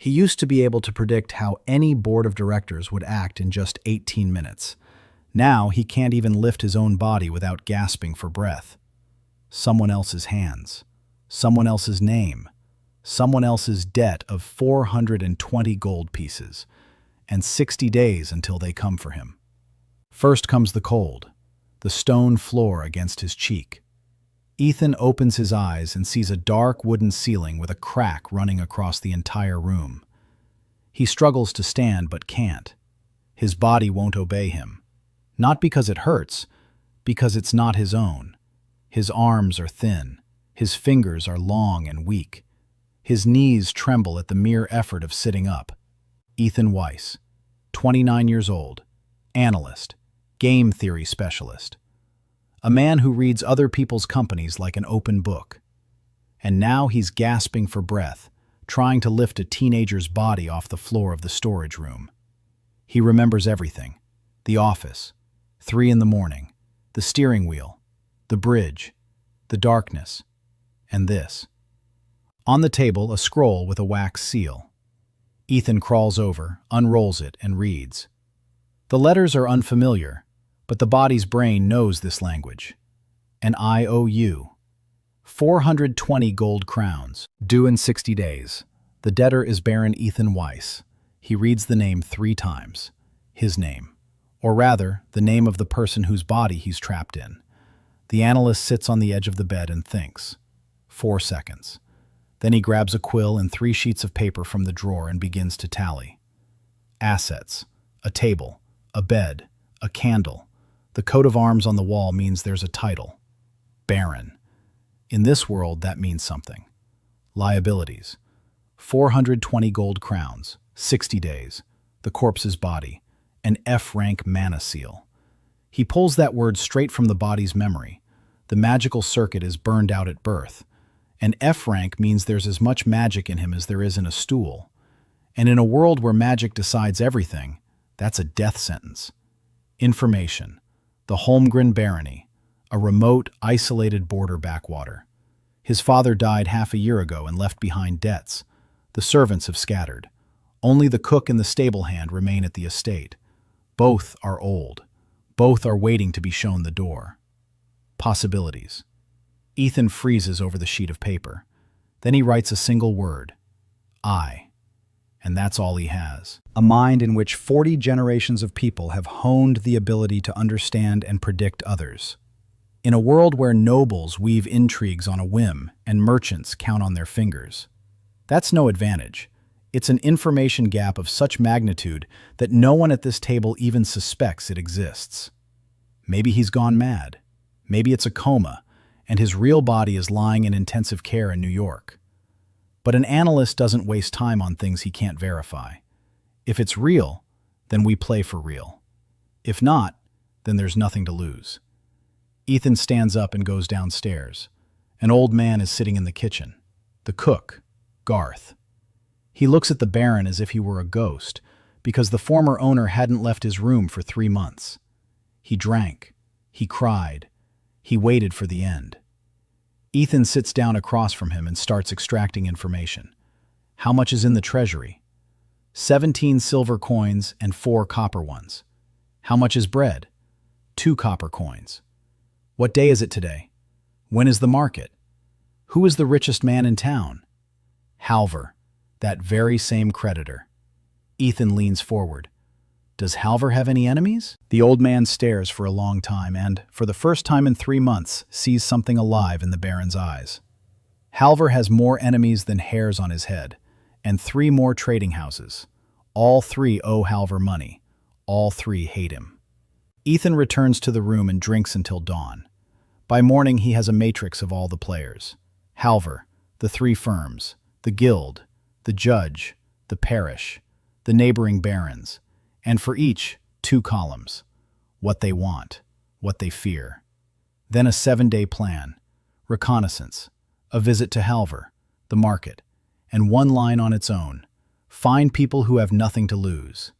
He used to be able to predict how any board of directors would act in just 18 minutes. Now he can't even lift his own body without gasping for breath. Someone else's hands, someone else's name, someone else's debt of 420 gold pieces, and 60 days until they come for him. First comes the cold, the stone floor against his cheek. Ethan opens his eyes and sees a dark wooden ceiling with a crack running across the entire room. He struggles to stand but can't. His body won't obey him. Not because it hurts, because it's not his own. His arms are thin. His fingers are long and weak. His knees tremble at the mere effort of sitting up. Ethan Weiss, 29 years old, analyst, game theory specialist. A man who reads other people's companies like an open book. And now he's gasping for breath, trying to lift a teenager's body off the floor of the storage room. He remembers everything. The office, 3 in the morning, the steering wheel, the bridge, the darkness, and this. On the table, a scroll with a wax seal. Ethan crawls over, unrolls it, and reads. The letters are unfamiliar, but the body's brain knows this language. An IOU. 420 gold crowns, due in 60 days. The debtor is Baron Ethan Weiss. He reads the name 3 times. His name. Or rather, the name of the person whose body he's trapped in. The analyst sits on the edge of the bed and thinks. 4 seconds. Then he grabs a quill and 3 sheets of paper from the drawer and begins to tally. Assets. A table. A bed. A candle. The coat of arms on the wall means there's a title. Baron. In this world, that means something. Liabilities. 420 gold crowns. 60 days. The corpse's body. An F-rank mana seal. He pulls that word straight from the body's memory. The magical circuit is burned out at birth. An F-rank means there's as much magic in him as there is in a stool. And in a world where magic decides everything, that's a death sentence. Information. The Holmgren Barony, a remote, isolated border backwater. His father died half a year ago and left behind debts. The servants have scattered. Only the cook and the stable hand remain at the estate. Both are old. Both are waiting to be shown the door. Possibilities. Ethan freezes over the sheet of paper. Then he writes a single word. I. And that's all he has. A mind in which 40 generations of people have honed the ability to understand and predict others. In a world where nobles weave intrigues on a whim and merchants count on their fingers. That's no advantage. It's an information gap of such magnitude that no one at this table even suspects it exists. Maybe he's gone mad. Maybe it's a coma, and his real body is lying in intensive care in New York. But an analyst doesn't waste time on things he can't verify. If it's real, then we play for real. If not, then there's nothing to lose. Ethan stands up and goes downstairs. An old man is sitting in the kitchen. The cook, Garth. He looks at the Baron as if he were a ghost, because the former owner hadn't left his room for 3 months. He drank. He cried. He waited for the end. Ethan sits down across from him and starts extracting information. How much is in the treasury? 17 silver coins and 4 copper ones. How much is bread? 2 copper coins. What day is it today? When is the market? Who is the richest man in town? Halvor, that very same creditor. Ethan leans forward. Does Halvor have any enemies? The old man stares for a long time and, for the first time in 3 months, sees something alive in the Baron's eyes. Halvor has more enemies than hairs on his head, and 3 more trading houses. All 3 owe Halvor money. All 3 hate him. Ethan returns to the room and drinks until dawn. By morning, he has a matrix of all the players. Halvor, the 3 firms, the guild, the judge, the parish, the neighboring barons, and for each, 2 columns. What they want, what they fear. Then a 7-day plan, reconnaissance, a visit to Halvor, the market, and 1 line on its own, find people who have nothing to lose.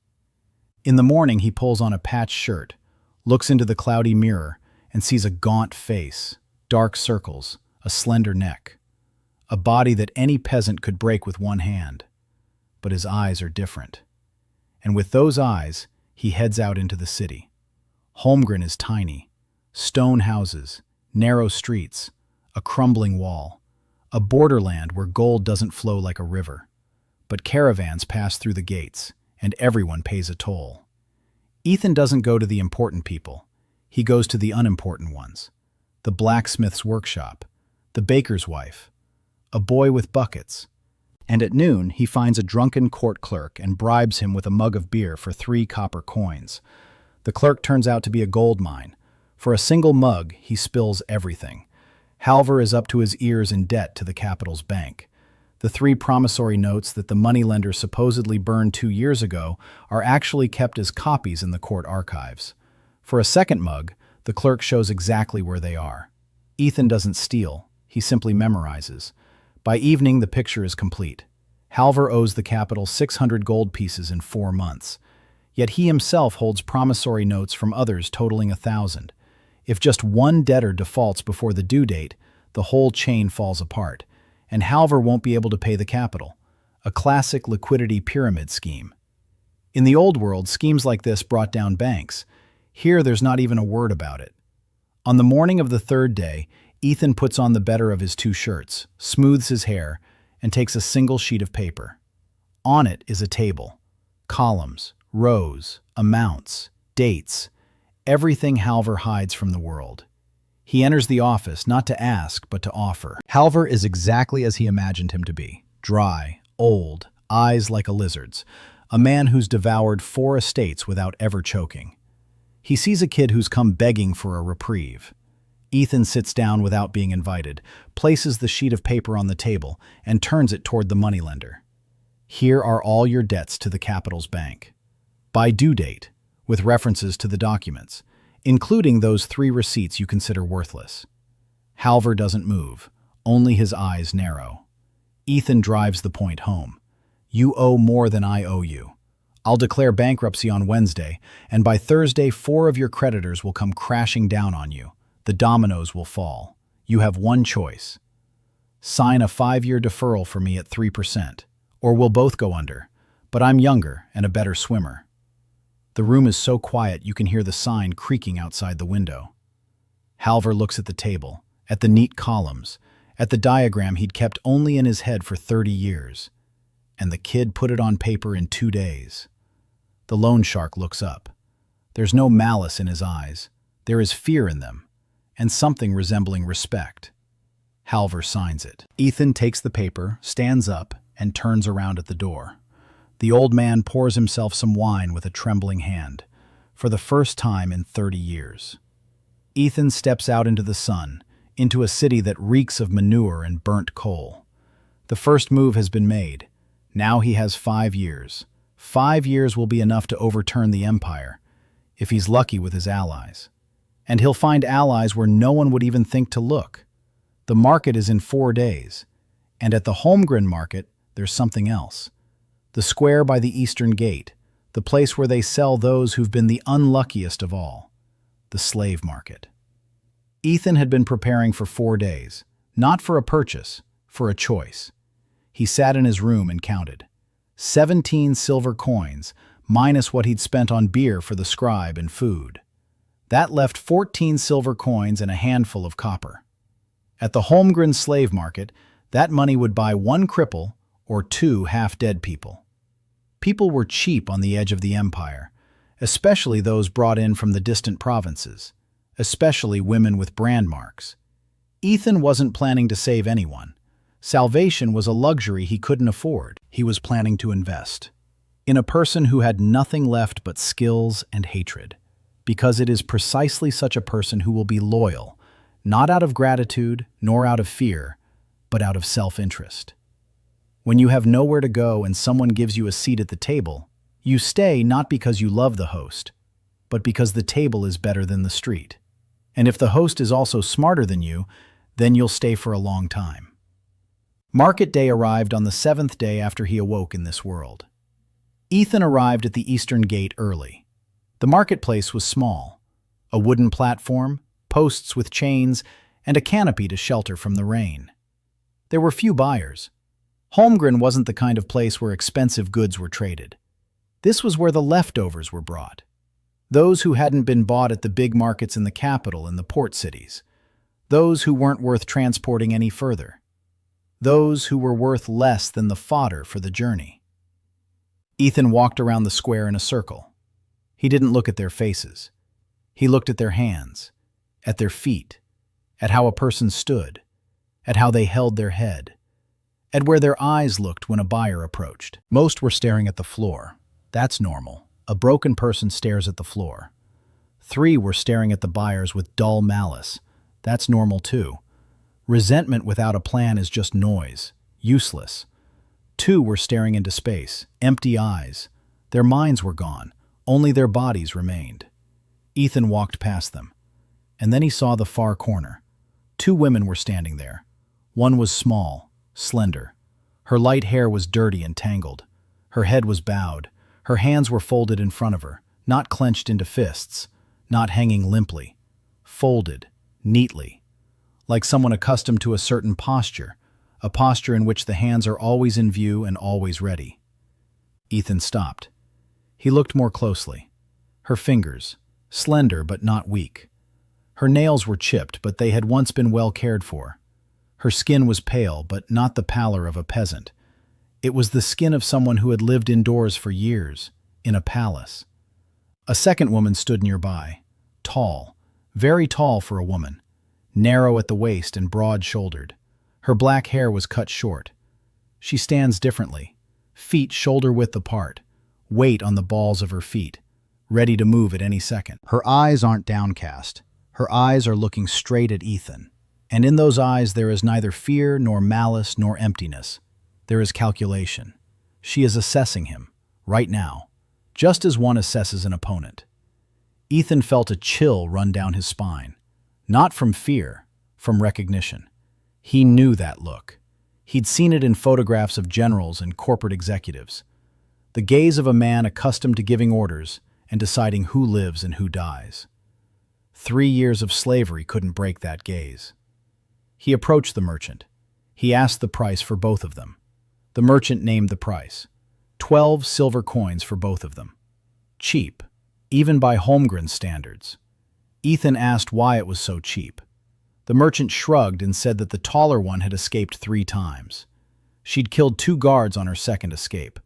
In the morning, he pulls on a patched shirt, looks into the cloudy mirror, and sees a gaunt face, dark circles, a slender neck, a body that any peasant could break with 1 hand. but his eyes are different. And with those eyes, he heads out into the city. Holmgren is tiny. Stone houses, narrow streets, a crumbling wall, a borderland where gold doesn't flow like a river. But caravans pass through the gates, and everyone pays a toll. Ethan doesn't go to the important people. He goes to the unimportant ones. The blacksmith's workshop, the baker's wife, a boy with buckets. And at noon, he finds a drunken court clerk and bribes him with a mug of beer for 3 copper coins. The clerk turns out to be a gold mine. For a single mug, he spills everything. Halvor is up to his ears in debt to the capital's bank. The 3 promissory notes that the moneylender supposedly burned 2 years ago are actually kept as copies in the court archives. For a second mug, the clerk shows exactly where they are. Ethan doesn't steal, he simply memorizes. By evening, the picture is complete. Halvor owes the capital 600 gold pieces in 4 months. Yet he himself holds promissory notes from others totaling 1,000. If just one debtor defaults before the due date, the whole chain falls apart, and Halvor won't be able to pay the capital. A classic liquidity pyramid scheme. In the old world, schemes like this brought down banks. Here, there's not even a word about it. On the morning of the 3rd day, Ethan puts on the better of his 2 shirts, smooths his hair, and takes a single sheet of paper. On it is a table. Columns, rows, amounts, dates, everything Halvor hides from the world. He enters the office not to ask, but to offer. Halvor is exactly as he imagined him to be. Dry, old, eyes like a lizard's. A man who's devoured 4 estates without ever choking. He sees a kid who's come begging for a reprieve. Ethan sits down without being invited, places the sheet of paper on the table, and turns it toward the moneylender. Here are all your debts to the capital's bank. By due date, with references to the documents, including those 3 receipts you consider worthless. Halvor doesn't move, only his eyes narrow. Ethan drives the point home. You owe more than I owe you. I'll declare bankruptcy on Wednesday, and by Thursday 4 of your creditors will come crashing down on you. The dominoes will fall. You have one choice. Sign a 5-year deferral for me at 3%, or we'll both go under, but I'm younger and a better swimmer. The room is so quiet you can hear the sign creaking outside the window. Halvor looks at the table, at the neat columns, at the diagram he'd kept only in his head for 30 years. And the kid put it on paper in 2 days. The loan shark looks up. There's no malice in his eyes. There is fear in them, and something resembling respect. Halvor signs it. Ethan takes the paper, stands up, and turns around at the door. The old man pours himself some wine with a trembling hand, for the first time in 30 years. Ethan steps out into the sun, into a city that reeks of manure and burnt coal. The first move has been made. Now he has 5 years. 5 years will be enough to overturn the empire, if he's lucky with his allies. And he'll find allies where no one would even think to look. The market is in 4 days, and at the Holmgren market, there's something else. The square by the eastern gate, the place where they sell those who've been the unluckiest of all, the slave market. Ethan had been preparing for 4 days, not for a purchase, for a choice. He sat in his room and counted. 17 silver coins, minus what he'd spent on beer for the scribe and food. That left 14 silver coins and a handful of copper. At the Holmgren slave market, that money would buy 1 cripple or 2 half-dead people. People were cheap on the edge of the empire, especially those brought in from the distant provinces, especially women with brand marks. Ethan wasn't planning to save anyone. Salvation was a luxury he couldn't afford. He was planning to invest in a person who had nothing left but skills and hatred, because it is precisely such a person who will be loyal, not out of gratitude nor out of fear, but out of self-interest. When you have nowhere to go and someone gives you a seat at the table, you stay not because you love the host, but because the table is better than the street. And if the host is also smarter than you, then you'll stay for a long time. Market day arrived on the 7th day after he awoke in this world. Ethan arrived at the eastern gate early. The marketplace was small. A wooden platform, posts with chains, and a canopy to shelter from the rain. There were few buyers. Holmgren wasn't the kind of place where expensive goods were traded. This was where the leftovers were brought. Those who hadn't been bought at the big markets in the capital and the port cities. Those who weren't worth transporting any further. Those who were worth less than the fodder for the journey. Ethan walked around the square in a circle. He didn't look at their faces. He looked at their hands, at their feet, at how a person stood, at how they held their head, at where their eyes looked when a buyer approached. Most were staring at the floor. That's normal. A broken person stares at the floor. 3 were staring at the buyers with dull malice. That's normal too. Resentment without a plan is just noise, useless. 2 were staring into space, empty eyes. Their minds were gone, only their bodies remained. Ethan walked past them, and then he saw the far corner. 2 women were standing there. One was small, slender. Her light hair was dirty and tangled. Her head was bowed. Her hands were folded in front of her, not clenched into fists, not hanging limply. Folded, neatly, like someone accustomed to a certain posture, a posture in which the hands are always in view and always ready. Ethan stopped. He looked more closely. Her fingers, slender but not weak. Her nails were chipped, but they had once been well cared for. Her skin was pale, but not the pallor of a peasant. It was the skin of someone who had lived indoors for years, in a palace. A second woman stood nearby, tall, very tall for a woman, narrow at the waist and broad-shouldered. Her black hair was cut short. She stands differently, feet shoulder-width apart, weight on the balls of her feet, ready to move at any second. Her eyes aren't downcast. Her eyes are looking straight at Ethan. And in those eyes there is neither fear nor malice nor emptiness. There is calculation. She is assessing him, right now, just as one assesses an opponent. Ethan felt a chill run down his spine. Not from fear, from recognition. He knew that look. He'd seen it in photographs of generals and corporate executives. The gaze of a man accustomed to giving orders and deciding who lives and who dies. 3 years of slavery couldn't break that gaze. He approached the merchant. He asked the price for both of them. The merchant named the price. 12 silver coins for both of them. Cheap, even by Holmgren's standards. Ethan asked why it was so cheap. The merchant shrugged and said that the taller one had escaped 3 times. She'd killed 2 guards on her second escape.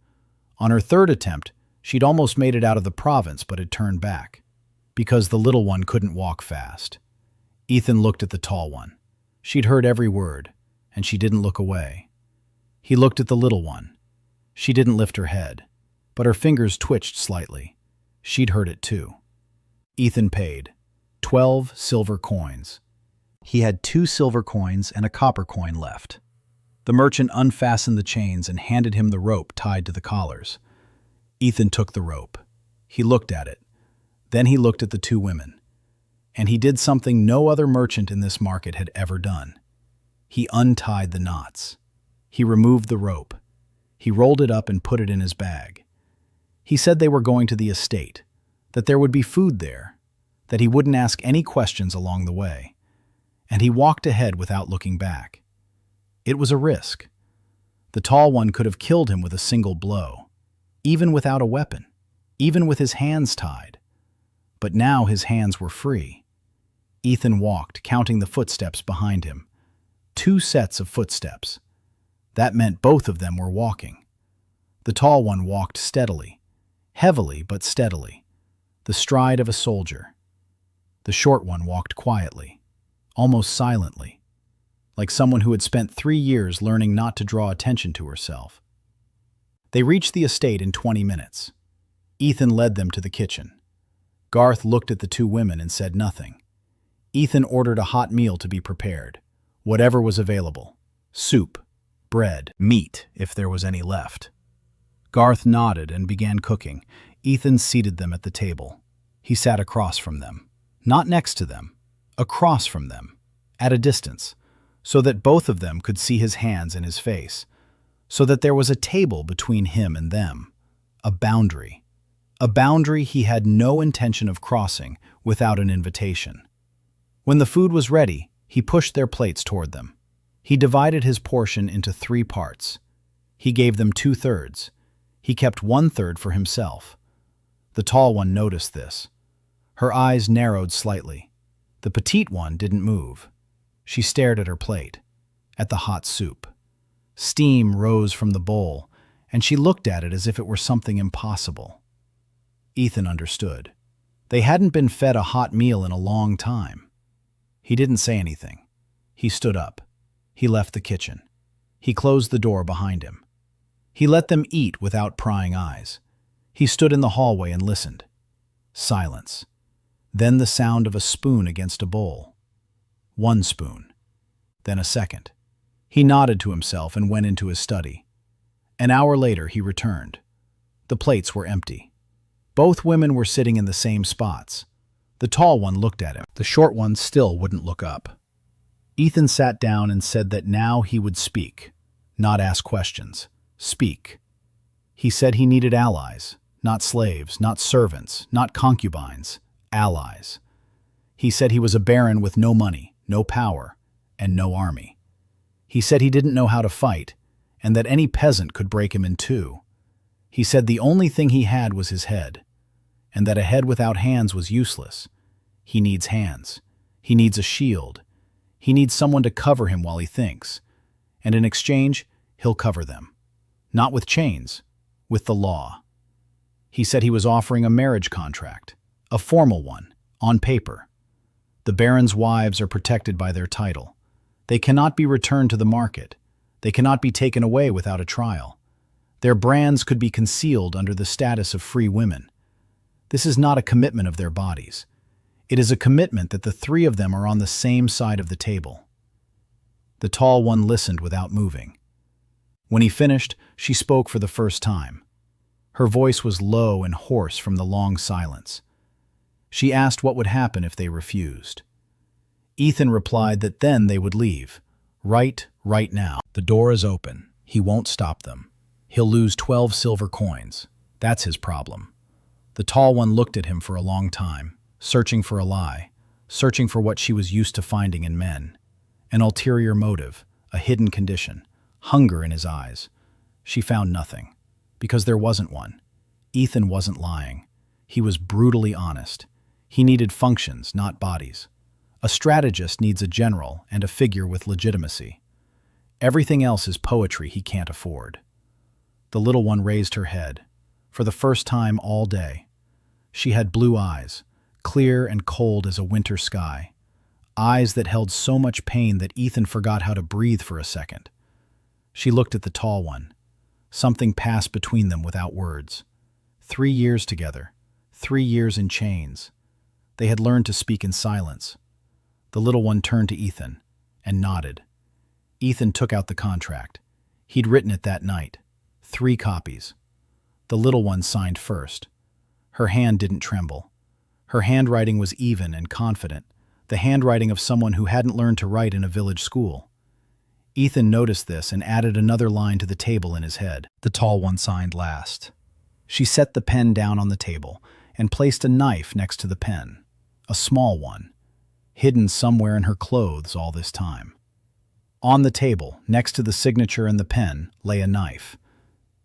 On her third attempt, she'd almost made it out of the province but had turned back, because the little one couldn't walk fast. Ethan looked at the tall one. She'd heard every word, and she didn't look away. He looked at the little one. She didn't lift her head, but her fingers twitched slightly. She'd heard it too. Ethan paid. 12 silver coins. He had 2 silver coins and a copper coin left. The merchant unfastened the chains and handed him the rope tied to the collars. Ethan took the rope. He looked at it. Then he looked at the 2 women. And he did something no other merchant in this market had ever done. He untied the knots. He removed the rope. He rolled it up and put it in his bag. He said they were going to the estate, that there would be food there, that he wouldn't ask any questions along the way. And he walked ahead without looking back. It was a risk. The tall one could have killed him with a single blow, even without a weapon, even with his hands tied. But now his hands were free. Ethan walked, counting the footsteps behind him. 2 sets of footsteps. That meant both of them were walking. The tall one walked steadily, heavily but steadily, the stride of a soldier. The short one walked quietly, almost silently, like someone who had spent 3 years learning not to draw attention to herself. They reached the estate in 20 minutes. Ethan led them to the kitchen. Garth looked at the 2 women and said nothing. Ethan ordered a hot meal to be prepared, whatever was available. Soup, bread, meat, if there was any left. Garth nodded and began cooking. Ethan seated them at the table. He sat across from them. Not next to them, across from them, at a distance, so that both of them could see his hands and his face, so that there was a table between him and them, a boundary he had no intention of crossing without an invitation. When the food was ready, he pushed their plates toward them. He divided his portion into 3 parts. He gave them 2/3. He kept 1/3 for himself. The tall one noticed this. Her eyes narrowed slightly. The petite one didn't move. She stared at her plate, at the hot soup. Steam rose from the bowl, and she looked at it as if it were something impossible. Ethan understood. They hadn't been fed a hot meal in a long time. He didn't say anything. He stood up. He left the kitchen. He closed the door behind him. He let them eat without prying eyes. He stood in the hallway and listened. Silence. Then the sound of a spoon against a bowl. 1 spoon. Then a second. He nodded to himself and went into his study. An hour later, he returned. The plates were empty. Both women were sitting in the same spots. The tall one looked at him. The short one still wouldn't look up. Ethan sat down and said that now he would speak, not ask questions. Speak. He said he needed allies, not slaves, not servants, not concubines, allies. He said he was a baron with no money, no power, and no army. He said he didn't know how to fight, and that any peasant could break him in two. He said the only thing he had was his head, and that a head without hands was useless. He needs hands. He needs a shield. He needs someone to cover him while he thinks, and in exchange, he'll cover them. Not with chains, with the law. He said he was offering a marriage contract, a formal one, on paper. The baron's wives are protected by their title. They cannot be returned to the market. They cannot be taken away without a trial. Their brands could be concealed under the status of free women. This is not a commitment of their bodies. It is a commitment that the 3 of them are on the same side of the table. The tall one listened without moving. When he finished, she spoke for the first time. Her voice was low and hoarse from the long silence. She asked what would happen if they refused. Ethan replied that then they would leave. Right now. The door is open. He won't stop them. He'll lose 12 silver coins. That's his problem. The tall one looked at him for a long time, searching for a lie, searching for what she was used to finding in men. An ulterior motive, a hidden condition, hunger in his eyes. She found nothing, because there wasn't one. Ethan wasn't lying. He was brutally honest. He needed functions, not bodies. A strategist needs a general and a figure with legitimacy. Everything else is poetry he can't afford. The little one raised her head, for the first time all day. She had blue eyes, clear and cold as a winter sky. Eyes that held so much pain that Ethan forgot how to breathe for a second. She looked at the tall one. Something passed between them without words. 3 years together, 3 years in chains. They had learned to speak in silence. The little one turned to Ethan and nodded. Ethan took out the contract. He'd written it that night. 3 copies. The little one signed first. Her hand didn't tremble. Her handwriting was even and confident, the handwriting of someone who hadn't learned to write in a village school. Ethan noticed this and added another line to the table in his head. The tall one signed last. She set the pen down on the table and placed a knife next to the pen, a small one, hidden somewhere in her clothes all this time. On the table, next to the signature and the pen, lay a knife.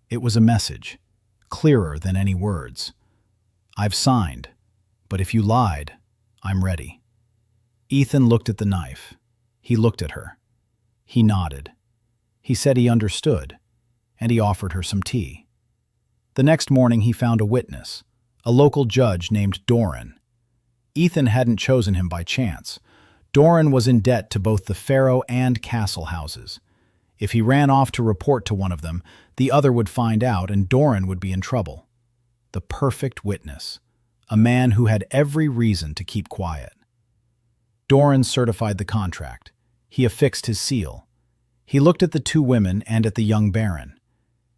It was a message, clearer than any words. I've signed, but if you lied, I'm ready. Ethan looked at the knife. He looked at her. He nodded. He said he understood, and he offered her some tea. The next morning he found a witness, a local judge named Doran. Ethan hadn't chosen him by chance. Doran was in debt to both the pharaoh and castle houses. If he ran off to report to one of them, the other would find out and Doran would be in trouble. The perfect witness, a man who had every reason to keep quiet. Doran certified the contract. He affixed his seal. He looked at the 2 women and at the young baron.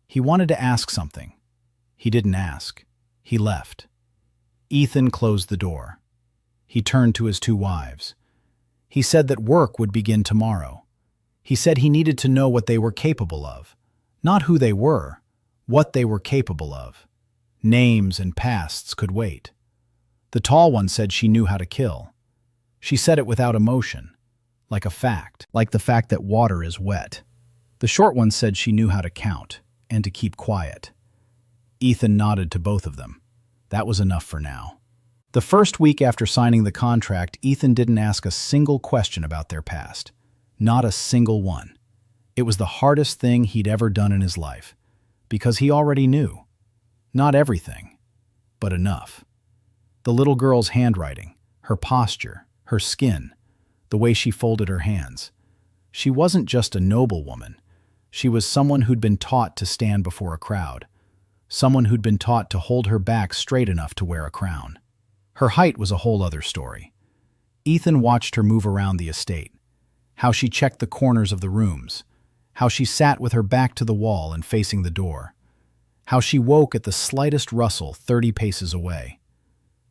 He wanted to ask something. He didn't ask. He left. Ethan closed the door. He turned to his 2 wives. He said that work would begin tomorrow. He said he needed to know what they were capable of. Not who they were, what they were capable of. Names and pasts could wait. The tall one said she knew how to kill. She said it without emotion, like a fact, like the fact that water is wet. The short one said she knew how to count. and to keep quiet. Ethan nodded to both of them. That was enough for now. The first week after signing the contract, Ethan didn't ask a single question about their past. Not a single one. It was the hardest thing he'd ever done in his life, because he already knew. Not everything, but enough. The little girl's handwriting, her posture, her skin, the way she folded her hands. She wasn't just a noblewoman. She was someone who'd been taught to stand before a crowd. Someone who'd been taught to hold her back straight enough to wear a crown. Her height was a whole other story. Ethan watched her move around the estate, how she checked the corners of the rooms, how she sat with her back to the wall and facing the door, how she woke at the slightest rustle 30 paces away.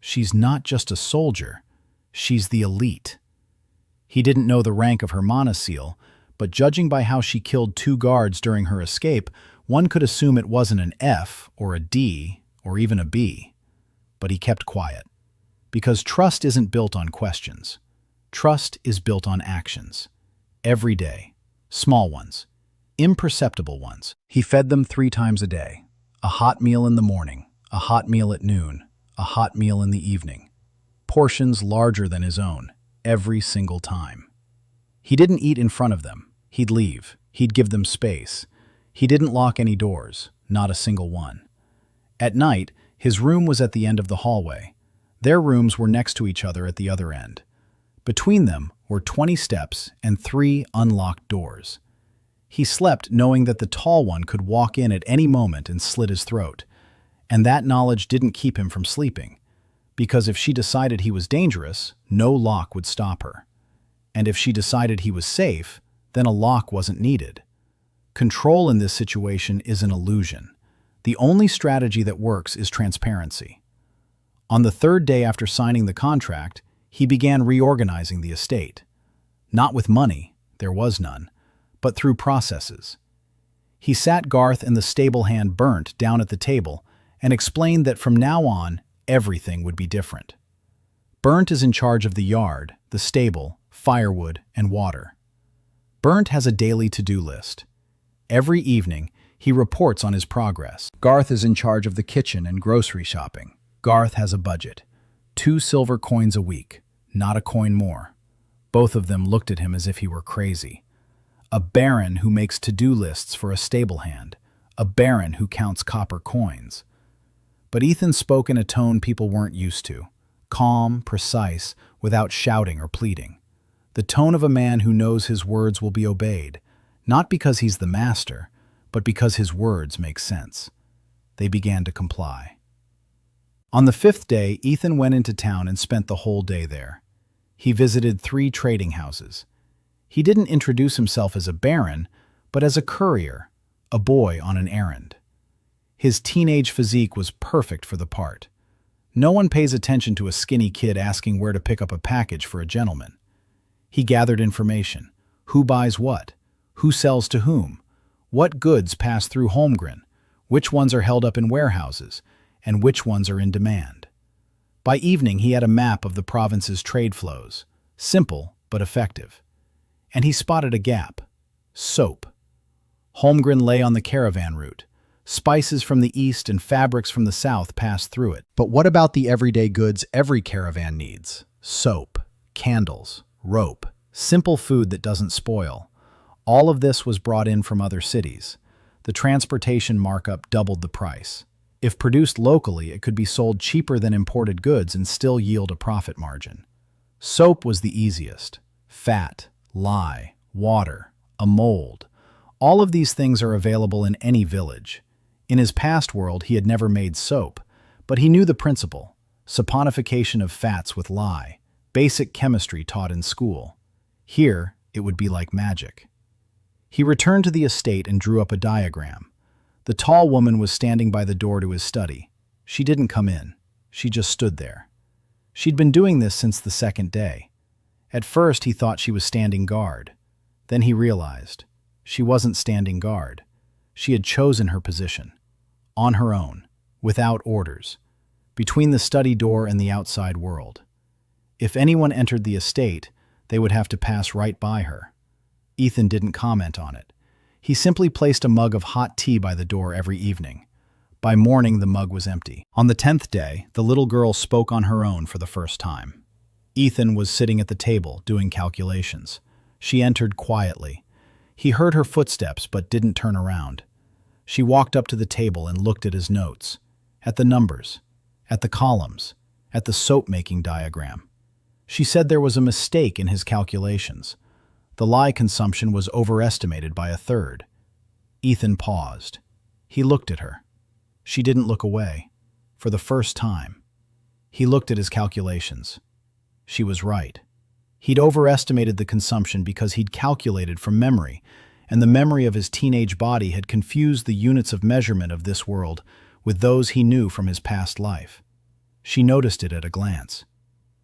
She's not just a soldier, she's the elite. He didn't know the rank of her monoceal, but judging by how she killed 2 guards during her escape, one could assume it wasn't an F or a D or even a B. But he kept quiet. Because trust isn't built on questions. Trust is built on actions. Every day. Small ones. Imperceptible ones. He fed them 3 times a day. A hot meal in the morning, a hot meal at noon, a hot meal in the evening. Portions larger than his own, every single time. He didn't eat in front of them. He'd leave. He'd give them space. He didn't lock any doors, not a single one. At night, his room was at the end of the hallway. Their rooms were next to each other at the other end. Between them were 20 steps and 3 unlocked doors. He slept knowing that the tall one could walk in at any moment and slit his throat. And that knowledge didn't keep him from sleeping, because if she decided he was dangerous, no lock would stop her. And if she decided he was safe, then a lock wasn't needed. Control in this situation is an illusion. The only strategy that works is transparency. On the 3rd day after signing the contract, he began reorganizing the estate. Not with money, there was none, but through processes. He sat Garth and the stable hand Burnt down at the table and explained that from now on, everything would be different. Burnt is in charge of the yard, the stable, firewood, and water. Burnt has a daily to-do list. Every evening, he reports on his progress. Garth is in charge of the kitchen and grocery shopping. Garth has a budget. 2 silver coins a week, not a coin more. Both of them looked at him as if he were crazy. A baron who makes to-do lists for a stable hand. A baron who counts copper coins. But Ethan spoke in a tone people weren't used to. Calm, precise, without shouting or pleading. The tone of a man who knows his words will be obeyed, not because he's the master, but because his words make sense. They began to comply. On the 5th day, Ethan went into town and spent the whole day there. He visited 3 trading houses. He didn't introduce himself as a baron, but as a courier, a boy on an errand. His teenage physique was perfect for the part. No one pays attention to a skinny kid asking where to pick up a package for a gentleman. He gathered information. Who buys what? Who sells to whom? What goods pass through Holmgren? Which ones are held up in warehouses? And which ones are in demand? By evening, he had a map of the province's trade flows. Simple, but effective. And he spotted a gap. Soap. Holmgren lay on the caravan route. Spices from the east and fabrics from the south passed through it. But what about the everyday goods every caravan needs? Soap, candles, rope, simple food that doesn't spoil. All of this was brought in from other cities. The transportation markup doubled the price. If produced locally, it could be sold cheaper than imported goods and still yield a profit margin. Soap was the easiest. Fat, lye, water, a mold. All of these things are available in any village. In his past world, he had never made soap, but he knew the principle: saponification of fats with lye, basic chemistry taught in school. Here, it would be like magic. He returned to the estate and drew up a diagram. The tall woman was standing by the door to his study. She didn't come in. She just stood there. She'd been doing this since the 2nd day. At first, he thought she was standing guard. Then he realized she wasn't standing guard. She had chosen her position. On her own, without orders, between the study door and the outside world. If anyone entered the estate, they would have to pass right by her. Ethan didn't comment on it. He simply placed a mug of hot tea by the door every evening. By morning, the mug was empty. On the 10th day, the little girl spoke on her own for the first time. Ethan was sitting at the table, doing calculations. She entered quietly. He heard her footsteps but didn't turn around. She walked up to the table and looked at his notes, at the numbers, at the columns, at the soap-making diagram. She said there was a mistake in his calculations. The lye consumption was overestimated by a third. Ethan paused. He looked at her. She didn't look away. For the first time. He looked at his calculations. She was right. He'd overestimated the consumption because he'd calculated from memory, and the memory of his teenage body had confused the units of measurement of this world with those he knew from his past life. She noticed it at a glance.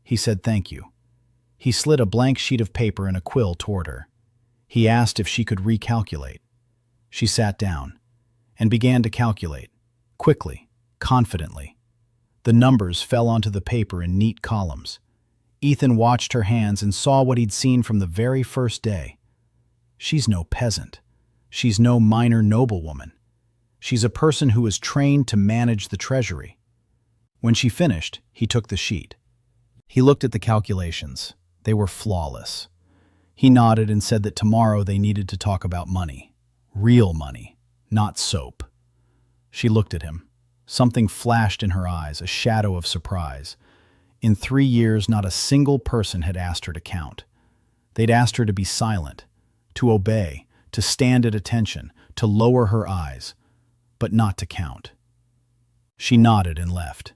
He said thank you. He slid a blank sheet of paper and a quill toward her. He asked if she could recalculate. She sat down and began to calculate, quickly, confidently. The numbers fell onto the paper in neat columns. Ethan watched her hands and saw what he'd seen from the very first day. She's no peasant. She's no minor noblewoman. She's a person who is trained to manage the treasury. When she finished, he took the sheet. He looked at the calculations. They were flawless. He nodded and said that tomorrow they needed to talk about money. Real money, not soap. She looked at him. Something flashed in her eyes, a shadow of surprise. In 3 years, not a single person had asked her to count. They'd asked her to be silent, to obey, to stand at attention, to lower her eyes, but not to count. She nodded and left.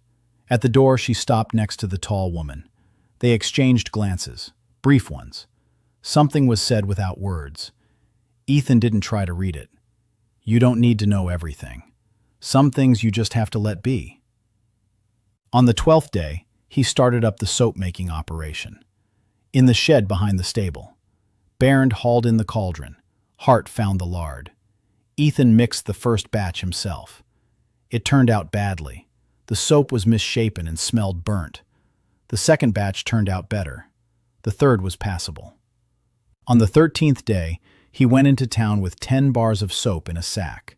At the door, she stopped next to the tall woman. They exchanged glances, brief ones. Something was said without words. Ethan didn't try to read it. You don't need to know everything. Some things you just have to let be. On the 12th day, he started up the soap-making operation. In the shed behind the stable, Bernd hauled in the cauldron. Hart found the lard. Ethan mixed the first batch himself. It turned out badly. The soap was misshapen and smelled burnt. The second batch turned out better. The third was passable. On the 13th day, he went into town with 10 bars of soap in a sack.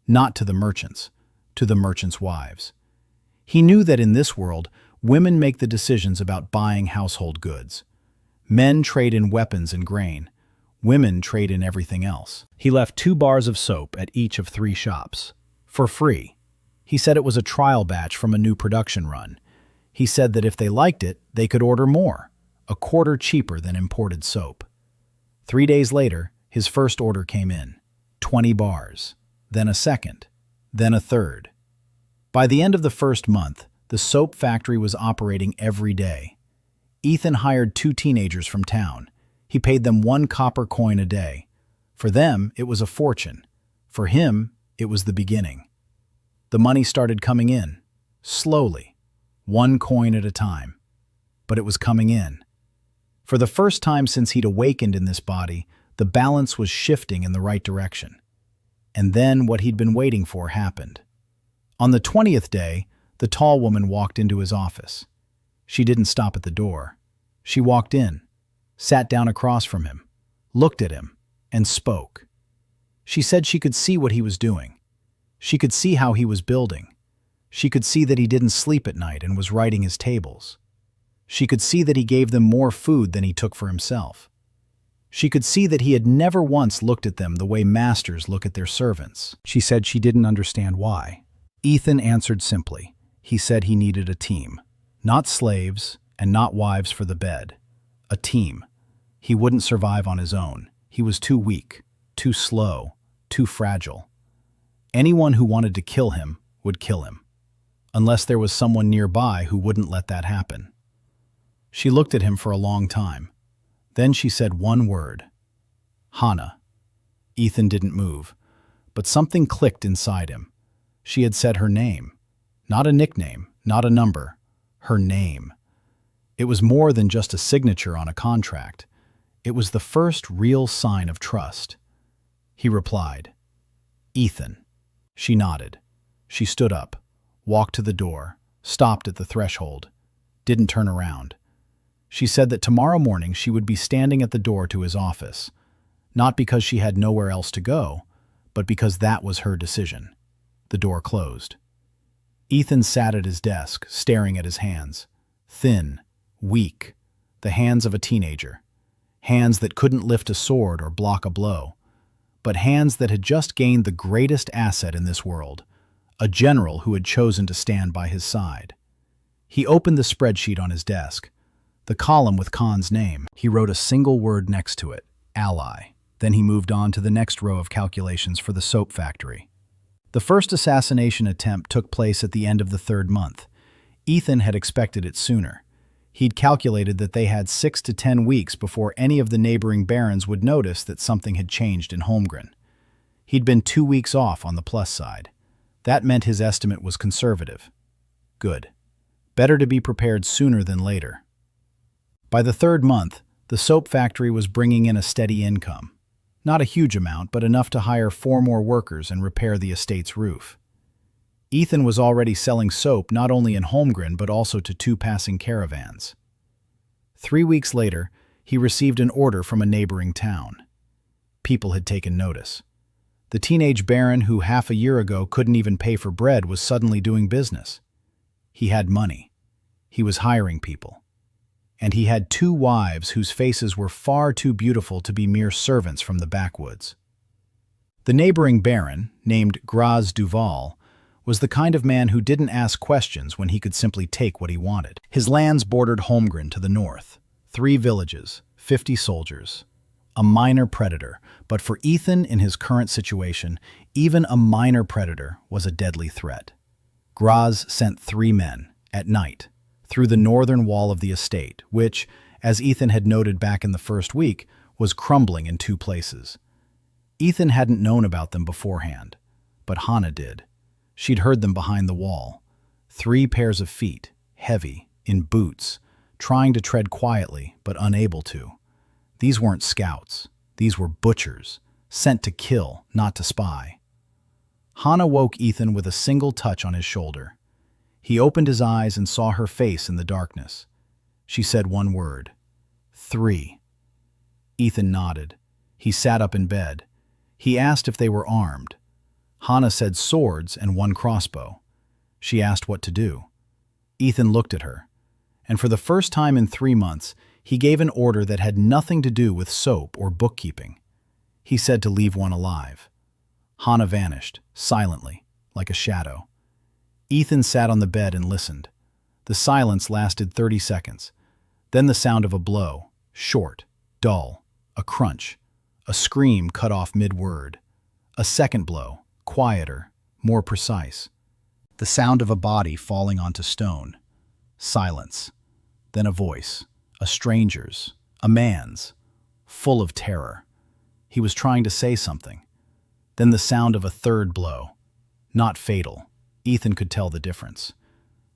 Not to the merchants, to the merchants' wives. He knew that in this world, women make the decisions about buying household goods. Men trade in weapons and grain. Women trade in everything else. He left 2 bars of soap at each of 3 shops. For free. He said it was a trial batch from a new production run. He said that if they liked it, they could order more, a quarter cheaper than imported soap. 3 days later, his first order came in. 20 bars. Then a second. Then a third. By the end of the first month, the soap factory was operating every day. Ethan hired 2 teenagers from town. He paid them 1 copper coin a day. For them, it was a fortune. For him, it was the beginning. The money started coming in, slowly, 1 coin at a time. But it was coming in. For the first time since he'd awakened in this body, the balance was shifting in the right direction. And then what he'd been waiting for happened. On the 20th day, the tall woman walked into his office. She didn't stop at the door. She walked in, sat down across from him, looked at him, and spoke. She said she could see what he was doing. She could see how he was building. She could see that he didn't sleep at night and was writing his tables. She could see that he gave them more food than he took for himself. She could see that he had never once looked at them the way masters look at their servants. She said she didn't understand why. Ethan answered simply. He said he needed a team. Not slaves and not wives for the bed. A team. He wouldn't survive on his own. He was too weak, too slow, too fragile. Anyone who wanted to kill him would kill him, unless there was someone nearby who wouldn't let that happen. She looked at him for a long time. Then she said one word. Hannah. Ethan didn't move, but something clicked inside him. She had said her name. Not a nickname, not a number. Her name. It was more than just a signature on a contract. It was the first real sign of trust. He replied, Ethan. She nodded. She stood up, walked to the door, stopped at the threshold, didn't turn around. She said that tomorrow morning she would be standing at the door to his office, not because she had nowhere else to go, but because that was her decision. The door closed. Ethan sat at his desk, staring at his hands. Thin, weak, the hands of a teenager. Hands that couldn't lift a sword or block a blow, but hands that had just gained the greatest asset in this world, a general who had chosen to stand by his side. He opened the spreadsheet on his desk, the column with Khan's name. He wrote a single word next to it, ally. Then he moved on to the next row of calculations for the soap factory. The first assassination attempt took place at the end of the 3rd month. Ethan had expected it sooner. He'd calculated that they had 6 to 10 weeks before any of the neighboring barons would notice that something had changed in Holmgren. He'd been 2 weeks off on the plus side. That meant his estimate was conservative. Good. Better to be prepared sooner than later. By the 3rd month, the soap factory was bringing in a steady income. Not a huge amount, but enough to hire 4 more workers and repair the estate's roof. Ethan was already selling soap not only in Holmgren but also to 2 passing caravans. 3 weeks later, he received an order from a neighboring town. People had taken notice. The teenage baron who half a year ago couldn't even pay for bread was suddenly doing business. He had money. He was hiring people. And he had 2 wives whose faces were far too beautiful to be mere servants from the backwoods. The neighboring baron, named Graz Duval, was the kind of man who didn't ask questions when he could simply take what he wanted. His lands bordered Holmgren to the north. 3 villages, 50 soldiers. A minor predator, but for Ethan in his current situation, even a minor predator was a deadly threat. Graz sent 3 men, at night, through the northern wall of the estate, which, as Ethan had noted back in the first week, was crumbling in 2 places. Ethan hadn't known about them beforehand, but Hannah did. She'd heard them behind the wall. 3 pairs of feet, heavy, in boots, trying to tread quietly, but unable to. These weren't scouts. These were butchers, sent to kill, not to spy. Hannah woke Ethan with a single touch on his shoulder. He opened his eyes and saw her face in the darkness. She said one word. 3. Ethan nodded. He sat up in bed. He asked if they were armed. Hannah said swords and 1 crossbow. She asked what to do. Ethan looked at her, and for the first time in 3 months, he gave an order that had nothing to do with soap or bookkeeping. He said to leave one alive. Hannah vanished, silently, like a shadow. Ethan sat on the bed and listened. The silence lasted 30 seconds. Then the sound of a blow, short, dull, a crunch, a scream cut off mid-word. A second blow, quieter, more precise. The sound of a body falling onto stone. Silence. Then a voice, a stranger's, a man's, full of terror. He was trying to say something. Then the sound of a 3rd blow. Not fatal. Ethan could tell the difference.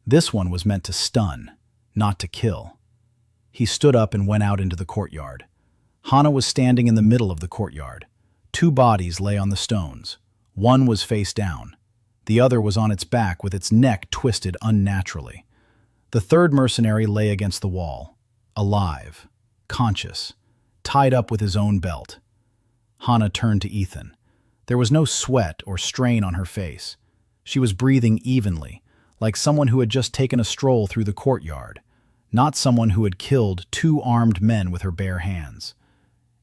This one was meant to stun, not to kill. He stood up and went out into the courtyard. Hannah was standing in the middle of the courtyard. 2 bodies lay on the stones. One was face down. The other was on its back with its neck twisted unnaturally. The 3rd mercenary lay against the wall, alive, conscious, tied up with his own belt. Hannah turned to Ethan. There was no sweat or strain on her face. She was breathing evenly, like someone who had just taken a stroll through the courtyard, not someone who had killed 2 armed men with her bare hands.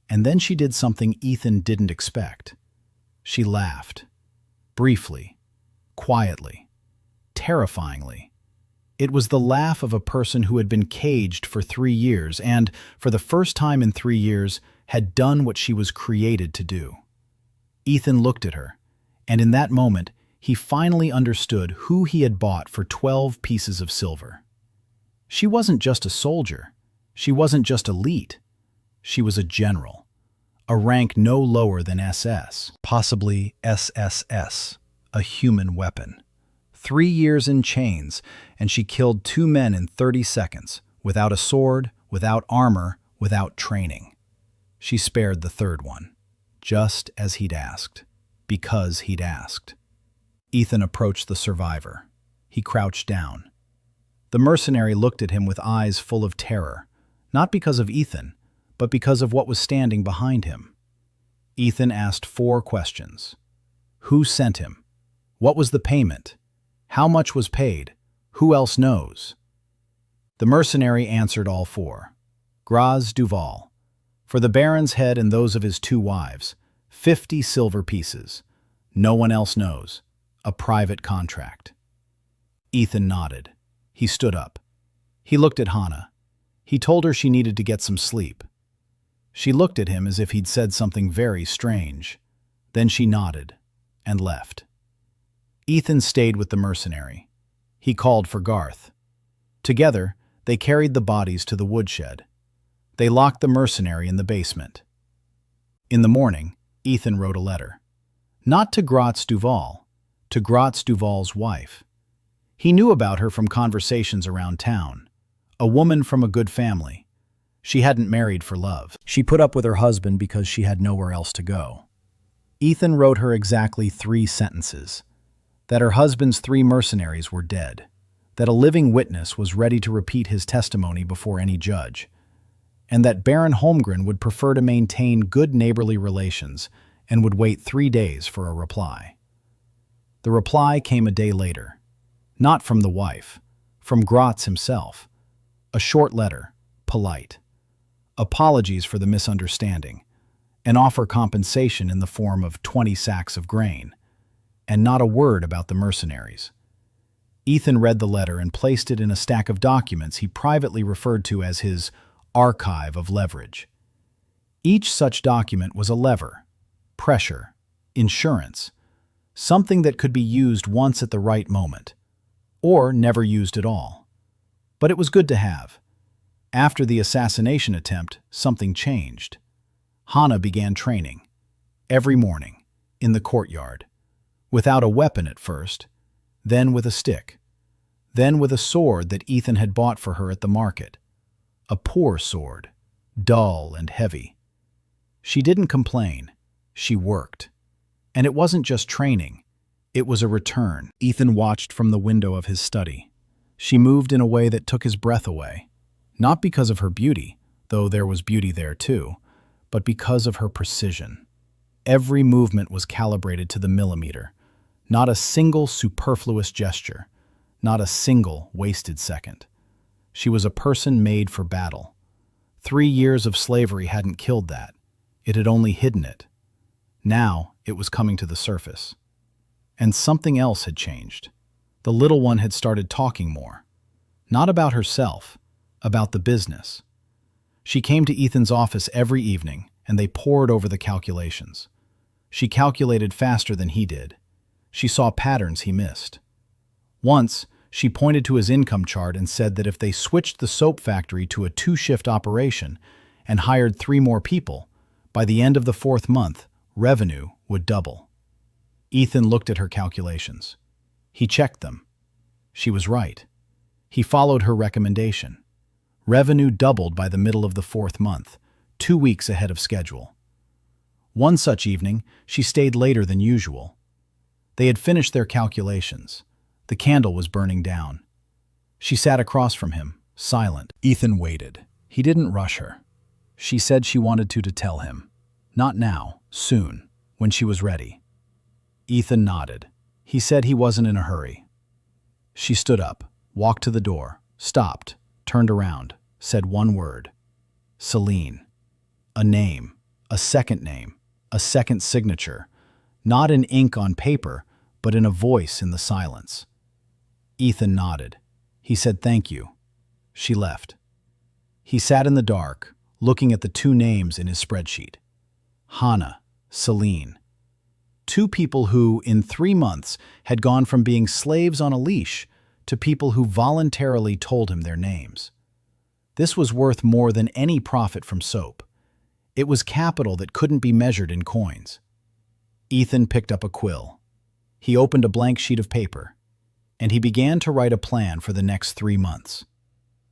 And then she did something Ethan didn't expect. She laughed. Briefly, quietly, terrifyingly. It was the laugh of a person who had been caged for 3 years and, for the first time in 3 years, had done what she was created to do. Ethan looked at her, and in that moment, he finally understood who he had bought for 12 pieces of silver. She wasn't just a soldier. She wasn't just elite. She was a general. A rank no lower than SS, possibly SSS, a human weapon. 3 years in chains, and she killed 2 men in 30 seconds, without a sword, without armor, without training. She spared the 3rd one, just as he'd asked, because he'd asked. Ethan approached the survivor. He crouched down. The mercenary looked at him with eyes full of terror, not because of Ethan, but because of what was standing behind him. Ethan asked 4 questions. Who sent him? What was the payment? How much was paid? Who else knows? The mercenary answered all four. Graz Duval. For the baron's head and those of his 2 wives, 50 silver pieces. No one else knows. A private contract. Ethan nodded. He stood up. He looked at Hannah. He told her she needed to get some sleep. She looked at him as if he'd said something very strange. Then she nodded and left. Ethan stayed with the mercenary. He called for Garth. Together, they carried the bodies to the woodshed. They locked the mercenary in the basement. In the morning, Ethan wrote a letter. Not to Graz Duval, to Graz Duval's wife. He knew about her from conversations around town. A woman from a good family. She hadn't married for love. She put up with her husband because she had nowhere else to go. Ethan wrote her exactly 3 sentences. That her husband's 3 mercenaries were dead. That a living witness was ready to repeat his testimony before any judge. And that Baron Holmgren would prefer to maintain good neighborly relations and would wait 3 days for a reply. The reply came a day later. Not from the wife, from Graz himself. A short letter, polite. Apologies for the misunderstanding. An offer compensation in the form of 20 sacks of grain. And not a word about the mercenaries. Ethan read the letter and placed it in a stack of documents he privately referred to as his archive of leverage. Each such document was a lever, pressure, insurance, something that could be used once at the right moment, or never used at all. But it was good to have. After the assassination attempt, something changed. Hannah began training, every morning, in the courtyard, without a weapon at first, then with a stick, then with a sword that Ethan had bought for her at the market. A poor sword, dull and heavy. She didn't complain. She worked. And it wasn't just training. It was a return. Ethan watched from the window of his study. She moved in a way that took his breath away. Not because of her beauty, though there was beauty there too, but because of her precision. Every movement was calibrated to the millimeter. Not a single superfluous gesture. Not a single wasted second. She was a person made for battle. 3 years of slavery hadn't killed that. It had only hidden it. Now it was coming to the surface. And something else had changed. The little one had started talking more. Not about herself, about the business. She came to Ethan's office every evening, and they pored over the calculations. She calculated faster than he did. She saw patterns he missed. Once, she pointed to his income chart and said that if they switched the soap factory to a 2-shift operation and hired 3 more people, by the end of the 4th month, revenue would double. Ethan looked at her calculations. He checked them. She was right. He followed her recommendation. Revenue doubled by the middle of the 4th month, 2 weeks ahead of schedule. One such evening, she stayed later than usual. They had finished their calculations. The candle was burning down. She sat across from him, silent. Ethan waited. He didn't rush her. She said she wanted to tell him. Not now, soon, when she was ready. Ethan nodded. He said he wasn't in a hurry. She stood up, walked to the door, stopped, turned around, said one word. Celine. A name, a second name, a second signature, not in ink on paper, but in a voice in the silence. Ethan nodded. He said thank you. She left. He sat in the dark, looking at the 2 names in his spreadsheet. Hannah, Celine. 2 people who, in 3 months, had gone from being slaves on a leash to people who voluntarily told him their names. This was worth more than any profit from soap. It was capital that couldn't be measured in coins. Ethan picked up a quill. He opened a blank sheet of paper, and he began to write a plan for the next 3 months.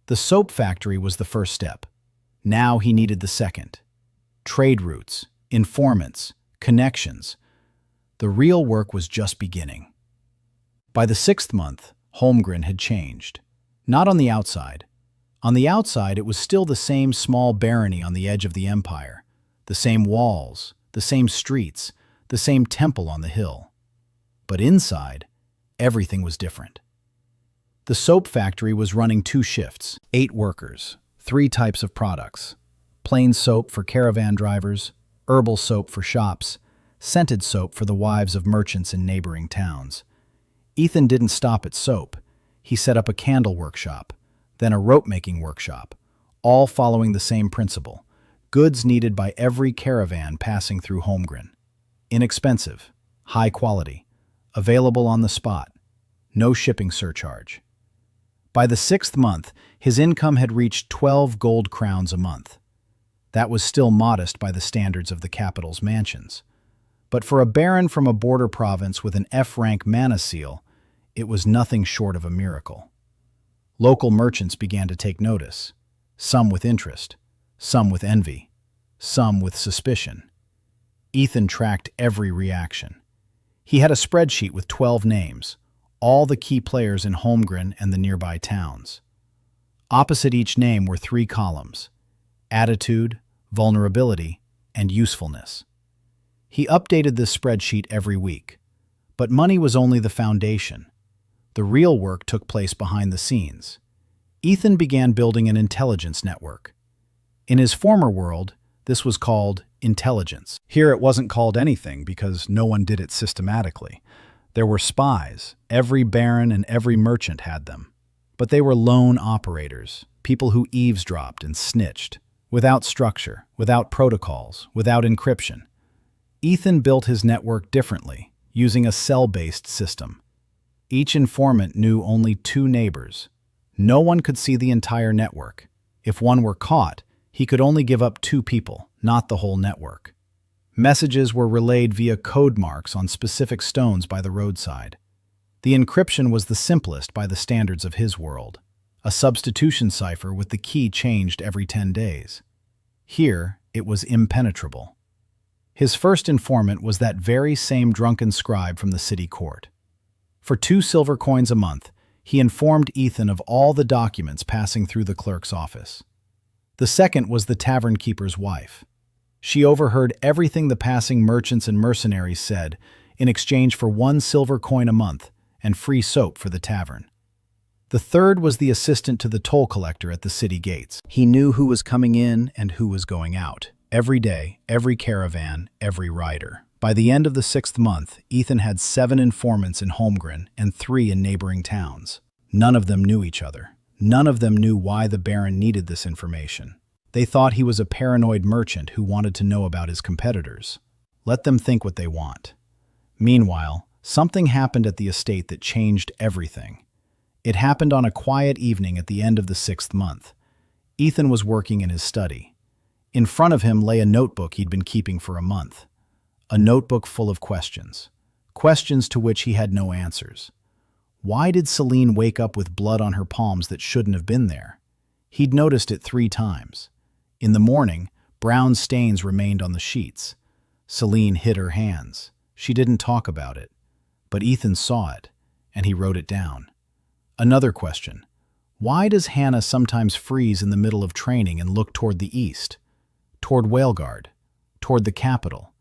The soap factory was the first step. Now he needed the second. Trade routes, informants, connections. The real work was just beginning. By the 6th month, Holmgren had changed. Not on the outside. On the outside, it was still the same small barony on the edge of the empire, the same walls, the same streets, the same temple on the hill. But inside, everything was different. The soap factory was running 2 shifts, 8 workers, 3 types of products: plain soap for caravan drivers, herbal soap for shops, scented soap for the wives of merchants in neighboring towns. Ethan didn't stop at soap. He set up a candle workshop, then a rope-making workshop, all following the same principle: goods needed by every caravan passing through Holmgren. Inexpensive, high quality, available on the spot, no shipping surcharge. By the 6th month, his income had reached 12 gold crowns a month. That was still modest by the standards of the capital's mansions. But for a baron from a border province with an F-rank manna seal, it was nothing short of a miracle. Local merchants began to take notice, some with interest, some with envy, some with suspicion. Ethan tracked every reaction. He had a spreadsheet with 12 names, all the key players in Holmgren and the nearby towns. Opposite each name were 3 columns: attitude, vulnerability, and usefulness. He updated this spreadsheet every week, but money was only the foundation. The real work took place behind the scenes. Ethan began building an intelligence network. In his former world, this was called intelligence. Here it wasn't called anything because no one did it systematically. There were spies. Every baron and every merchant had them. But they were lone operators, people who eavesdropped and snitched, without structure, without protocols, without encryption. Ethan built his network differently, using a cell-based system. Each informant knew only 2 neighbors. No one could see the entire network. If one were caught, he could only give up 2 people, not the whole network. Messages were relayed via code marks on specific stones by the roadside. The encryption was the simplest by the standards of his world. A substitution cipher with the key changed every 10 days. Here, it was impenetrable. His first informant was that very same drunken scribe from the city court. For 2 silver coins a month, he informed Ethan of all the documents passing through the clerk's office. The second was the tavern keeper's wife. She overheard everything the passing merchants and mercenaries said in exchange for 1 silver coin a month and free soap for the tavern. The third was the assistant to the toll collector at the city gates. He knew who was coming in and who was going out. Every day, every caravan, every rider. By the end of the 6th month, Ethan had 7 informants in Holmgren and 3 in neighboring towns. None of them knew each other. None of them knew why the baron needed this information. They thought he was a paranoid merchant who wanted to know about his competitors. Let them think what they want. Meanwhile, something happened at the estate that changed everything. It happened on a quiet evening at the end of the 6th month. Ethan was working in his study. In front of him lay a notebook he'd been keeping for a month. A notebook full of questions. Questions to which he had no answers. Why did Celine wake up with blood on her palms that shouldn't have been there? He'd noticed it 3 times. In the morning, brown stains remained on the sheets. Celine hid her hands. She didn't talk about it. But Ethan saw it, and he wrote it down. Another question. Why does Hannah sometimes freeze in the middle of training and look toward the east? Toward Whaleguard? Toward the capital?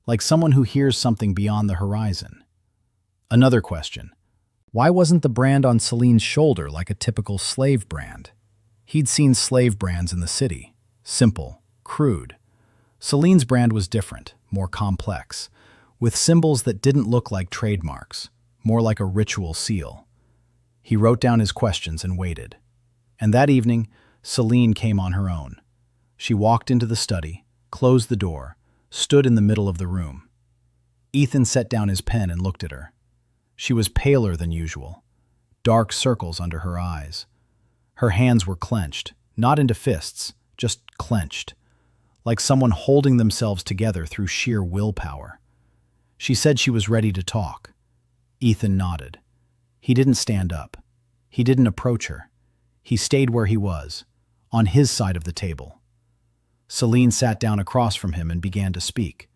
Like someone who hears something beyond the horizon. Another question. Why wasn't the brand on Celine's shoulder like a typical slave brand? He'd seen slave brands in the city. Simple, crude. Celine's brand was different, more complex, with symbols that didn't look like trademarks, more like a ritual seal. He wrote down his questions and waited. And that evening, Celine came on her own. She walked into the study, closed the door, stood in the middle of the room. Ethan set down his pen and looked at her. She was paler than usual, dark circles under her eyes. Her hands were clenched, not into fists, just clenched, like someone holding themselves together through sheer willpower. She said she was ready to talk. Ethan nodded. He didn't stand up. He didn't approach her. He stayed where he was, on his side of the table. Celine sat down across from him and began to speak.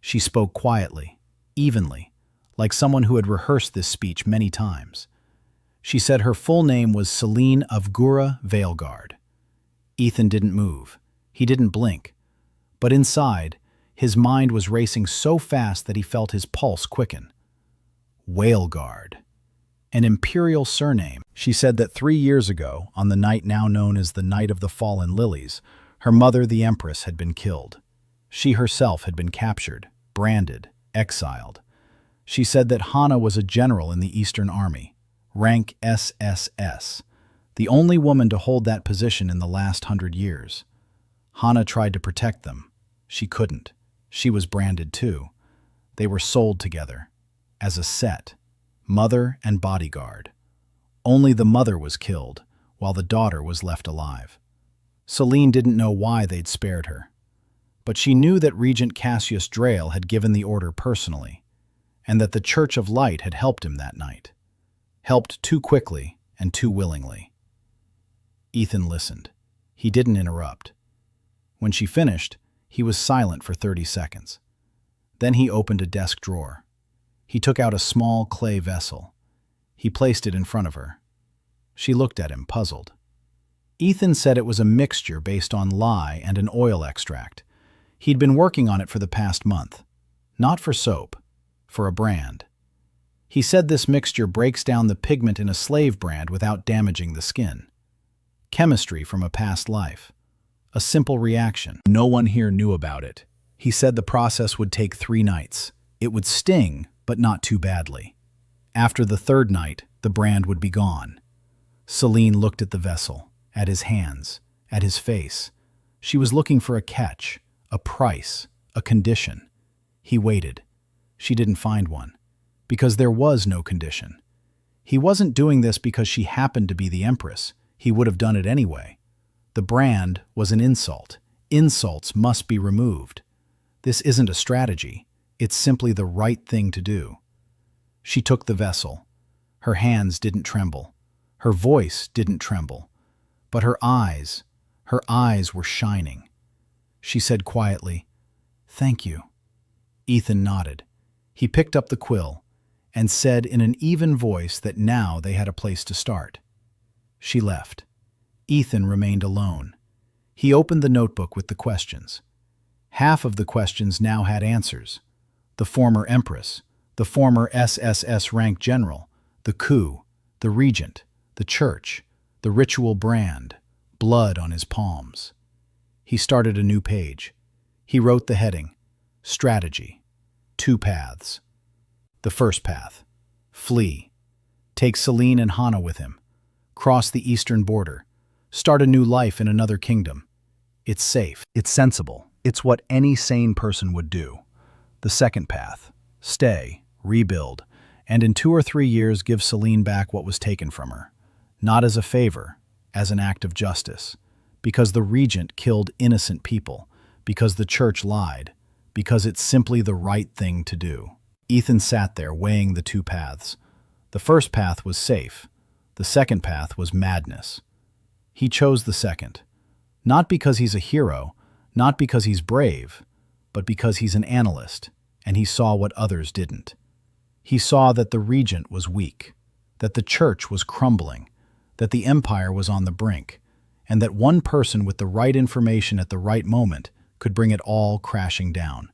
She spoke quietly, evenly, like someone who had rehearsed this speech many times. She said her full name was Celine of Gura Valeguard. Ethan didn't move. He didn't blink. But inside, his mind was racing so fast that he felt his pulse quicken. Whaleguard, an imperial surname. She said that 3 years ago, on the night now known as the Night of the Fallen Lilies, her mother, the Empress, had been killed. She herself had been captured, branded, exiled. She said that Hana was a general in the Eastern Army, rank SSS, the only woman to hold that position in the last 100 years. Hana tried to protect them. She couldn't. She was branded too. They were sold together, as a set, mother and bodyguard. Only the mother was killed, while the daughter was left alive. Celine didn't know why they'd spared her, but she knew that Regent Cassius Drayle had given the order personally, and that the Church of Light had helped him that night. Helped too quickly and too willingly. Ethan listened. He didn't interrupt. When she finished, he was silent for 30 seconds. Then he opened a desk drawer. He took out a small clay vessel. He placed it in front of her. She looked at him, puzzled. Ethan said it was a mixture based on lye and an oil extract. He'd been working on it for the past month. Not for soap, for a brand. He said this mixture breaks down the pigment in a slave brand without damaging the skin. Chemistry from a past life. A simple reaction. No one here knew about it. He said the process would take 3 nights. It would sting, but not too badly. After the 3rd night, the brand would be gone. Celine looked at the vessel, at his hands, at his face. She was looking for a catch, a price, a condition. He waited. She didn't find one, because there was no condition. He wasn't doing this because she happened to be the Empress. He would have done it anyway. The brand was an insult. Insults must be removed. This isn't a strategy. It's simply the right thing to do. She took the vessel. Her hands didn't tremble. Her voice didn't tremble. But her eyes were shining. She said quietly, "Thank you." Ethan nodded. He picked up the quill and said in an even voice that now they had a place to start. She left. Ethan remained alone. He opened the notebook with the questions. Half of the questions now had answers. The former Empress, the former SSS rank general, the coup, the regent, the church, the ritual brand, blood on his palms. He started a new page. He wrote the heading, Strategy, 2 paths. The first path, flee. Take Celine and Hana with him. Cross the eastern border. Start a new life in another kingdom. It's safe. It's sensible. It's what any sane person would do. The second path, stay, rebuild, and in 2 or 3 years give Celine back what was taken from her. Not as a favor, as an act of justice. Because the regent killed innocent people. Because the church lied. Because it's simply the right thing to do. Ethan sat there weighing the 2 paths. The first path was safe. The second path was madness. He chose the second. Not because he's a hero, not because he's brave, but because he's an analyst, and he saw what others didn't. He saw that the regent was weak, that the church was crumbling, that the empire was on the brink, and that one person with the right information at the right moment could bring it all crashing down.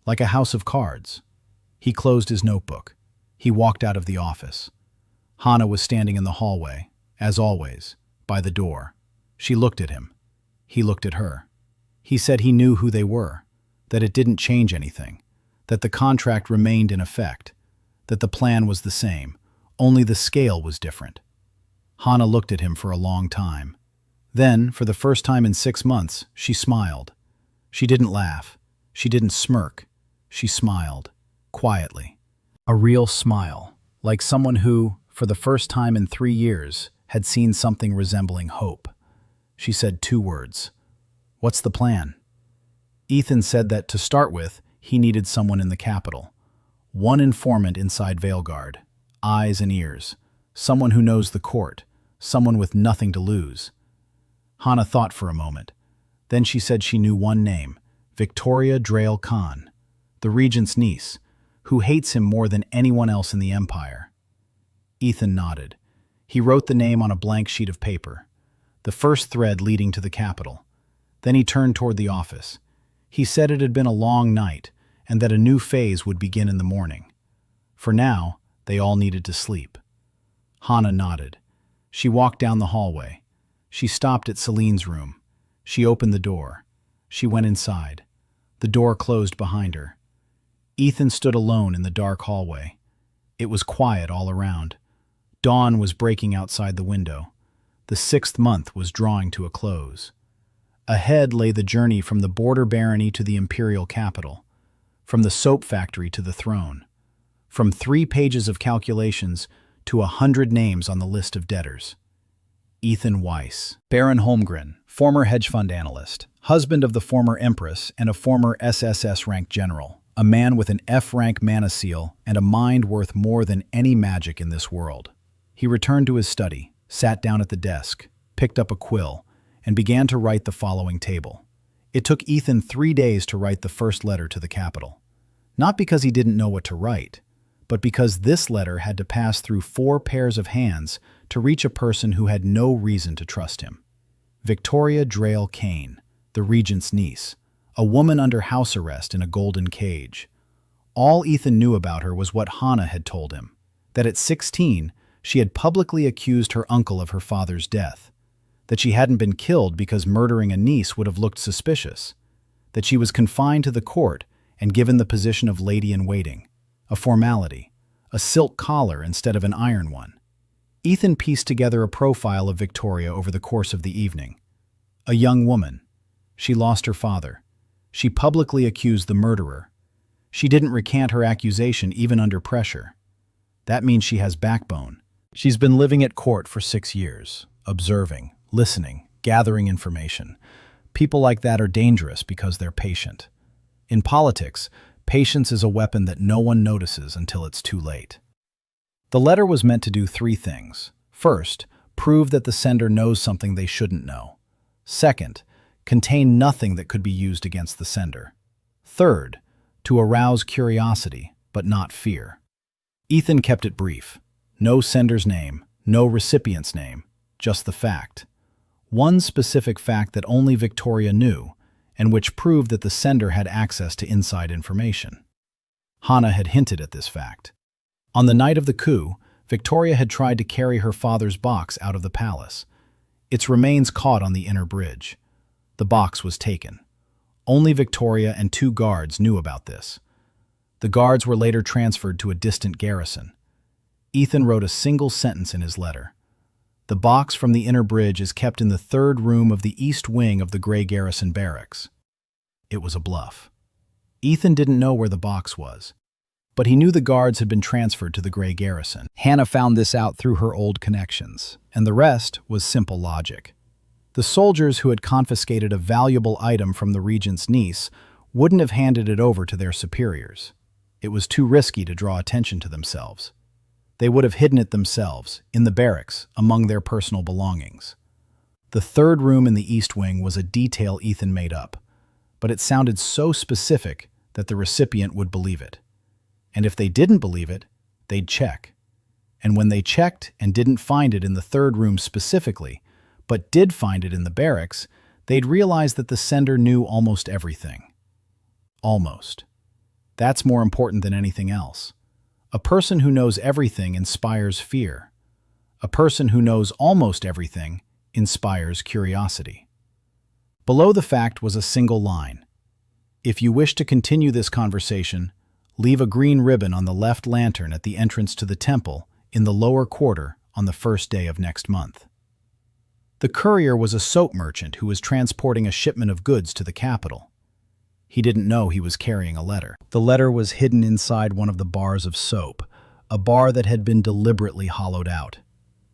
Like a house of cards. He closed his notebook. He walked out of the office. Hana was standing in the hallway, as always, by the door. She looked at him. He looked at her. He said he knew who they were, that it didn't change anything, that the contract remained in effect, that the plan was the same, only the scale was different. Hana looked at him for a long time. Then, for the first time in 6 months, she smiled. She didn't laugh. She didn't smirk. She smiled, quietly. A real smile, like someone who, for the first time in 3 years, had seen something resembling hope. She said 2 words. "What's the plan?" Ethan said that, to start with, he needed someone in the capital. One informant inside Veilguard, eyes and ears. Someone who knows the court. Someone with nothing to lose. Hana thought for a moment. Then she said she knew one name, Victoria Drayle Khan, the regent's niece, who hates him more than anyone else in the empire. Ethan nodded. He wrote the name on a blank sheet of paper, the first thread leading to the capital. Then he turned toward the office. He said it had been a long night, and that a new phase would begin in the morning. For now, They all needed to sleep. Hana nodded. She walked down the hallway. She stopped at Celine's room. She opened the door. She went inside. The door closed behind her. Ethan stood alone in the dark hallway. It was quiet all around. Dawn was breaking outside the window. The 6th month was drawing to a close. Ahead lay the journey from the border barony to the imperial capital, from the soap factory to the throne, from 3 pages of calculations to 100 names on the list of debtors. Ethan Weiss, Baron Holmgren, former hedge fund analyst, husband of the former Empress and a former SSS rank general, a man with an F-rank mana seal and a mind worth more than any magic in this world. He returned to his study, sat down at the desk, picked up a quill, and began to write the following table. It took Ethan 3 days to write the first letter to the capital. Not because he didn't know what to write, but because this letter had to pass through 4 pairs of hands to reach a person who had no reason to trust him. Victoria Drayle Kane, the regent's niece, a woman under house arrest in a golden cage. All Ethan knew about her was what Hana had told him, that at 16, she had publicly accused her uncle of her father's death, that she hadn't been killed because murdering a niece would have looked suspicious, that she was confined to the court and given the position of lady-in-waiting, a formality, a silk collar instead of an iron one. Ethan pieced together a profile of Victoria over the course of the evening. A young woman. She lost her father. She publicly accused the murderer. She didn't recant her accusation even under pressure. That means she has backbone. She's been living at court for 6 years, observing, listening, gathering information. People like that are dangerous because they're patient. In politics, patience is a weapon that no one notices until it's too late. The letter was meant to do 3 things. First, prove that the sender knows something they shouldn't know. Second, contain nothing that could be used against the sender. Third, to arouse curiosity, but not fear. Ethan kept it brief. No sender's name, no recipient's name, just the fact. One specific fact that only Victoria knew, and which proved that the sender had access to inside information. Hana had hinted at this fact. On the night of the coup, Victoria had tried to carry her father's box out of the palace. Its remains caught on the inner bridge. The box was taken. Only Victoria and 2 guards knew about this. The guards were later transferred to a distant garrison. Ethan wrote a single sentence in his letter. The box from the inner bridge is kept in the 3rd room of the east wing of the Grey Garrison barracks. It was a bluff. Ethan didn't know where the box was, but he knew the guards had been transferred to the Grey Garrison. Hana found this out through her old connections, and the rest was simple logic. The soldiers who had confiscated a valuable item from the regent's niece wouldn't have handed it over to their superiors. It was too risky to draw attention to themselves. They would have hidden it themselves, in the barracks, among their personal belongings. The 3rd room in the east wing was a detail Ethan made up, but it sounded so specific that the recipient would believe it. And if they didn't believe it, they'd check. And when they checked and didn't find it in the 3rd room specifically, but did find it in the barracks, they'd realize that the sender knew almost everything. Almost. That's more important than anything else. A person who knows everything inspires fear. A person who knows almost everything inspires curiosity. Below the fact was a single line. If you wish to continue this conversation, leave a green ribbon on the left lantern at the entrance to the temple in the lower quarter on the 1st day of next month. The courier was a soap merchant who was transporting a shipment of goods to the capital. He didn't know he was carrying a letter. The letter was hidden inside one of the bars of soap, a bar that had been deliberately hollowed out.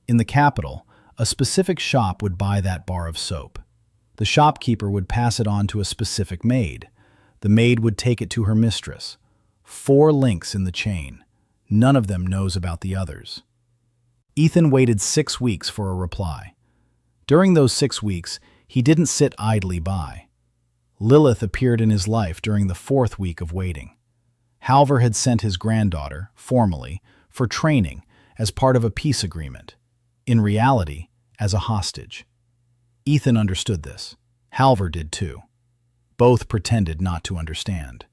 In the capital, a specific shop would buy that bar of soap. The shopkeeper would pass it on to a specific maid. The maid would take it to her mistress. 4 links in the chain. None of them knows about the others. Ethan waited 6 weeks for a reply. During those 6 weeks, he didn't sit idly by. Lilith appeared in his life during the 4th week of waiting. Halvor had sent his granddaughter, formally, for training as part of a peace agreement. In reality, as a hostage. Ethan understood this. Halvor did too. Both pretended not to understand.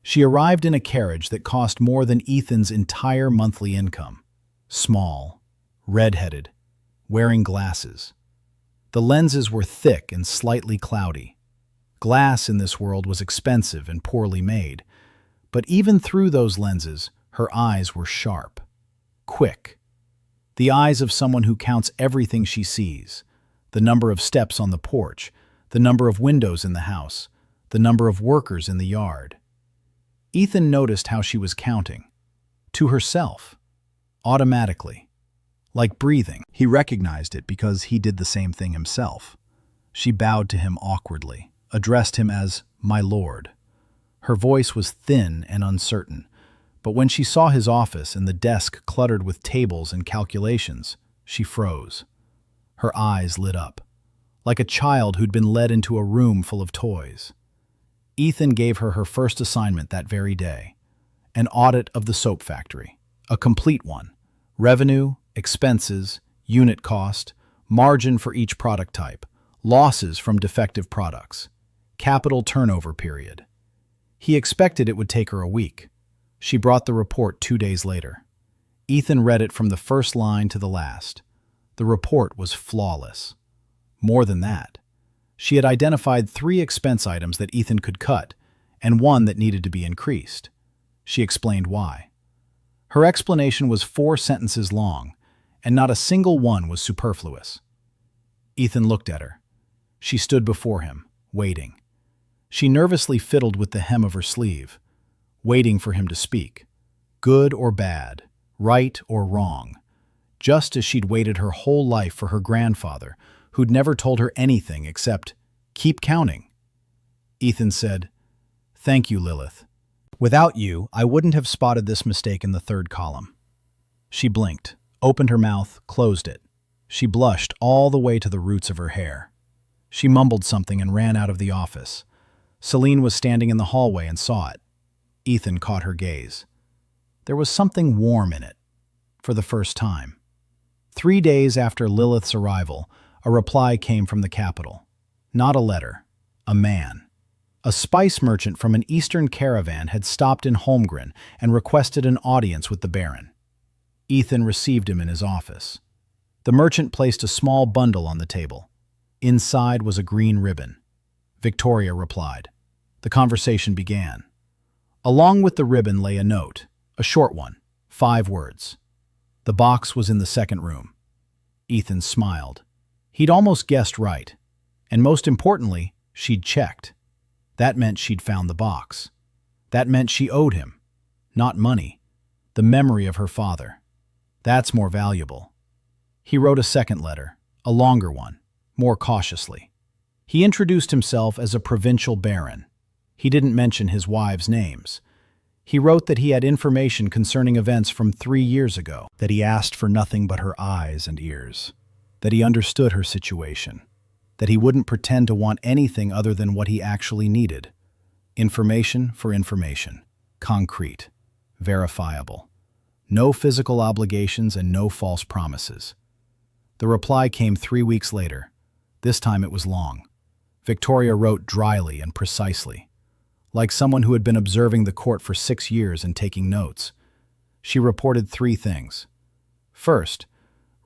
She arrived in a carriage that cost more than Ethan's entire monthly income. Small, red-headed, wearing glasses. The lenses were thick and slightly cloudy. Glass in this world was expensive and poorly made, but even through those lenses, her eyes were sharp, quick. The eyes of someone who counts everything she sees: the number of steps on the porch, the number of windows in the house, the number of workers in the yard. Ethan noticed how she was counting. To herself. Automatically. Like breathing. He recognized it because he did the same thing himself. She bowed to him awkwardly, addressed him as "my lord." Her voice was thin and uncertain, but when she saw his office and the desk cluttered with tables and calculations, she froze. Her eyes lit up, like a child who'd been led into a room full of toys. Ethan gave her her first assignment that very day, an audit of the soap factory, a complete one: revenue, expenses, unit cost, margin for each product type, losses from defective products, capital turnover period. He expected it would take her a week. She brought the report 2 days later. Ethan read it from the first line to the last. The report was flawless. More than that, she had identified 3 expense items that Ethan could cut and 1 that needed to be increased. She explained why. Her explanation was 4 sentences long, and not a single one was superfluous. Ethan looked at her. She stood before him, waiting. She nervously fiddled with the hem of her sleeve, waiting for him to speak. Good or bad, right or wrong, just as she'd waited her whole life for her grandfather, who'd never told her anything except, "Keep counting." Ethan said, "Thank you, Lilith. Without you, I wouldn't have spotted this mistake in the 3rd column." She blinked, opened her mouth, closed it. She blushed all the way to the roots of her hair. She mumbled something and ran out of the office. Celine was standing in the hallway and saw it. Ethan caught her gaze. There was something warm in it, for the first time. 3 days after Lilith's arrival, a reply came from the capital. Not a letter, a man. A spice merchant from an eastern caravan had stopped in Holmgren and requested an audience with the Baron. Ethan received him in his office. The merchant placed a small bundle on the table. Inside was a green ribbon. Victoria replied. The conversation began. Along with the ribbon lay a note, a short one, 5 words. The box was in the 2nd room. Ethan smiled. He'd almost guessed right. And most importantly, she'd checked. That meant she'd found the box. That meant she owed him. Not money. The memory of her father. That's more valuable. He wrote a 2nd letter, a longer one, more cautiously. He introduced himself as a provincial baron. He didn't mention his wives' names. He wrote that he had information concerning events from 3 years ago, that he asked for nothing but her eyes and ears, that he understood her situation, that he wouldn't pretend to want anything other than what he actually needed. Information for information, concrete, verifiable. No physical obligations and no false promises. The reply came 3 weeks later. This time it was long. Victoria wrote dryly and precisely, like someone who had been observing the court for 6 years and taking notes. She reported 3 things. First,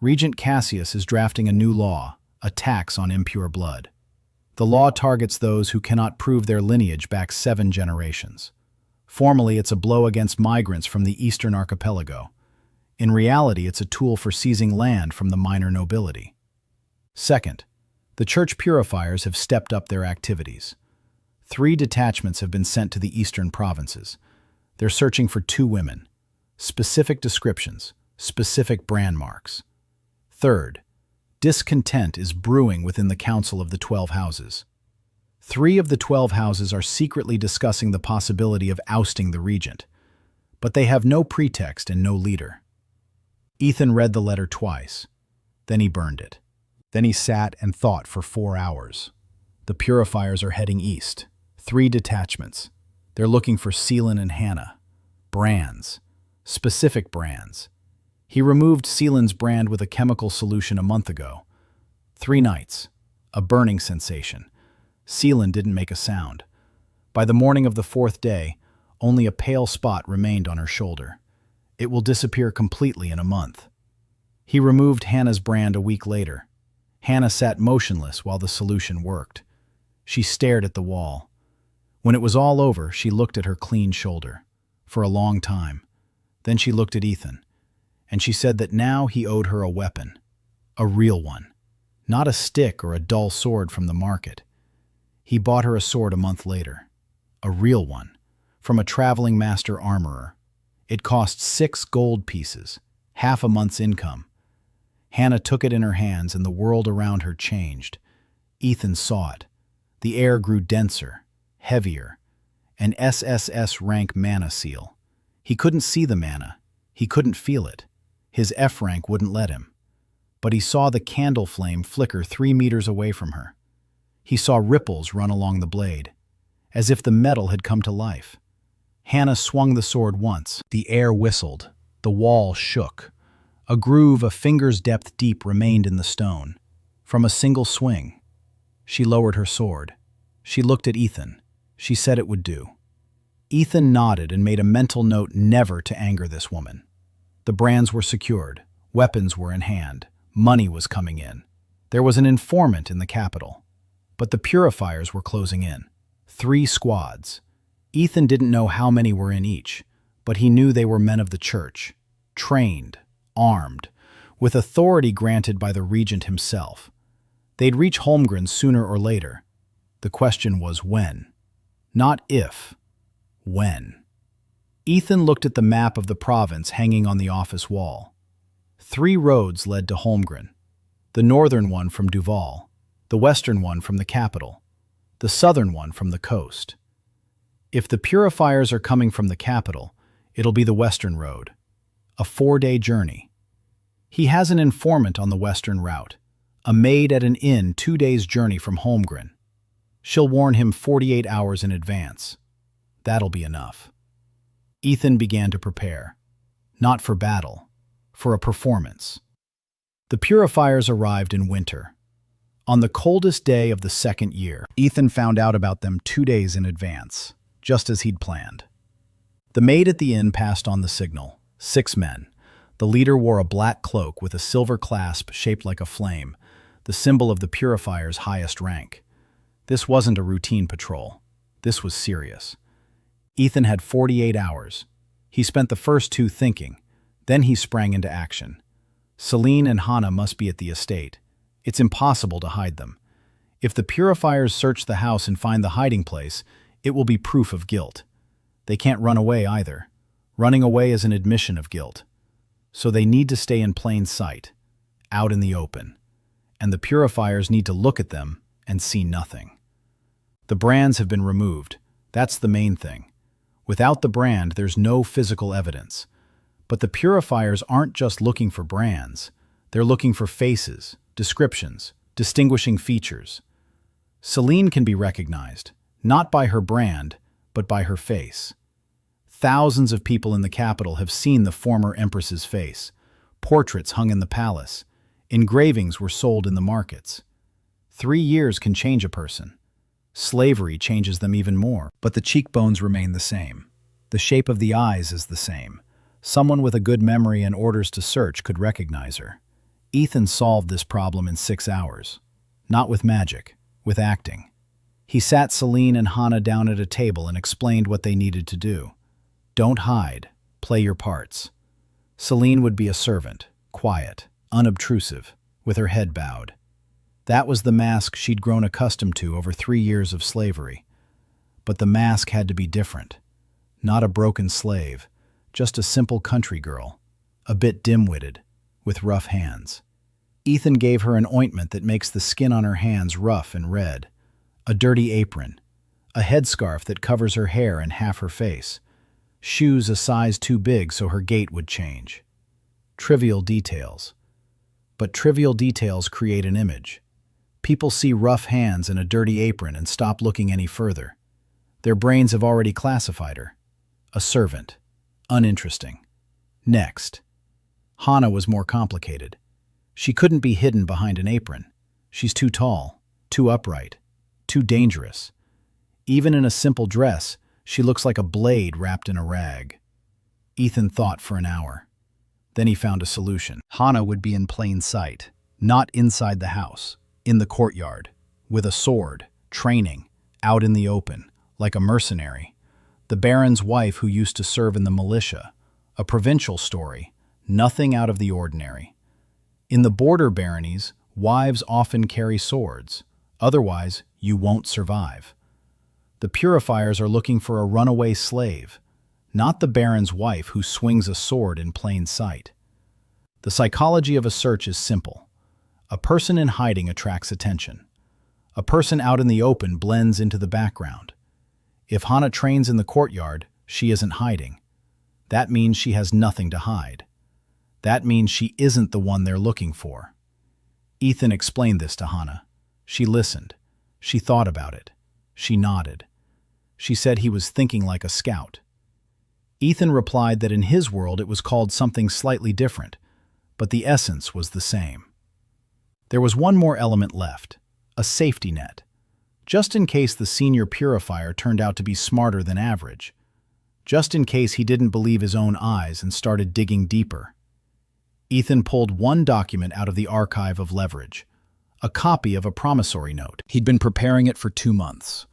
Regent Cassius is drafting a new law, a tax on impure blood. The law targets those who cannot prove their lineage back 7 generations. Formally, it's a blow against migrants from the Eastern Archipelago. In reality, it's a tool for seizing land from the minor nobility. Second, the church purifiers have stepped up their activities. 3 detachments have been sent to the eastern provinces. They're searching for 2 women. Specific descriptions, specific brand marks. Third, discontent is brewing within the Council of the 12 Houses. 3 of the 12 houses are secretly discussing the possibility of ousting the regent, but they have no pretext and no leader. Ethan read the letter twice. Then he burned it. Then he sat and thought for 4 hours. The purifiers are heading east. 3 detachments. They're looking for Seelan and Hannah. Brands. Specific brands. He removed Seelan's brand with a chemical solution a month ago. 3 nights. A burning sensation. Seelan didn't make a sound. By the morning of the 4th day, Only a pale spot remained on her shoulder. It will disappear completely in a month. He removed Hannah's brand a week later. Hannah sat motionless while the solution worked. She stared at the wall. When it was all over, she looked at her clean shoulder. For a long time. Then she looked at Ethan. And she said that now he owed her a weapon. A real one. Not a stick or a dull sword from the market. He bought her a sword a month later. A real one. From a traveling master armorer. It cost 6 gold pieces, half a month's income. Hannah took it in her hands and the world around her changed. Ethan saw it. The air grew denser, heavier. An SSS rank mana seal. He couldn't see the mana. He couldn't feel it. His F rank wouldn't let him. But he saw the candle flame flicker 3 meters away from her. He saw ripples run along the blade, as if the metal had come to life. Hannah swung the sword once. The air whistled. The wall shook. A groove a finger's depth deep remained in the stone. From a single swing. She lowered her sword. She looked at Ethan. She said it would do. Ethan nodded and made a mental note never to anger this woman. The brands were secured. Weapons were in hand. Money was coming in. There was an informant in the capital. But the purifiers were closing in. 3 squads. Ethan didn't know how many were in each, but he knew they were men of the church. Trained. Armed. With authority granted by the regent himself. They'd reach Holmgren sooner or later. The question was when. Not if. When. Ethan looked at the map of the province hanging on the office wall. 3 roads led to Holmgren. The northern one from Duval, the western one from the capital, the southern one from the coast. If the purifiers are coming from the capital, it'll be the western road. A 4-day journey. He has an informant on the western route, a maid at an inn 2 days' journey from Holmgren. She'll warn him 48 hours in advance. That'll be enough. Ethan began to prepare. Not for battle, for a performance. The purifiers arrived in winter. On the coldest day of the 2nd year, Ethan found out about them 2 days in advance, just as he'd planned. The maid at the inn passed on the signal. 6 men. The leader wore a black cloak with a silver clasp shaped like a flame, the symbol of the purifier's highest rank. This wasn't a routine patrol. This was serious. Ethan had 48 hours. He spent the first 2 thinking. Then he sprang into action. Celine and Hannah must be at the estate. It's impossible to hide them. If the purifiers search the house and find the hiding place, it will be proof of guilt. They can't run away either. Running away is an admission of guilt. So they need to stay in plain sight, out in the open. And the purifiers need to look at them and see nothing. The brands have been removed. That's the main thing. Without the brand, there's no physical evidence. But the purifiers aren't just looking for brands. They're looking for faces, descriptions, distinguishing features. Celine can be recognized, not by her brand, but by her face. Thousands of people in the capital have seen the former Empress's face. Portraits hung in the palace. Engravings were sold in the markets. 3 years can change a person. Slavery changes them even more. But the cheekbones remain the same. The shape of the eyes is the same. Someone with a good memory and orders to search could recognize her. Ethan solved this problem in 6 hours. Not with magic, with acting. He sat Celine and Hannah down at a table and explained what they needed to do. Don't hide. Play your parts. Celine would be a servant, quiet, unobtrusive, with her head bowed. That was the mask she'd grown accustomed to over 3 years of slavery. But the mask had to be different. Not a broken slave, just a simple country girl, a bit dim-witted, with rough hands. Ethan gave her an ointment that makes the skin on her hands rough and red, a dirty apron, a headscarf that covers her hair and half her face, shoes a size too big so her gait would change. Trivial details. But trivial details create an image. People see rough hands and a dirty apron and stop looking any further. Their brains have already classified her. A servant. Uninteresting. Next. Hannah was more complicated. She couldn't be hidden behind an apron. She's too tall, too upright, too dangerous. Even in a simple dress, She looks like a blade wrapped in a rag. Ethan thought for an hour. Then he found a solution. Hana would be in plain sight, not inside the house, in the courtyard, with a sword, training, out in the open, like a mercenary. The Baron's wife who used to serve in the militia. A provincial story, nothing out of the ordinary. In the border baronies, wives often carry swords. Otherwise, you won't survive. The purifiers are looking for a runaway slave, not the Baron's wife who swings a sword in plain sight. The psychology of a search is simple. A person in hiding attracts attention. A person out in the open blends into the background. If Hana trains in the courtyard, she isn't hiding. That means she has nothing to hide. That means she isn't the one they're looking for. Ethan explained this to Hana. She listened. She thought about it. She nodded. She said he was thinking like a scout. Ethan replied that in his world it was called something slightly different, but the essence was the same. There was one more element left, a safety net, just in case the senior purifier turned out to be smarter than average, just in case he didn't believe his own eyes and started digging deeper. Ethan pulled one document out of the archive of leverage, a copy of a promissory note. He'd been preparing it for 2 months.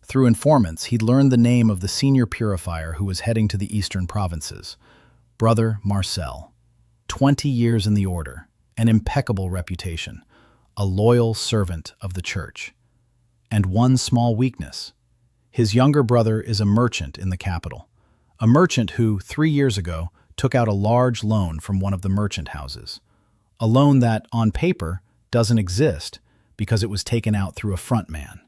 Through informants, he'd learned the name of the senior purifier who was heading to the eastern provinces, Brother Marcel. 20 years in the order, an impeccable reputation, a loyal servant of the church. And one small weakness. His younger brother is a merchant in the capital, a merchant who, 3 years ago, took out a large loan from one of the merchant houses, a loan that, on paper, doesn't exist because it was taken out through a front man.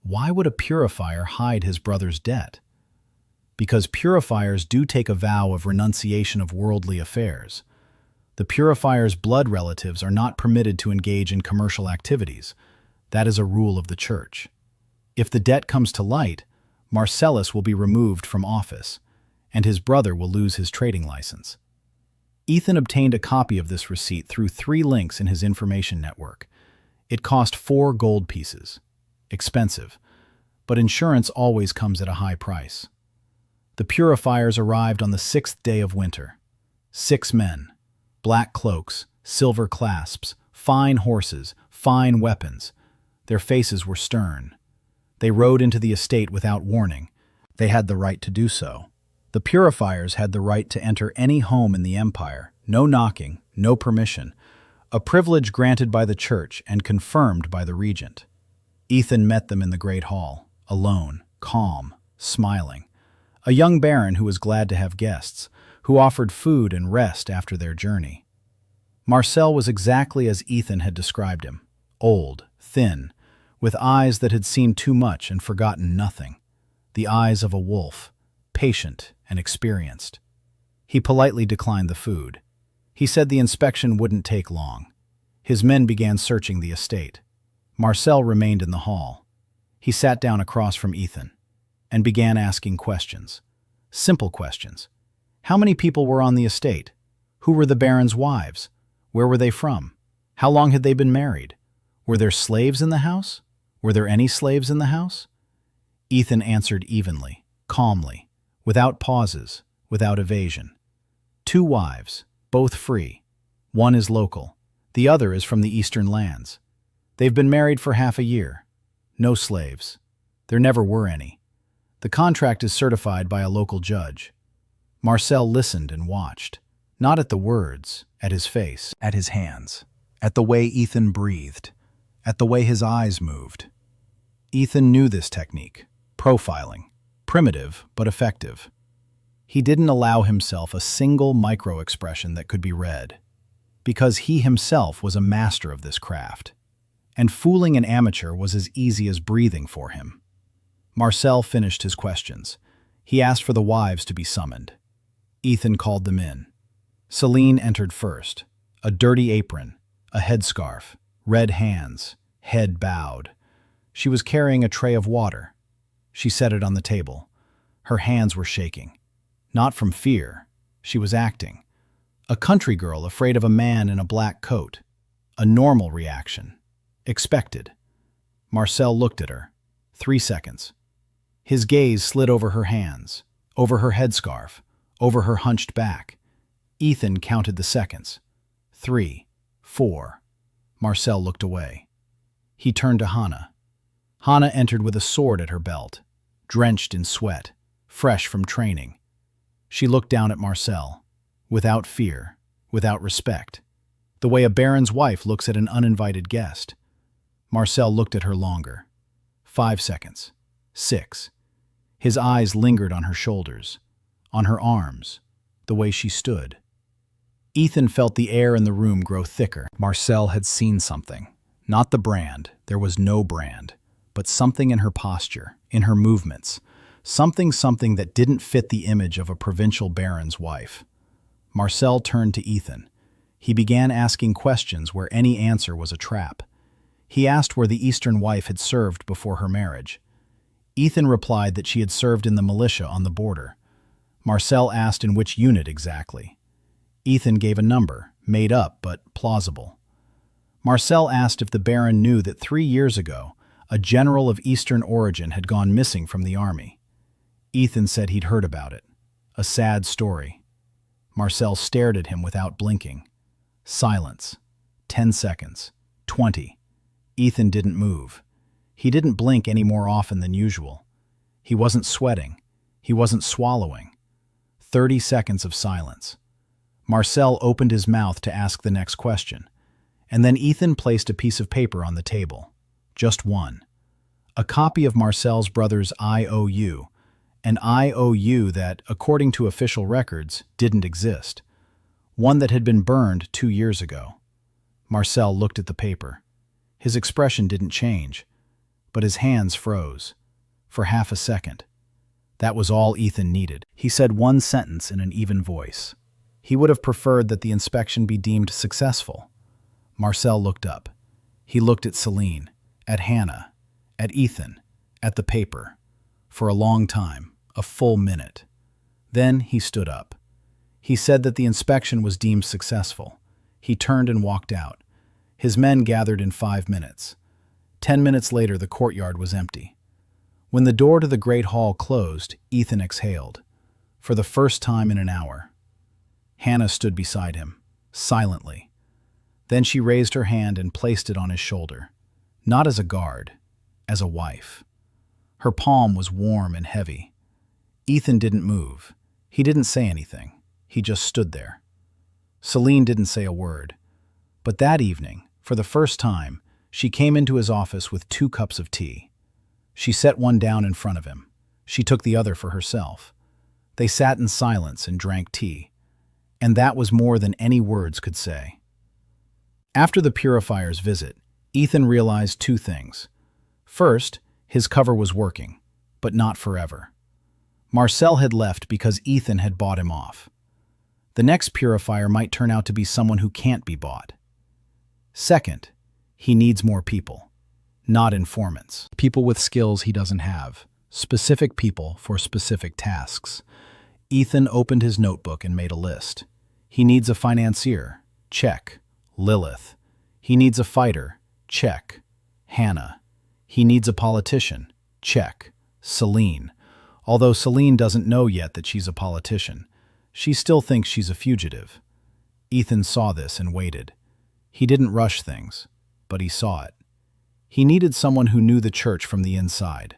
Why would a purifier hide his brother's debt? Because purifiers do take a vow of renunciation of worldly affairs. The purifier's blood relatives are not permitted to engage in commercial activities. That is a rule of the church. If the debt comes to light, Marcellus will be removed from office, and his brother will lose his trading license. Ethan obtained a copy of this receipt through 3 links in his information network. It cost 4 gold pieces. Expensive, but insurance always comes at a high price. The purifiers arrived on the 6th day of winter. 6 men, black cloaks, silver clasps, fine horses, fine weapons. Their faces were stern. They rode into the estate without warning. They had the right to do so. The purifiers had the right to enter any home in the empire, no knocking, no permission, a privilege granted by the church and confirmed by the regent. Ethan met them in the great hall, alone, calm, smiling. A young baron who was glad to have guests, who offered food and rest after their journey. Marcel was exactly as Ethan had described him, old, thin, with eyes that had seen too much and forgotten nothing, the eyes of a wolf, patient and experienced. He politely declined the food. He said the inspection wouldn't take long. His men began searching the estate. Marcel remained in the hall. He sat down across from Ethan and began asking questions. Simple questions. How many people were on the estate? Who were the baron's wives? Where were they from? How long had they been married? Were there slaves in the house? Were there any slaves in the house? Ethan answered evenly, calmly, without pauses, without evasion. 2 wives, both free. One is local. The other is from the eastern lands. They've been married for half a year. No slaves. There never were any. The contract is certified by a local judge. Marcel listened and watched, not at the words, at his face, at his hands, at the way Ethan breathed, at the way his eyes moved. Ethan knew this technique, profiling, primitive but effective. He didn't allow himself a single micro-expression that could be read, because he himself was a master of this craft. And fooling an amateur was as easy as breathing for him. Marcel finished his questions. He asked for the wives to be summoned. Ethan called them in. Celine entered first, a dirty apron, a headscarf, red hands, head bowed. She was carrying a tray of water. She set it on the table. Her hands were shaking. Not from fear. She was acting. A country girl afraid of a man in a black coat. A normal reaction. Expected. Marcel looked at her. 3 seconds. His gaze slid over her hands, over her headscarf, over her hunched back. Ethan counted the seconds. 3, 4. Marcel looked away. He turned to Hannah. Hannah entered with a sword at her belt, drenched in sweat, fresh from training. She looked down at Marcel, without fear, without respect, the way a baron's wife looks at an uninvited guest. Marcel looked at her longer. 5 seconds. 6. His eyes lingered on her shoulders, on her arms, the way she stood. Ethan felt the air in the room grow thicker. Marcel had seen something. Not the brand, there was no brand, but something in her posture, in her movements, something that didn't fit the image of a provincial baron's wife. Marcel turned to Ethan. He began asking questions where any answer was a trap. He asked where the Eastern wife had served before her marriage. Ethan replied that she had served in the militia on the border. Marcel asked in which unit exactly. Ethan gave a number, made up but plausible. Marcel asked if the Baron knew that 3 years ago, a general of Eastern origin had gone missing from the army. Ethan said he'd heard about it. A sad story. Marcel stared at him without blinking. Silence. 10 seconds. 20. Ethan didn't move. He didn't blink any more often than usual. He wasn't sweating. He wasn't swallowing. 30 seconds of silence. Marcel opened his mouth to ask the next question, and then Ethan placed a piece of paper on the table. Just one. A copy of Marcel's brother's IOU, an IOU that, according to official records, didn't exist. One that had been burned 2 years ago. Marcel looked at the paper. His expression didn't change, but his hands froze. For half a second. That was all Ethan needed. He said one sentence in an even voice. He would have preferred that the inspection be deemed successful. Marcel looked up. He looked at Celine, at Hannah, at Ethan, at the paper. For a long time, a full minute. Then he stood up. He said that the inspection was deemed successful. He turned and walked out. His men gathered in 5 minutes. 10 minutes later, the courtyard was empty. When the door to the great hall closed, Ethan exhaled. For the first time in an hour. Hannah stood beside him, silently. Then she raised her hand and placed it on his shoulder. Not as a guard, as a wife. Her palm was warm and heavy. Ethan didn't move. He didn't say anything. He just stood there. Celine didn't say a word. But that evening, for the first time, she came into his office with 2 cups of tea. She set one down in front of him. She took the other for herself. They sat in silence and drank tea. And that was more than any words could say. After the purifier's visit, Ethan realized 2 things. First, his cover was working, but not forever. Marcel had left because Ethan had bought him off. The next purifier might turn out to be someone who can't be bought. Second, he needs more people, not informants. People with skills he doesn't have. Specific people for specific tasks. Ethan opened his notebook and made a list. He needs a financier. Check. Lilith. He needs a fighter. Check. Hannah. He needs a politician. Check. Celine. Although Celine doesn't know yet that she's a politician, she still thinks she's a fugitive. Ethan saw this and waited. He didn't rush things, but he saw it. He needed someone who knew the church from the inside.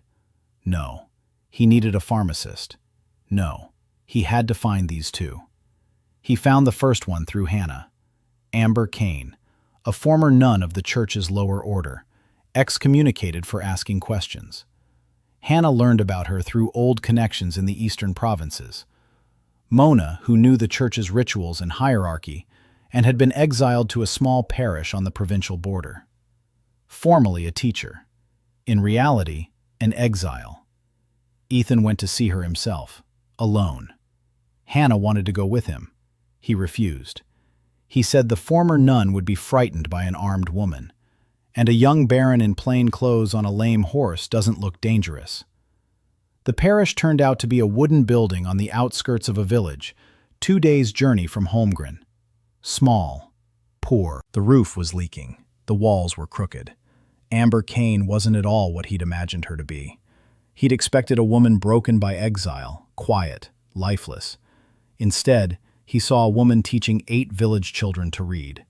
No. He needed a pharmacist. No. He had to find these 2. He found the first one through Hannah. Amber Kane, a former nun of the church's lower order, excommunicated for asking questions. Hannah learned about her through old connections in the eastern provinces. Mona, who knew the church's rituals and hierarchy, and had been exiled to a small parish on the provincial border. Formally a teacher. In reality, an exile. Ethan went to see her himself, alone. Hannah wanted to go with him. He refused. He said the former nun would be frightened by an armed woman, and a young baron in plain clothes on a lame horse doesn't look dangerous. The parish turned out to be a wooden building on the outskirts of a village, 2 days' journey from Holmgren. Small, poor. The roof was leaking. The walls were crooked. Amber Kane wasn't at all what he'd imagined her to be. He'd expected a woman broken by exile, quiet, lifeless. Instead, he saw a woman teaching 8 village children to read,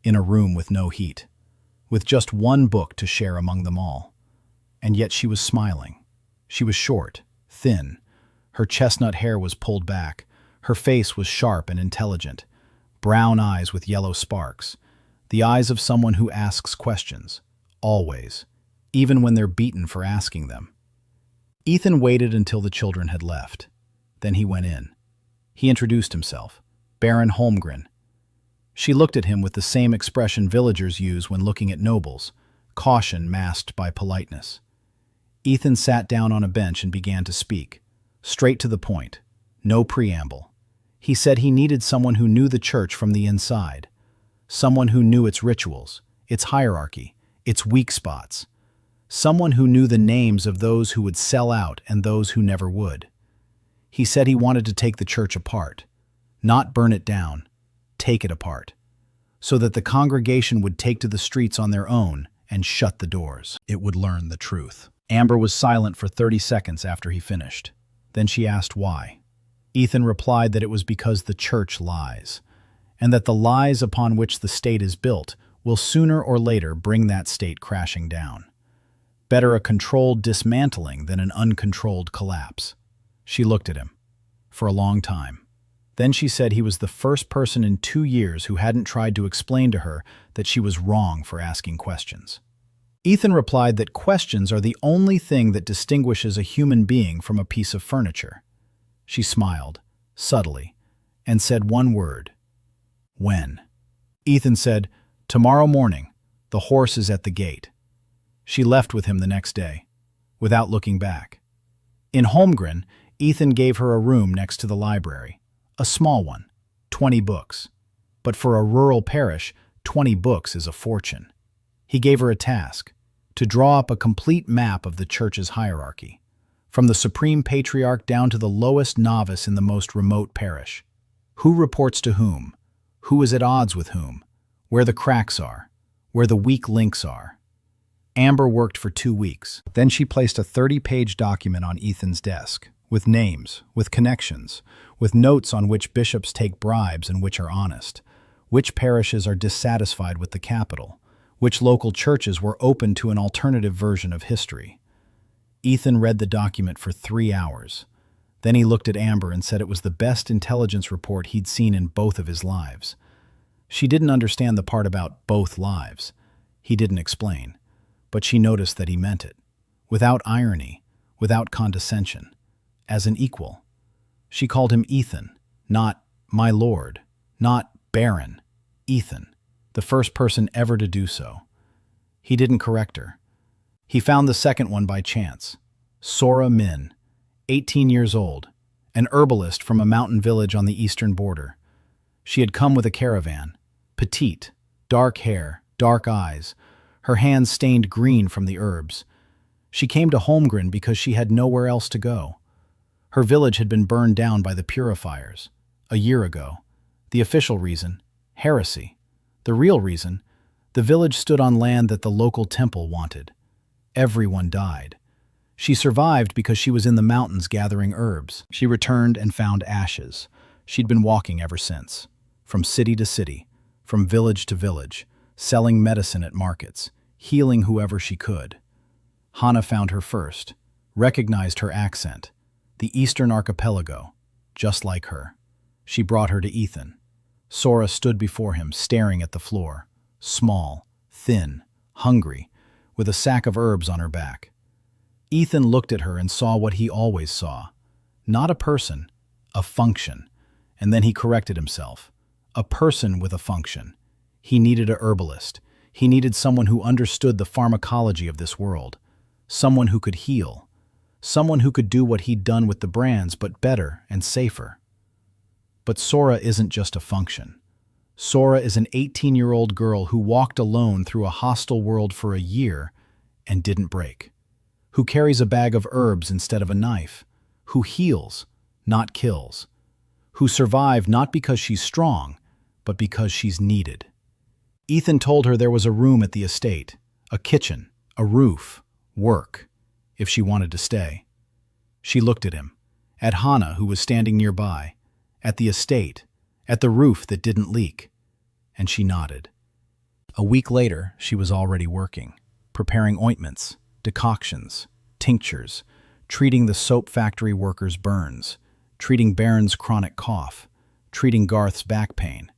in a room with no heat, with just one book to share among them all. And yet she was smiling. She was short, thin. Her chestnut hair was pulled back. Her face was sharp and intelligent. Brown eyes with yellow sparks. The eyes of someone who asks questions, always, even when they're beaten for asking them. Ethan waited until the children had left. Then he went in. He introduced himself, Baron Holmgren. She looked at him with the same expression villagers use when looking at nobles, caution masked by politeness. Ethan sat down on a bench and began to speak, straight to the point, no preamble. He said he needed someone who knew the church from the inside, someone who knew its rituals, its hierarchy, its weak spots, someone who knew the names of those who would sell out and those who never would. He said he wanted to take the church apart, not burn it down, take it apart, so that the congregation would take to the streets on their own and shut the doors. It would learn the truth. Amber was silent for 30 seconds after he finished. Then she asked why. Ethan replied that it was because the church lies, and that the lies upon which the state is built will sooner or later bring that state crashing down. Better a controlled dismantling than an uncontrolled collapse. She looked at him for a long time. Then she said he was the first person in 2 years who hadn't tried to explain to her that she was wrong for asking questions. Ethan replied that questions are the only thing that distinguishes a human being from a piece of furniture. She smiled, subtly, and said one word. When? Ethan said, tomorrow morning. The horse is at the gate. She left with him the next day, without looking back. In Holmgren, Ethan gave her a room next to the library, a small one, 20 books. But for a rural parish, 20 books is a fortune. He gave her a task, to draw up a complete map of the church's hierarchy, from the supreme patriarch down to the lowest novice in the most remote parish. Who reports to whom? Who is at odds with whom? Where the cracks are? Where the weak links are? Amber worked for 2 weeks. Then she placed a 30-page document on Ethan's desk, with names, with connections, with notes on which bishops take bribes and which are honest, which parishes are dissatisfied with the capital, which local churches were open to an alternative version of history. Ethan read the document for 3 hours. Then he looked at Amber and said it was the best intelligence report he'd seen in both of his lives. She didn't understand the part about both lives. He didn't explain, but she noticed that he meant it, without irony, without condescension, as an equal. She called him Ethan, not my lord, not Baron, Ethan, the first person ever to do so. He didn't correct her. He found the second one by chance, Sora Min, 18 years old, an herbalist from a mountain village on the eastern border. She had come with a caravan, petite, dark hair, dark eyes, her hands stained green from the herbs. She came to Holmgren because she had nowhere else to go. Her village had been burned down by the purifiers, a year ago. The official reason, heresy. The real reason, the village stood on land that the local temple wanted. Everyone died. She survived because she was in the mountains gathering herbs. She returned and found ashes. She'd been walking ever since, from city to city, from village to village, selling medicine at markets, healing whoever she could. Hana found her first, recognized her accent, the Eastern Archipelago, just like her. She brought her to Ethan. Sora stood before him, staring at the floor, small, thin, hungry, with a sack of herbs on her back. Ethan looked at her and saw what he always saw. Not a person, a function. And then he corrected himself. A person with a function. He needed a herbalist. He needed someone who understood the pharmacology of this world. Someone who could heal. Someone who could do what he'd done with the brands, but better and safer. But Sora isn't just a function. Sora is an 18-year-old girl who walked alone through a hostile world for a year and didn't break. Who carries a bag of herbs instead of a knife. Who heals, not kills. Who survived not because she's strong, but because she's needed. Ethan told her there was a room at the estate, a kitchen, a roof, work. if she wanted to stay. She looked at him, at Hana, who was standing nearby, at the estate, at the roof that didn't leak, and she nodded. A week later, she was already working, preparing ointments, decoctions, tinctures, treating the soap factory workers' burns, treating Baron's chronic cough, treating Garth's back pain.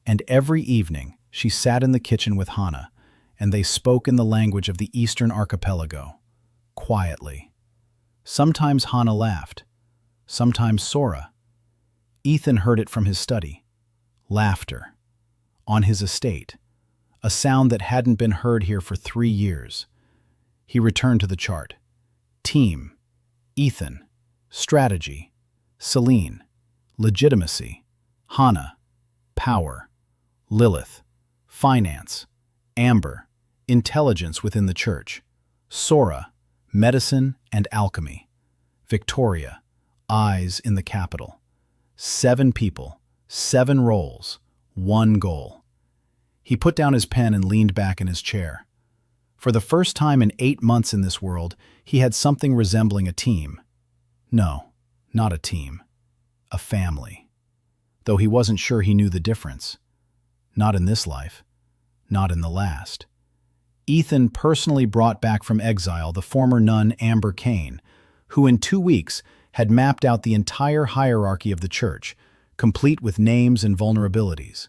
And every evening, she sat in the kitchen with Hana, and they spoke in the language of the Eastern Archipelago, quietly. Sometimes Hana laughed, sometimes Sora. Ethan heard it from his study. Laughter. On his estate. A sound that hadn't been heard here for 3 years. He returned to the chart. Team. Ethan. Strategy. Celine. Legitimacy. Hana. Power. Lilith. Finance. Amber. Intelligence within the church. Sora. Medicine and alchemy. Victoria. Eyes in the capital. 7 people, 7 roles, 1 goal. He put down his pen and leaned back in his chair. For the first time in 8 months in this world, he had something resembling a team. No, not a team. A family. Though he wasn't sure he knew the difference. Not in this life. Not in the last. Ethan personally brought back from exile the former nun Amber Kane, who in 2 weeks had mapped out the entire hierarchy of the church, complete with names and vulnerabilities.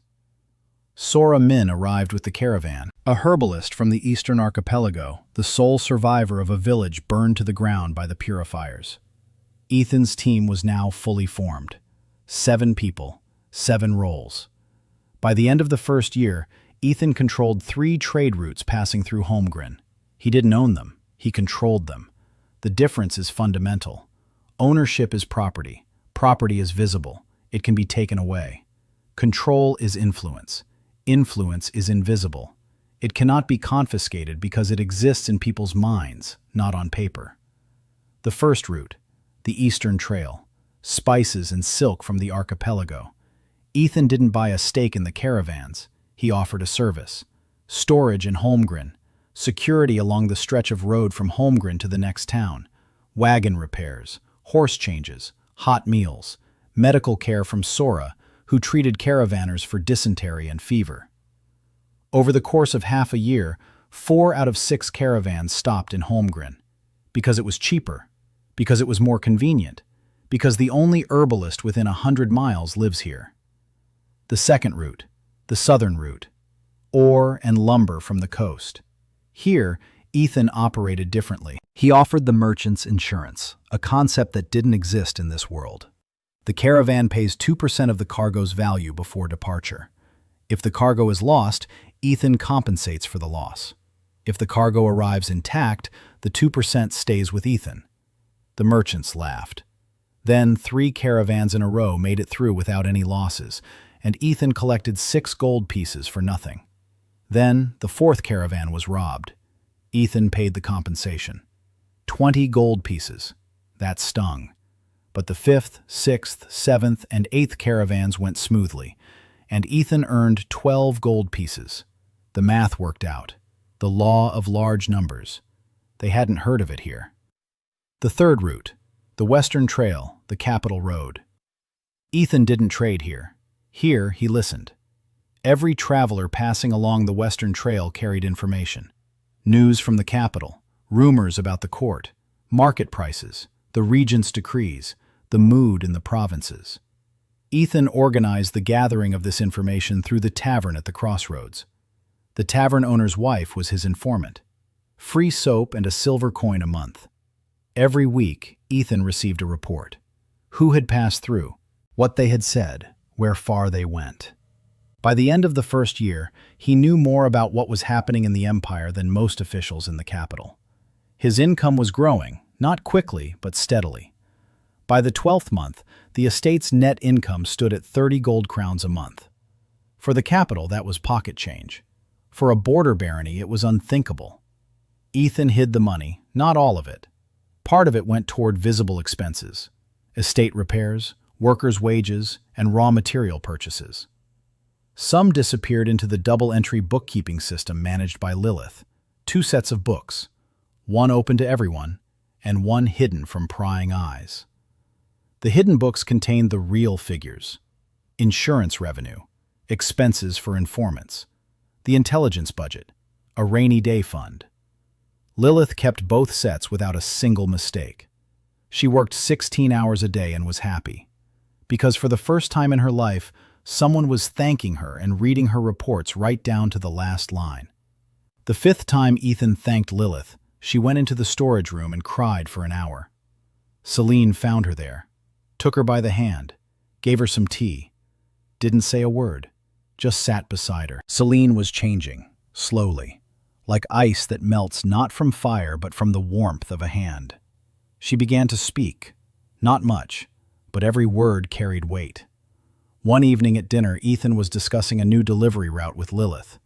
Sora Min arrived with the caravan, a herbalist from the Eastern Archipelago, the sole survivor of a village burned to the ground by the purifiers. Ethan's team was now fully formed. 7 people, 7 roles. By the end of the first year, Ethan controlled 3 trade routes passing through Holmgren. He didn't own them, he controlled them. The difference is fundamental. Ownership is property. Property is visible. It can be taken away. Control is influence. Influence is invisible. It cannot be confiscated because it exists in people's minds, not on paper. The first route, the Eastern Trail, spices and silk from the archipelago. Ethan didn't buy a stake in the caravans. He offered a service. Storage in Holmgren, security along the stretch of road from Holmgren to the next town, wagon repairs, horse changes, hot meals, medical care from Sora, who treated caravanners for dysentery and fever. Over the course of half a year, 4 out of 6 caravans stopped in Holmgren, because it was cheaper, because it was more convenient, because the only herbalist within 100 miles lives here. The second route, the southern route, ore and lumber from the coast. Here, Ethan operated differently. He offered the merchants insurance, a concept that didn't exist in this world. The caravan pays 2% of the cargo's value before departure. If the cargo is lost, Ethan compensates for the loss. If the cargo arrives intact, the 2% stays with Ethan. The merchants laughed. Then 3 caravans in a row made it through without any losses, and Ethan collected 6 gold pieces for nothing. Then the 4th caravan was robbed. Ethan paid the compensation. 20 gold pieces. That stung. But the 5th, 6th, 7th, and 8th caravans went smoothly, and Ethan earned 12 gold pieces. The math worked out. The law of large numbers. They hadn't heard of it here. The third route, the Western Trail, the capital road. Ethan didn't trade here. Here, he listened. Every traveler passing along the Western Trail carried information. News from the capital, rumors about the court, market prices, the regent's decrees, the mood in the provinces. Ethan organized the gathering of this information through the tavern at the crossroads. The tavern owner's wife was his informant. Free soap and a silver coin a month. Every week, Ethan received a report. Who had passed through, what they had said, where far they went. By the end of the first year, he knew more about what was happening in the empire than most officials in the capital. His income was growing, not quickly, but steadily. By the 12th month, the estate's net income stood at 30 gold crowns a month. For the capital, that was pocket change. For a border barony, it was unthinkable. Ethan hid the money, not all of it. Part of it went toward visible expenses, estate repairs, workers' wages, and raw material purchases. Some disappeared into the double-entry bookkeeping system managed by Lilith. 2 sets of books, one open to everyone, and one hidden from prying eyes. The hidden books contained the real figures: insurance revenue, expenses for informants, the intelligence budget, a rainy day fund. Lilith kept both sets without a single mistake. She worked 16 hours a day and was happy, because for the first time in her life, someone was thanking her and reading her reports right down to the last line. The fifth time Ethan thanked Lilith, she went into the storage room and cried for an hour. Celine found her there, took her by the hand, gave her some tea, didn't say a word, just sat beside her. Celine was changing, slowly, like ice that melts not from fire but from the warmth of a hand. She began to speak, not much, but every word carried weight. One evening at dinner, Ethan was discussing a new delivery route with Lilith.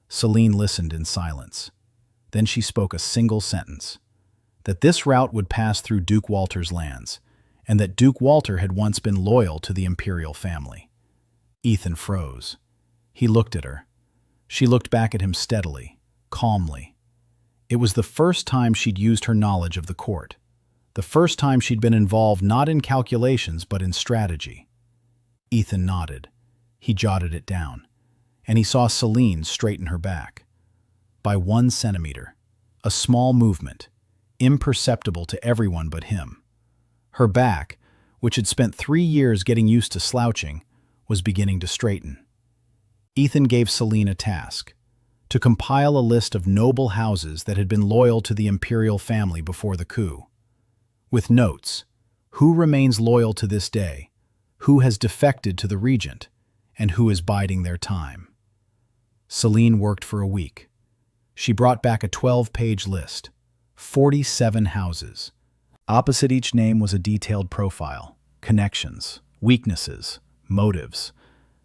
Celine listened in silence. Then she spoke a single sentence: that this route would pass through Duke Walter's lands, and that Duke Walter had once been loyal to the imperial family. Ethan froze. He looked at her. She looked back at him steadily, calmly. It was the first time she'd used her knowledge of the court. The first time she'd been involved not in calculations but in strategy. Ethan nodded. He jotted it down, and he saw Celine straighten her back. By 1 centimeter, a small movement, imperceptible to everyone but him. Her back, which had spent 3 years getting used to slouching, was beginning to straighten. Ethan gave Celine a task: to compile a list of noble houses that had been loyal to the imperial family before the coup. With notes: who remains loyal to this day, who has defected to the regent, and who is biding their time. Celine worked for a week. She brought back a 12-page list, 47 houses. Opposite each name was a detailed profile, connections, weaknesses, motives.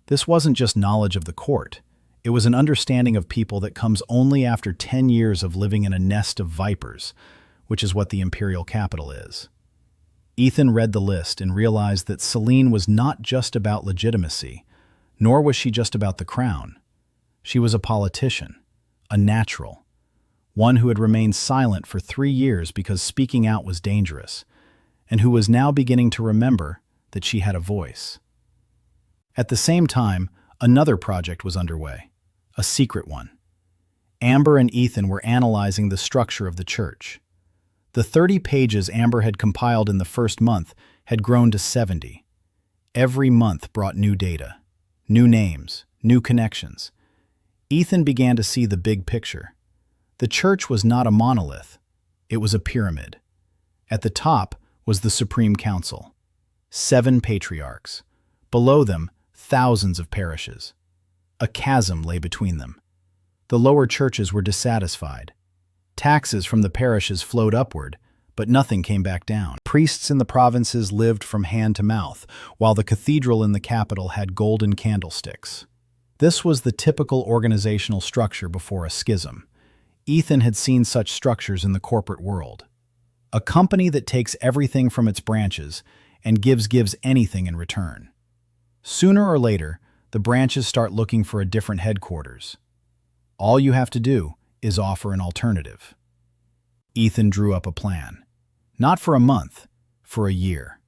This wasn't just knowledge of the court. It was an understanding of people that comes only after 10 years of living in a nest of vipers, which is what the imperial capital is. Ethan read the list and realized that Celine was not just about legitimacy, nor was she just about the crown. She was a politician, a natural, one who had remained silent for 3 years because speaking out was dangerous, and who was now beginning to remember that she had a voice. At the same time, another project was underway, a secret one. Amber and Ethan were analyzing the structure of the church. The 30 pages Amber had compiled in the first month had grown to 70. Every month brought new data, new names, new connections. Ethan began to see the big picture. The church was not a monolith. It was a pyramid. At the top was the Supreme Council, 7 patriarchs. Below them, thousands of parishes. A chasm lay between them. The lower churches were dissatisfied. Taxes from the parishes flowed upward, but nothing came back down. Priests in the provinces lived from hand to mouth, while the cathedral in the capital had golden candlesticks. This was the typical organizational structure before a schism. Ethan had seen such structures in the corporate world. A company that takes everything from its branches and gives anything in return. Sooner or later, the branches start looking for a different headquarters. All you have to do is offer an alternative. Ethan drew up a plan. Not for a month, for a year.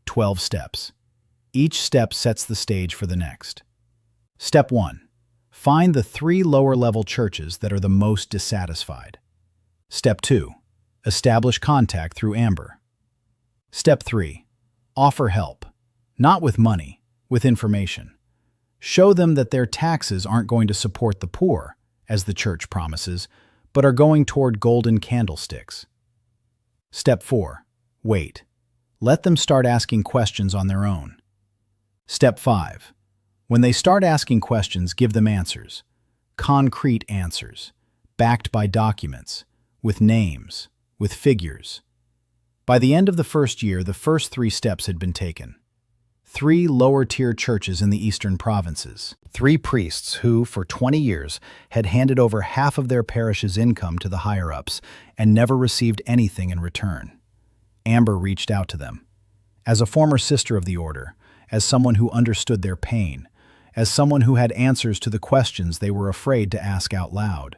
12 steps. Each step sets the stage for the next. Step 1. Find the 3 lower-level churches that are the most dissatisfied. Step 2. Establish contact through Amber. Step 3. Offer help. Not with money, with information. Show them that their taxes aren't going to support the poor, as the church promises, but are going toward golden candlesticks. Step 4. Wait. Let them start asking questions on their own. Step 5. When they start asking questions, give them answers. Concrete answers, backed by documents, with names, with figures. By the end of the first year, the first 3 steps had been taken. 3 lower-tier churches in the eastern provinces. 3 priests who, for 20 years, had handed over half of their parish's income to the higher-ups and never received anything in return. Amber reached out to them. As a former sister of the order, as someone who understood their pain, as someone who had answers to the questions they were afraid to ask out loud.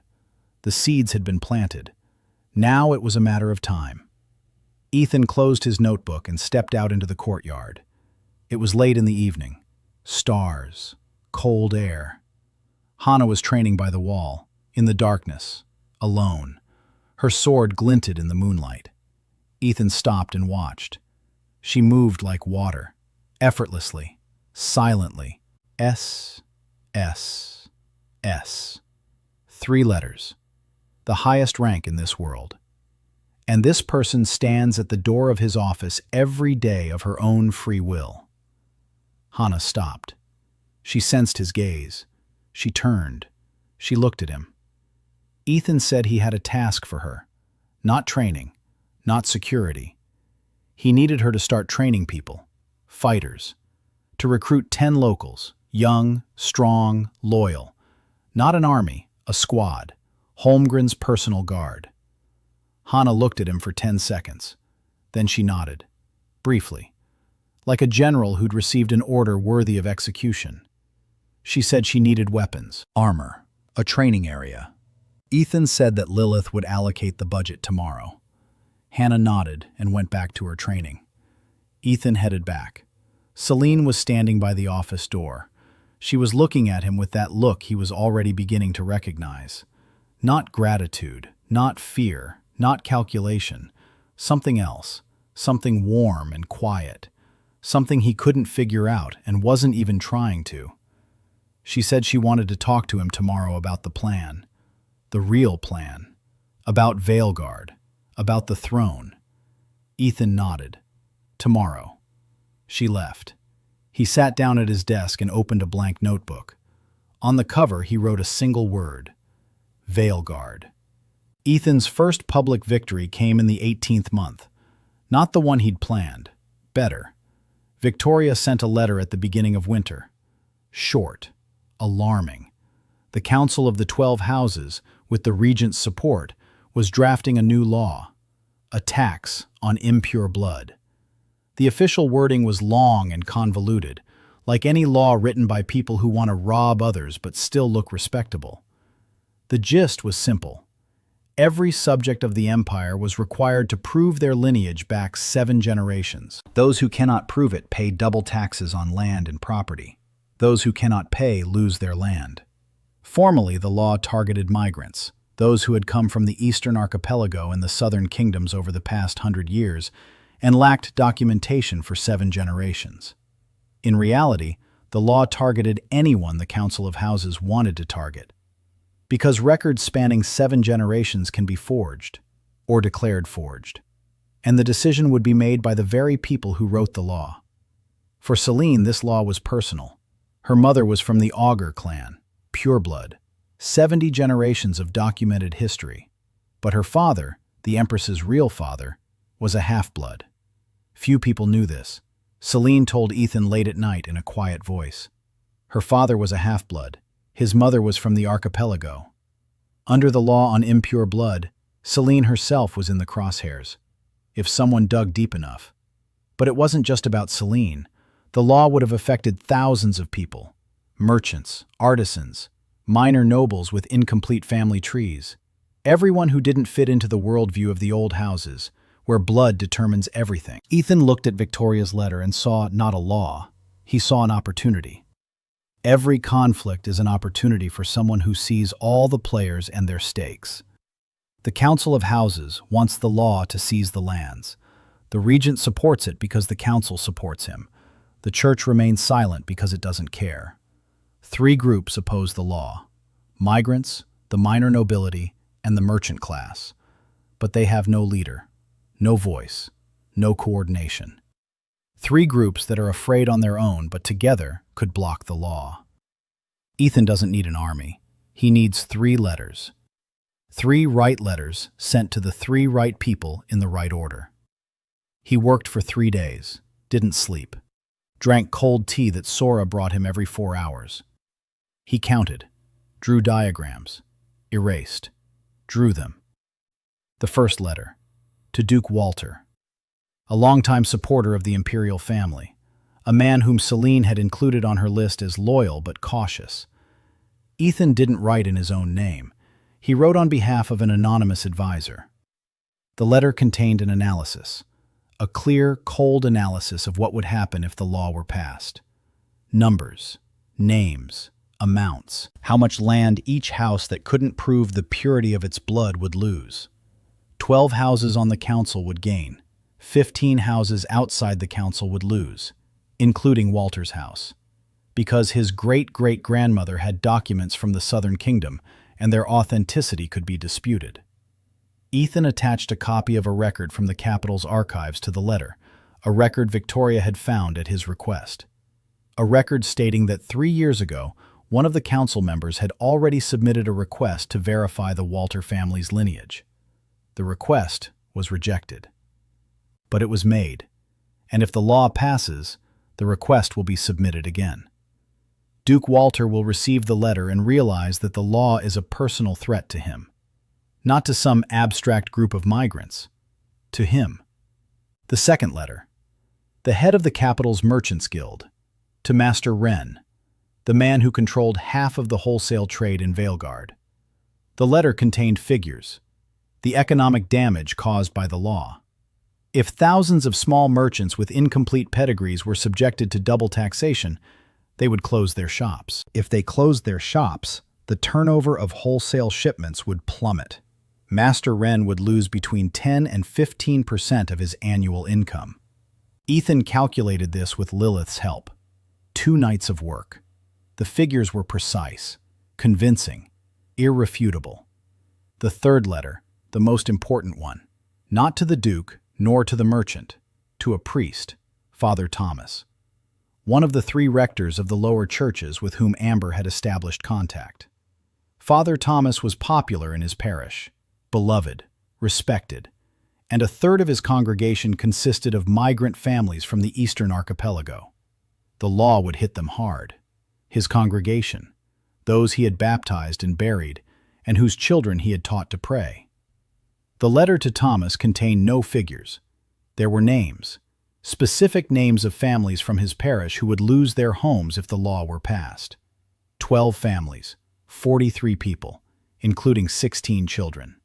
The seeds had been planted. Now it was a matter of time. Ethan closed his notebook and stepped out into the courtyard. It was late in the evening. Stars, cold air. Hana was training by the wall, in the darkness, alone. Her sword glinted in the moonlight. Ethan stopped and watched. She moved like water, effortlessly, silently. S, S, S. 3 letters. The highest rank in this world. And this person stands at the door of his office every day of her own free will. Hana stopped. She sensed his gaze. She turned. She looked at him. Ethan said he had a task for her. Not training, not security. He needed her to start training people, fighters, to recruit 10 locals, young, strong, loyal. Not an army, a squad, Holmgren's personal guard. Hana looked at him for 10 seconds. Then she nodded, briefly, like a general who'd received an order worthy of execution. She said she needed weapons, armor, a training area. Ethan said that Lilith would allocate the budget tomorrow. Hannah nodded and went back to her training. Ethan headed back. Celine was standing by the office door. She was looking at him with that look he was already beginning to recognize. Not gratitude, not fear, not calculation. Something else, something warm and quiet. Something he couldn't figure out and wasn't even trying to. She said she wanted to talk to him tomorrow about the plan. The real plan. About Veilguard. About the throne. Ethan nodded. Tomorrow. She left. He sat down at his desk and opened a blank notebook. On the cover, he wrote a single word. Veilguard. Ethan's first public victory came in the 18th month. Not the one he'd planned. Better. Victoria sent a letter at the beginning of winter. Short. Alarming. The Council of the 12 Houses, with the regent's support, was drafting a new law. A tax on impure blood. The official wording was long and convoluted, like any law written by people who want to rob others but still look respectable. The gist was simple. Every subject of the empire was required to prove their lineage back 7 generations. Those who cannot prove it pay double taxes on land and property. Those who cannot pay lose their land. Formally, the law targeted migrants, those who had come from the Eastern Archipelago and the Southern Kingdoms over the past 100 years, and lacked documentation for 7 generations. In reality, the law targeted anyone the Council of Houses wanted to target, because records spanning 7 generations can be forged, or declared forged, and the decision would be made by the very people who wrote the law. For Celine, this law was personal. Her mother was from the Augur clan, pureblood, 70 generations of documented history, but her father, the Empress's real father, was a half-blood. Few people knew this. Celine told Ethan late at night in a quiet voice. Her father was a half-blood. His mother was from the archipelago. Under the law on impure blood, Celine herself was in the crosshairs, if someone dug deep enough. But it wasn't just about Celine. The law would have affected thousands of people. Merchants, artisans, minor nobles with incomplete family trees. Everyone who didn't fit into the worldview of the old houses, where blood determines everything. Ethan looked at Victoria's letter and saw not a law. He saw an opportunity. Every conflict is an opportunity for someone who sees all the players and their stakes. The Council of Houses wants the law to seize the lands. The regent supports it because the council supports him. The church remains silent because it doesn't care. 3 groups oppose the law: migrants, the minor nobility, and the merchant class. But they have no leader, no voice, no coordination. 3 groups that are afraid on their own, but together could block the law. Ethan doesn't need an army. He needs 3 letters. 3 right letters sent to the 3 right people in the right order. He worked for 3 days, didn't sleep, drank cold tea that Sora brought him every 4 hours. He counted, drew diagrams, erased, drew them. The first letter, to Duke Walter, a longtime supporter of the imperial family, a man whom Celine had included on her list as loyal but cautious. Ethan didn't write in his own name. He wrote on behalf of an anonymous advisor. The letter contained an analysis, A clear, cold analysis of what would happen if the law were passed. Numbers, names, amounts, how much land each house that couldn't prove the purity of its blood would lose. 12 houses on the council would gain. 15 houses outside the council would lose, including Walter's house, because his great-great-grandmother had documents from the Southern Kingdom and their authenticity could be disputed. Ethan attached a copy of a record from the capital's archives to the letter, a record Victoria had found at his request. A record stating that 3 years ago, one of the council members had already submitted a request to verify the Walter family's lineage. The request was rejected. But it was made, and if the law passes, the request will be submitted again. Duke Walter will receive the letter and realize that the law is a personal threat to him. Not to some abstract group of migrants, to him. The second letter. The head of the capital's Merchants Guild, to Master Wren, the man who controlled half of the wholesale trade in Valeguard. The letter contained figures, the economic damage caused by the law. If thousands of small merchants with incomplete pedigrees were subjected to double taxation, they would close their shops. If they closed their shops, the turnover of wholesale shipments would plummet. Master Wren would lose between 10 and 15% of his annual income. Ethan calculated this with Lilith's help. 2 nights of work. The figures were precise, convincing, irrefutable. The third letter, the most important one, not to the Duke nor to the merchant, to a priest, Father Thomas, one of the 3 rectors of the lower churches with whom Amber had established contact. Father Thomas was popular in his parish, beloved, respected, and a third of his congregation consisted of migrant families from the Eastern Archipelago. The law would hit them hard. His congregation, those he had baptized and buried, and whose children he had taught to pray. The letter to Thomas contained no figures. There were names, specific names of families from his parish who would lose their homes if the law were passed. 12 families, 43 people, including 16 children.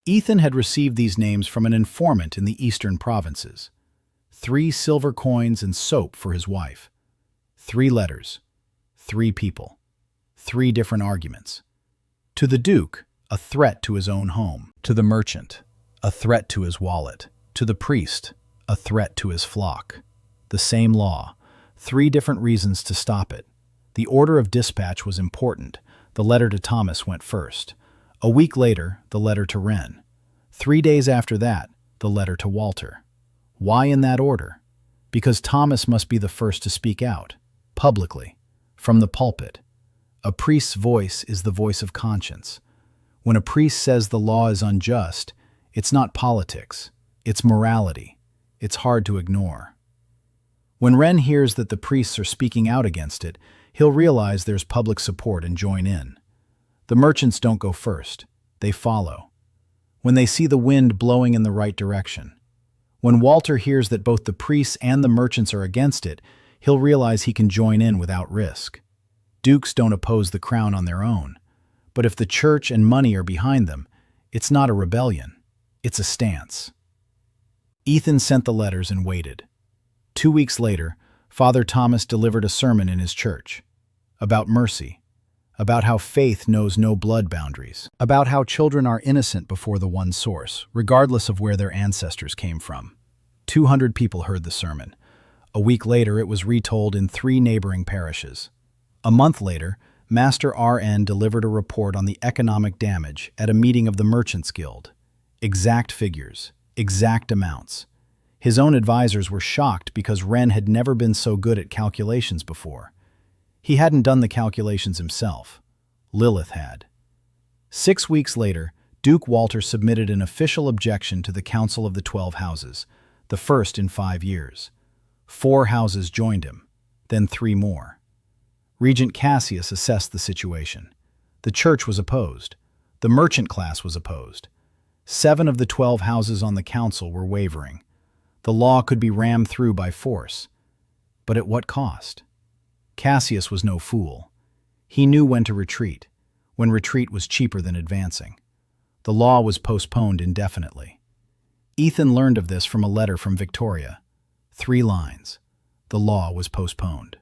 Ethan had received these names from an informant in the eastern provinces. 3 silver coins and soap for his wife. 3 letters. 3 people. 3 different arguments. To the Duke, a threat to his own home. To the merchant, a threat to his wallet. To the priest, a threat to his flock. The same law. 3 different reasons to stop it. The order of dispatch was important. The letter to Thomas went first. A week later, the letter to Wren. 3 days after that, the letter to Walter. Why in that order? Because Thomas must be the first to speak out, publicly, from the pulpit. A priest's voice is the voice of conscience. When a priest says the law is unjust, it's not politics, it's morality. It's hard to ignore. When Wren hears that the priests are speaking out against it, he'll realize there's public support and join in. The merchants don't go first, they follow. When they see the wind blowing in the right direction. When Walter hears that both the priests and the merchants are against it, he'll realize he can join in without risk. Dukes don't oppose the crown on their own, but if the church and money are behind them, it's not a rebellion, it's a stance. Ethan sent the letters and waited. 2 weeks later, Father Thomas delivered a sermon in his church about mercy, about how faith knows no blood boundaries, about how children are innocent before the one source, regardless of where their ancestors came from. 200 people heard the sermon. A week later, it was retold in 3 neighboring parishes. A month later, Master R.N. delivered a report on the economic damage at a meeting of the Merchants Guild. Exact figures, exact amounts. His own advisors were shocked because Wren had never been so good at calculations before. He hadn't done the calculations himself. Lilith had. 6 weeks later, Duke Walter submitted an official objection to the Council of the 12 Houses, the first in 5 years. 4 houses joined him, then 3 more. Regent Cassius assessed the situation. The church was opposed. The merchant class was opposed. 7 of the 12 houses on the council were wavering. The law could be rammed through by force. But at what cost? Cassius was no fool. He knew when to retreat, when retreat was cheaper than advancing. The law was postponed indefinitely. Ethan learned of this from a letter from Victoria. 3 lines. The law was postponed.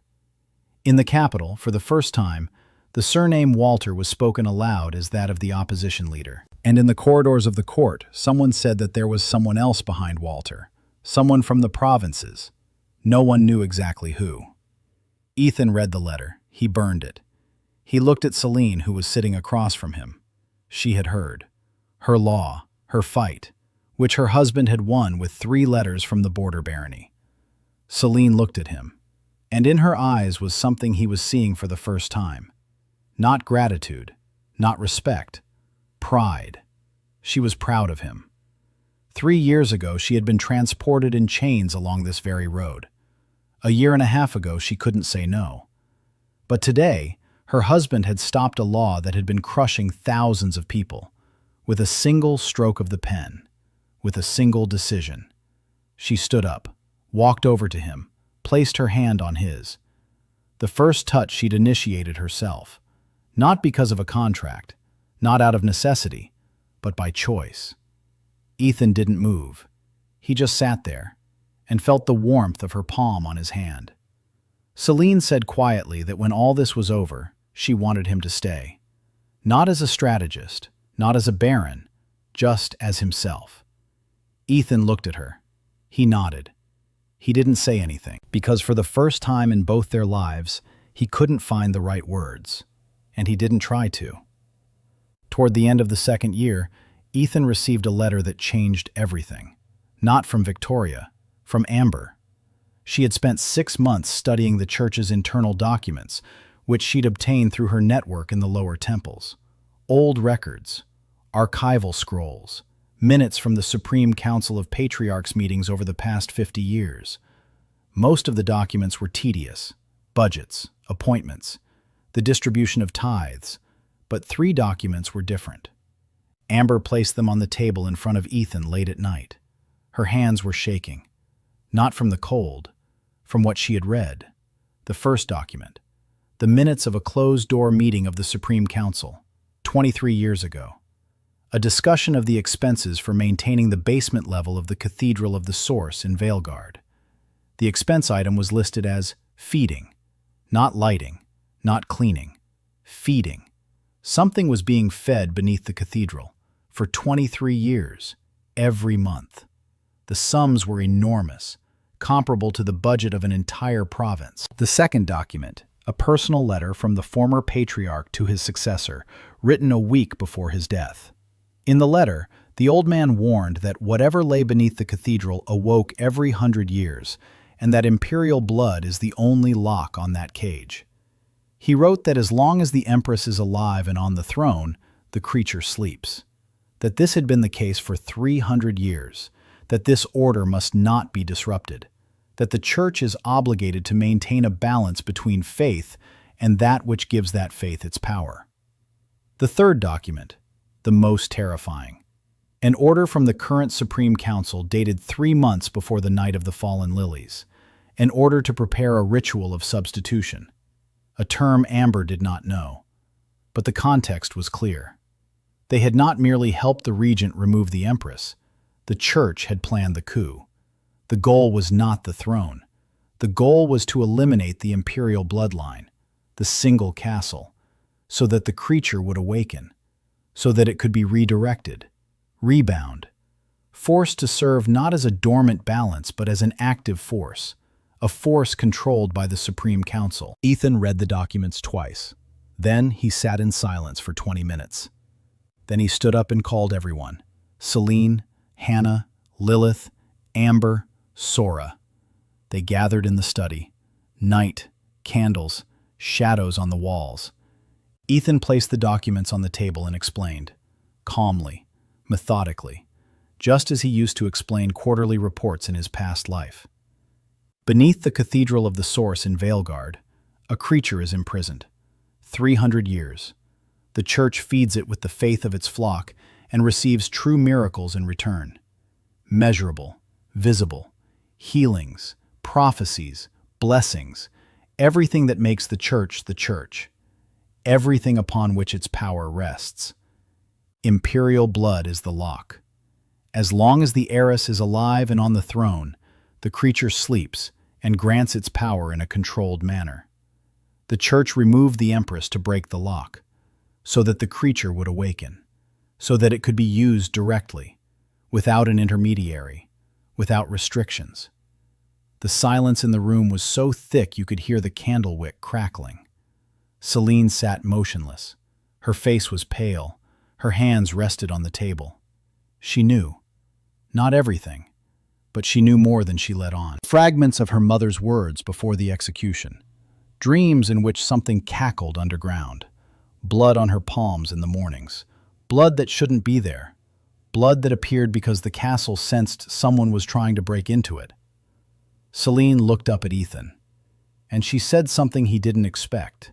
In the capital, for the first time, the surname Walter was spoken aloud as that of the opposition leader. And in the corridors of the court, someone said that there was someone else behind Walter, someone from the provinces. No one knew exactly who. Ethan read the letter. He burned it. He looked at Celine, who was sitting across from him. She had heard. Her law, her fight, which her husband had won with 3 letters from the border barony. Celine looked at him, and in her eyes was something he was seeing for the first time. Not gratitude, not respect, pride. She was proud of him. 3 years ago, she had been transported in chains along this very road. A year and a half ago, she couldn't say no. But today, her husband had stopped a law that had been crushing thousands of people, with a single stroke of the pen, with a single decision. She stood up, walked over to him, placed her hand on his. The first touch she'd initiated herself, not because of a contract, not out of necessity, but by choice. Ethan didn't move. He just sat there and felt the warmth of her palm on his hand. Celine said quietly that when all this was over, she wanted him to stay. Not as a strategist, not as a baron, just as himself. Ethan looked at her. He nodded. He didn't say anything, because for the first time in both their lives, he couldn't find the right words, and he didn't try to. Toward the end of the 2nd year, Ethan received a letter that changed everything. Not from Victoria, from Amber. She had spent 6 months studying the church's internal documents, which she'd obtained through her network in the lower temples. Old records, archival scrolls, minutes from the Supreme Council of Patriarchs meetings over the past 50 years. Most of the documents were tedious: budgets, appointments, the distribution of tithes, but 3 documents were different. Amber placed them on the table in front of Ethan late at night. Her hands were shaking, not from the cold, from what she had read. The first document, the minutes of a closed-door meeting of the Supreme Council, 23 years ago. A discussion of the expenses for maintaining the basement level of the Cathedral of the Source in Veilguard. The expense item was listed as feeding, not lighting, not cleaning, feeding. Something was being fed beneath the cathedral for 23 years, every month. The sums were enormous, comparable to the budget of an entire province. The second document, a personal letter from the former patriarch to his successor, written a week before his death. In the letter, the old man warned that whatever lay beneath the cathedral awoke every 100 years, and that imperial blood is the only lock on that cage. He wrote that as long as the Empress is alive and on the throne, the creature sleeps. That this had been the case for 300 years, that this order must not be disrupted, that the Church is obligated to maintain a balance between faith and that which gives that faith its power. The third document, the most terrifying. An order from the current Supreme Council dated 3 months before the Night of the Fallen Lilies, an order to prepare a ritual of substitution, a term Amber did not know, but the context was clear. They had not merely helped the regent remove the Empress, the Church had planned the coup. The goal was not the throne. The goal was to eliminate the imperial bloodline, the single castle, so that the creature would awaken, so that it could be redirected, rebound, forced to serve not as a dormant balance but as an active force, a force controlled by the Supreme Council. Ethan read the documents twice. Then he sat in silence for 20 minutes. Then he stood up and called everyone: Celine, Hannah, Lilith, Amber, Sora. They gathered in the study. Night, candles, shadows on the walls. Ethan placed the documents on the table and explained, calmly, methodically, just as he used to explain quarterly reports in his past life. Beneath the Cathedral of the Source in Veilguard, a creature is imprisoned. 300 years. The Church feeds it with the faith of its flock and receives true miracles in return. Measurable, visible, healings, prophecies, blessings, everything that makes the Church, everything upon which its power rests. Imperial blood is the lock. As long as the heiress is alive and on the throne, the creature sleeps and grants its power in a controlled manner. The church removed the Empress to break the lock, so that the creature would awaken, so that it could be used directly, without an intermediary, without restrictions. The silence in the room was so thick you could hear the candle wick crackling. Celine sat motionless. Her face was pale. Her hands rested on the table. She knew. Not everything, but she knew more than she let on. Fragments of her mother's words before the execution. Dreams in which something cackled underground. Blood on her palms in the mornings. Blood that shouldn't be there. Blood that appeared because the castle sensed someone was trying to break into it. Celine looked up at Ethan, and she said something he didn't expect.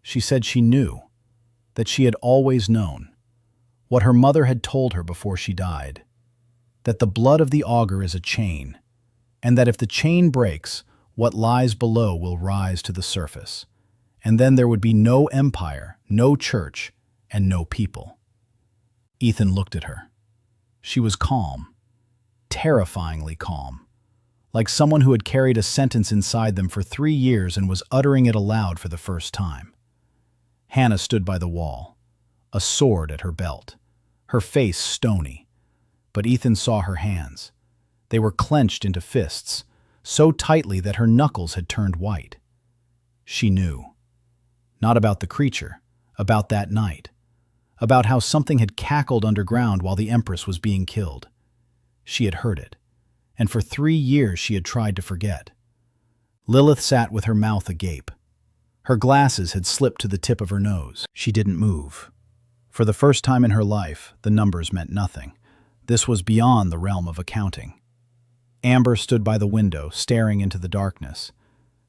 She said she knew, that she had always known, what her mother had told her before she died, that the blood of the augur is a chain, and that if the chain breaks, what lies below will rise to the surface, and then there would be no empire, no church, and no people. Ethan looked at her. She was calm, terrifyingly calm, like someone who had carried a sentence inside them for 3 years and was uttering it aloud for the first time. Hannah stood by the wall, a sword at her belt, her face stony. But Ethan saw her hands. They were clenched into fists, so tightly that her knuckles had turned white. She knew. Not about the creature, about that night. About how something had cackled underground while the Empress was being killed. She had heard it, and for 3 years she had tried to forget. Lilith sat with her mouth agape. Her glasses had slipped to the tip of her nose. She didn't move. For the first time in her life, the numbers meant nothing. This was beyond the realm of accounting. Amber stood by the window, staring into the darkness.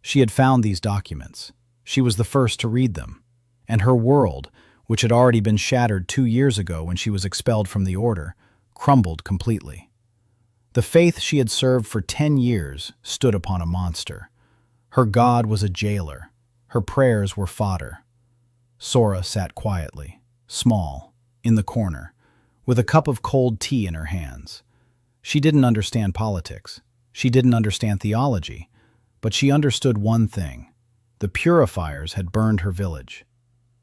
She had found these documents. She was the first to read them. And her world, which had already been shattered 2 years ago when she was expelled from the Order, crumbled completely. The faith she had served for 10 years stood upon a monster. Her god was a jailer. Her prayers were fodder. Sora sat quietly, small, in the corner, with a cup of cold tea in her hands. She didn't understand politics. She didn't understand theology. But she understood one thing. The purifiers had burned her village.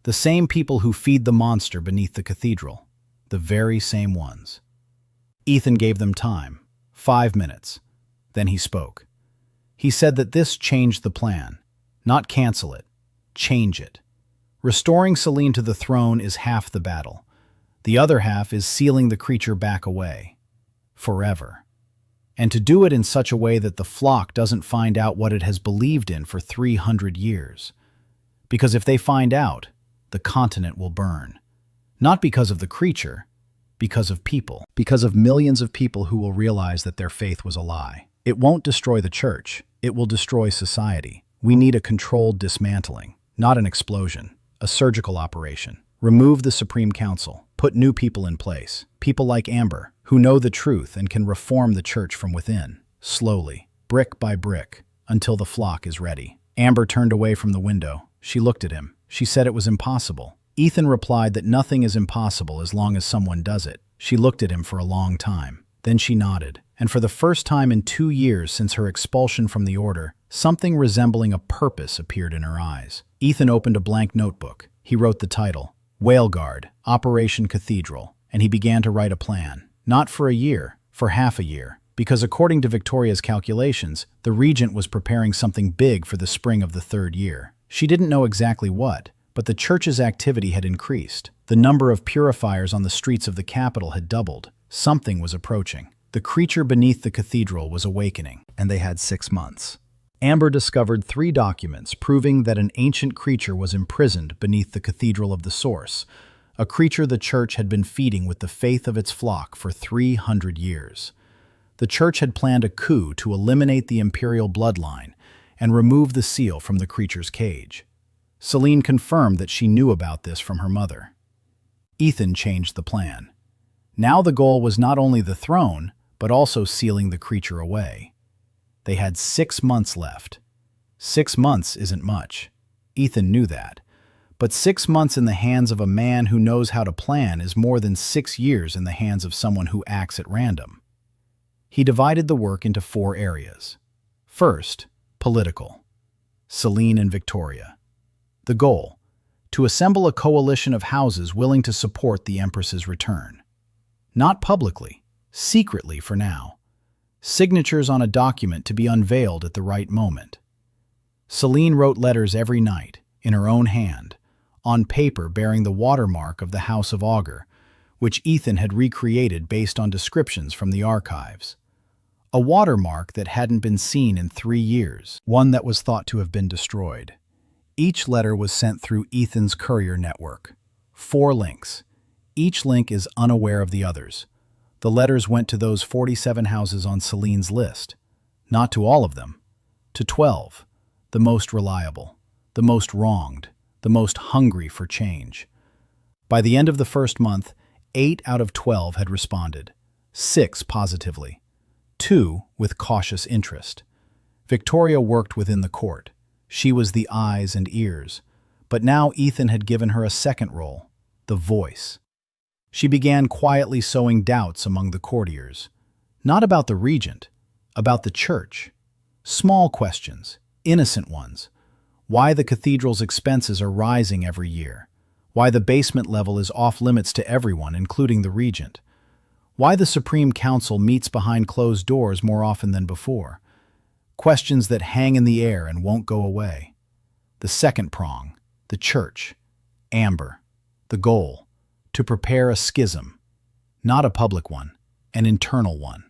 The same people who feed the monster beneath the cathedral. The very same ones. Ethan gave them time. 5 minutes. Then he spoke. He said that this changed the plan. Not cancel it. Change it. Restoring Celine to the throne is half the battle. The other half is sealing the creature back away. Forever. And to do it in such a way that the flock doesn't find out what it has believed in for 300 years. Because if they find out, the continent will burn. Not because of the creature, because of people. Because of millions of people who will realize that their faith was a lie. It won't destroy the church. It will destroy society. We need a controlled dismantling, not an explosion, a surgical operation. Remove the Supreme Council. Put new people in place. People like Amber, who know the truth and can reform the church from within. Slowly, brick by brick, until the flock is ready. Amber turned away from the window. She looked at him. She said it was impossible. Ethan replied that nothing is impossible as long as someone does it. She looked at him for a long time. Then she nodded, and for the first time in 2 years since her expulsion from the Order, something resembling a purpose appeared in her eyes. Ethan opened a blank notebook. He wrote the title, Whale Guard, Operation Cathedral, and he began to write a plan. Not for a year, for half a year, because according to Victoria's calculations, the regent was preparing something big for the spring of the 3rd year. She didn't know exactly what, but the church's activity had increased. The number of purifiers on the streets of the capital had doubled. Something was approaching. The creature beneath the cathedral was awakening, and they had 6 months. Amber discovered 3 documents proving that an ancient creature was imprisoned beneath the Cathedral of the Source, a creature the church had been feeding with the faith of its flock for 300 years. The church had planned a coup to eliminate the imperial bloodline and remove the seal from the creature's cage. Celine confirmed that she knew about this from her mother. Ethan changed the plan. Now the goal was not only the throne, but also sealing the creature away. They had 6 months left. 6 months isn't much. Ethan knew that. But 6 months in the hands of a man who knows how to plan is more than 6 years in the hands of someone who acts at random. He divided the work into 4 areas. First, political. Celine and Victoria. The goal: to assemble a coalition of houses willing to support the Empress's return. Not publicly, secretly for now. Signatures on a document to be unveiled at the right moment. Celine wrote letters every night, in her own hand, on paper bearing the watermark of the House of Augur, which Ethan had recreated based on descriptions from the archives. A watermark that hadn't been seen in 3 years, one that was thought to have been destroyed. Each letter was sent through Ethan's courier network. 4 links. Each link is unaware of the others. The letters went to those 47 houses on Celine's list. Not to all of them. To 12. The most reliable, the most wronged, the most hungry for change. By the end of the first month, 8 out of 12 had responded. 6 positively. 2 with cautious interest. Victoria worked within the court. She was the eyes and ears. But now Ethan had given her a second role, the voice. She began quietly sowing doubts among the courtiers. Not about the regent, about the church. Small questions, innocent ones. Why the cathedral's expenses are rising every year. Why the basement level is off limits to everyone, including the regent. Why the Supreme Council meets behind closed doors more often than before. Questions that hang in the air and won't go away. The second prong, the church. Amber. The goal: to prepare a schism. Not a public one, an internal one.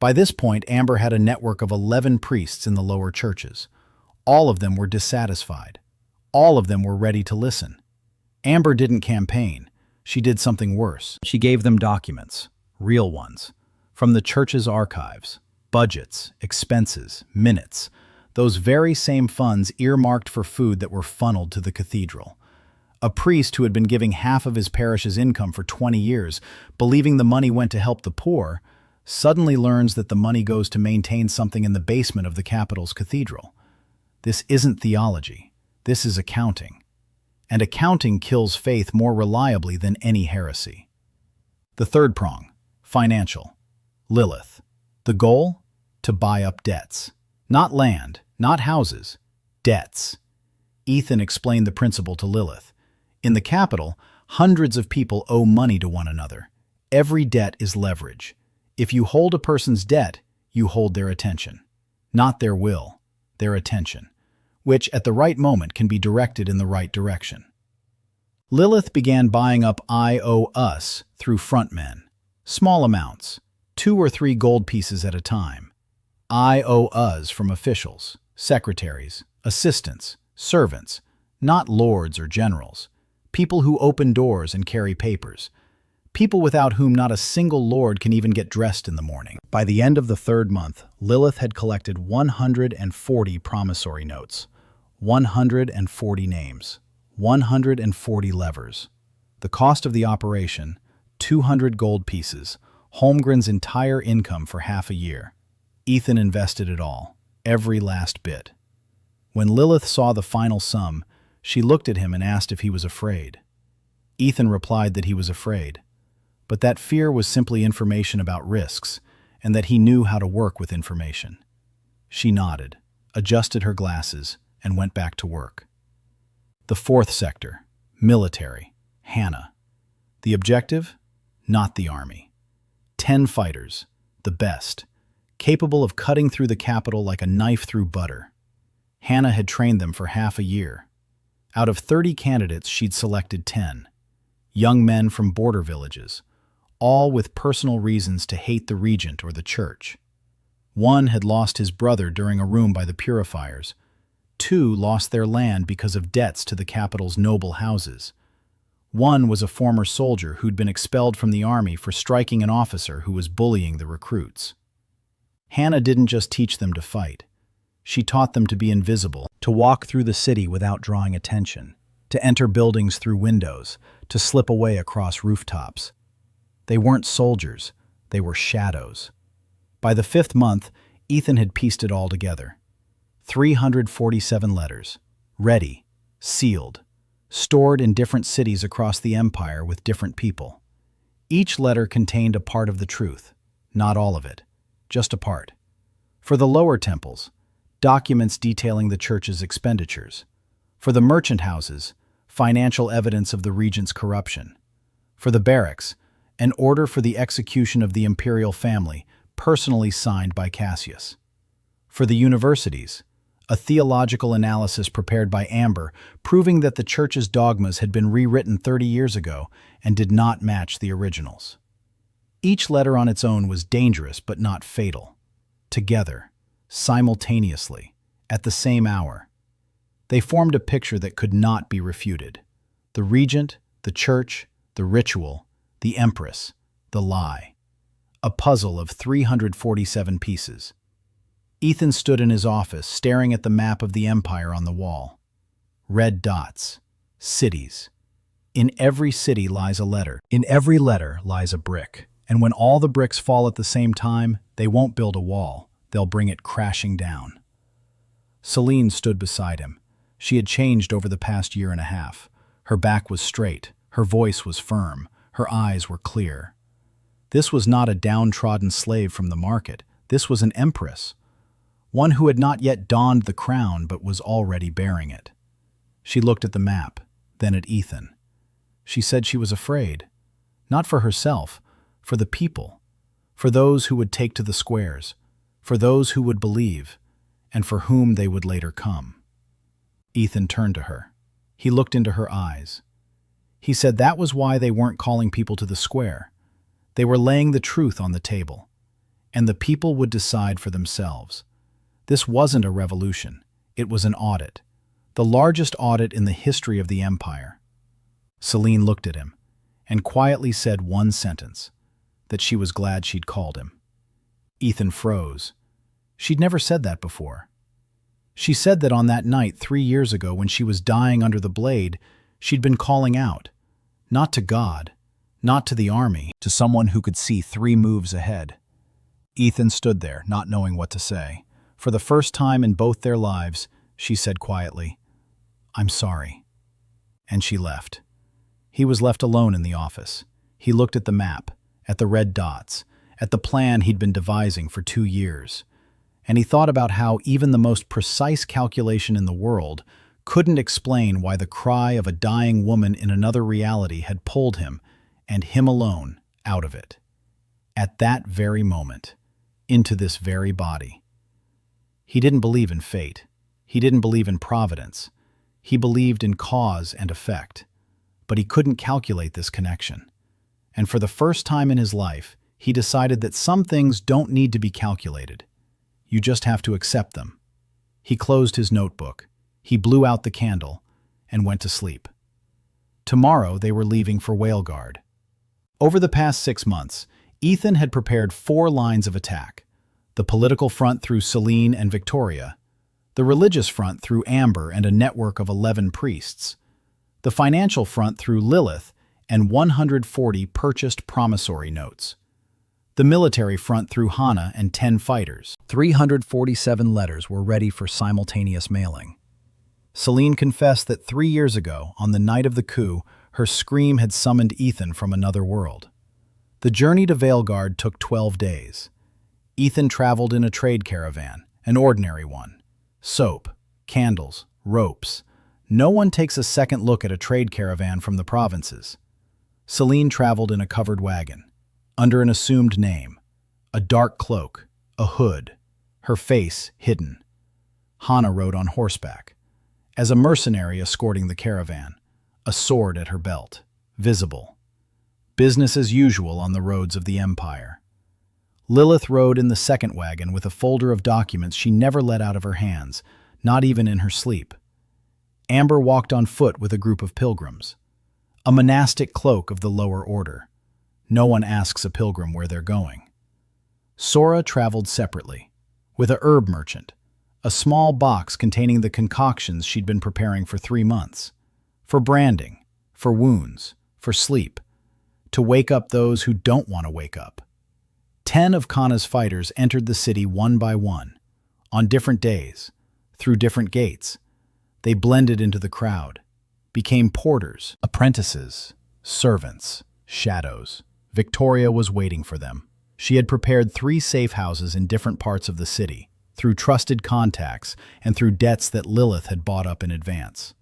By this point, Amber had a network of 11 priests in the lower churches. All of them were dissatisfied. All of them were ready to listen. Amber didn't campaign. She did something worse. She gave them documents, real ones, from the church's archives, budgets, expenses, minutes, those very same funds earmarked for food that were funneled to the cathedral. A priest who had been giving half of his parish's income for 20 years, believing the money went to help the poor, suddenly learns that the money goes to maintain something in the basement of the capital's cathedral. This isn't theology. This is accounting. And accounting kills faith more reliably than any heresy. The third prong, financial. Lilith. The goal? To buy up debts. Not land, not houses. Debts. Ethan explained the principle to Lilith. In the capital, hundreds of people owe money to one another. Every debt is leverage. If you hold a person's debt, you hold their attention. Not their will, their attention, which at the right moment can be directed in the right direction. Lilith began buying up I owe us through frontmen. Small amounts, 2 or 3 gold pieces at a time. I owe us from officials, secretaries, assistants, servants, not lords or generals. People who open doors and carry papers. People without whom not a single lord can even get dressed in the morning. By the end of the 3rd month, Lilith had collected 140 promissory notes, 140 names, 140 levers. The cost of the operation, 200 gold pieces, Holmgren's entire income for half a year. Ethan invested it all, every last bit. When Lilith saw the final sum, she looked at him and asked if he was afraid. Ethan replied that he was afraid, but that fear was simply information about risks, and that he knew how to work with information. She nodded, adjusted her glasses, and went back to work. The 4th sector, military, Hannah. The objective? Not the army. 10 fighters, the best, capable of cutting through the capital like a knife through butter. Hannah had trained them for half a year. Out of 30 candidates, she'd selected 10. Young men from border villages, all with personal reasons to hate the regent or the church. 1 had lost his brother during a room by the purifiers. 2 lost their land because of debts to the capital's noble houses. 1 was a former soldier who'd been expelled from the army for striking an officer who was bullying the recruits. Hannah didn't just teach them to fight. She taught them to be invisible, to walk through the city without drawing attention, to enter buildings through windows, to slip away across rooftops. They weren't soldiers, they were shadows. By the 5th month, Ethan had pieced it all together. 347 letters, ready, sealed. stored in different cities across the empire with different people. Each letter contained a part of the truth, not all of it, just a part. For the lower temples, documents detailing the church's expenditures. For the merchant houses, financial evidence of the regent's corruption. For the barracks, an order for the execution of the imperial family, personally signed by Cassius. For the universities, a theological analysis prepared by Amber, proving that the church's dogmas had been rewritten 30 years ago and did not match the originals. Each letter on its own was dangerous but not fatal. Together, simultaneously, at the same hour, they formed a picture that could not be refuted. The regent, the church, the ritual, the empress, the lie. A puzzle of 347 pieces. Ethan stood in his office, staring at the map of the empire on the wall. Red dots. Cities. In every city lies a letter. In every letter lies a brick. And when all the bricks fall at the same time, they won't build a wall. They'll bring it crashing down. Celine stood beside him. She had changed over the past year and a half. Her back was straight. Her voice was firm. Her eyes were clear. This was not a downtrodden slave from the market. This was an empress. One who had not yet donned the crown but was already bearing it. She looked at the map, then at Ethan. She said she was afraid. Not for herself, for the people. For those who would take to the squares. For those who would believe, and for whom they would later come. Ethan turned to her. He looked into her eyes. He said that was why they weren't calling people to the square. They were laying the truth on the table, and the people would decide for themselves. This wasn't a revolution. It was an audit. The largest audit in the history of the empire. Celine looked at him and quietly said one sentence, that she was glad she'd called him. Ethan froze. She'd never said that before. She said that on that night 3 years ago when she was dying under the blade, she'd been calling out, not to God, not to the army, to someone who could see 3 moves ahead. Ethan stood there, not knowing what to say. For the first time in both their lives, she said quietly, "I'm sorry." And she left. He was left alone in the office. He looked at the map, at the red dots, at the plan he'd been devising for 2 years. And he thought about how even the most precise calculation in the world couldn't explain why the cry of a dying woman in another reality had pulled him, and him alone, out of it. At that very moment, into this very body. He didn't believe in fate. He didn't believe in providence. He believed in cause and effect. But he couldn't calculate this connection. And for the first time in his life, he decided that some things don't need to be calculated. You just have to accept them. He closed his notebook. He blew out the candle and went to sleep. Tomorrow they were leaving for Whaleguard. Over the past 6 months, Ethan had prepared 4 lines of attack. The political front through Celine and Victoria, the religious front through Amber and a network of 11 priests, the financial front through Lilith and 140 purchased promissory notes, the military front through Hana and 10 fighters. 347 letters were ready for simultaneous mailing. Celine confessed that 3 years ago, on the night of the coup, her scream had summoned Ethan from another world. The journey to Whaleguard took 12 days. Ethan traveled in a trade caravan, an ordinary one. Soap, candles, ropes. No one takes a second look at a trade caravan from the provinces. Celine traveled in a covered wagon, under an assumed name, a dark cloak, a hood, her face hidden. Hana rode on horseback, as a mercenary escorting the caravan, a sword at her belt, visible. Business as usual on the roads of the empire. Lilith rode in the second wagon with a folder of documents she never let out of her hands, not even in her sleep. Amber walked on foot with a group of pilgrims, a monastic cloak of the lower order. No one asks a pilgrim where they're going. Sora traveled separately, with a herb merchant, a small box containing the concoctions she'd been preparing for 3 months, for branding, for wounds, for sleep, to wake up those who don't want to wake up. 10 of Kana's fighters entered the city one by one, on different days, through different gates. They blended into the crowd. became porters, apprentices, servants, shadows. Victoria was waiting for them. She had prepared 3 safe houses in different parts of the city, through trusted contacts and through debts that Lilith had bought up in advance.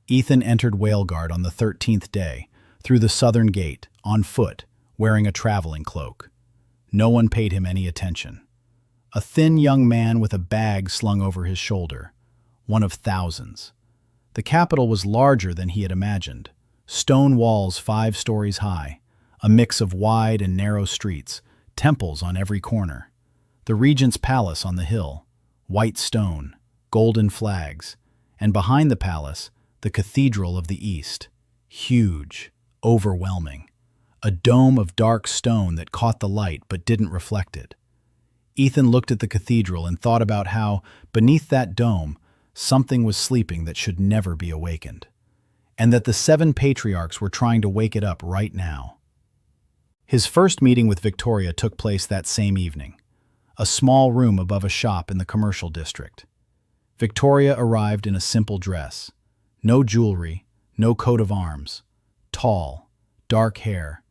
Ethan entered Whaleguard on the 13th day, through the southern gate, on foot, wearing a traveling cloak. No one paid him any attention. A thin young man with a bag slung over his shoulder, one of thousands. The capital was larger than he had imagined. Stone walls 5 stories high, a mix of wide and narrow streets, temples on every corner. The regent's palace on the hill, white stone, golden flags, and behind the palace, the Cathedral of the East, huge, overwhelming, a dome of dark stone that caught the light but didn't reflect it. Ethan looked at the cathedral and thought about how, beneath that dome, something was sleeping that should never be awakened, and that the 7 patriarchs were trying to wake it up right now. His first meeting with Victoria took place that same evening, a small room above a shop in the commercial district. Victoria arrived in a simple dress, no jewelry, no coat of arms, tall, dark hair,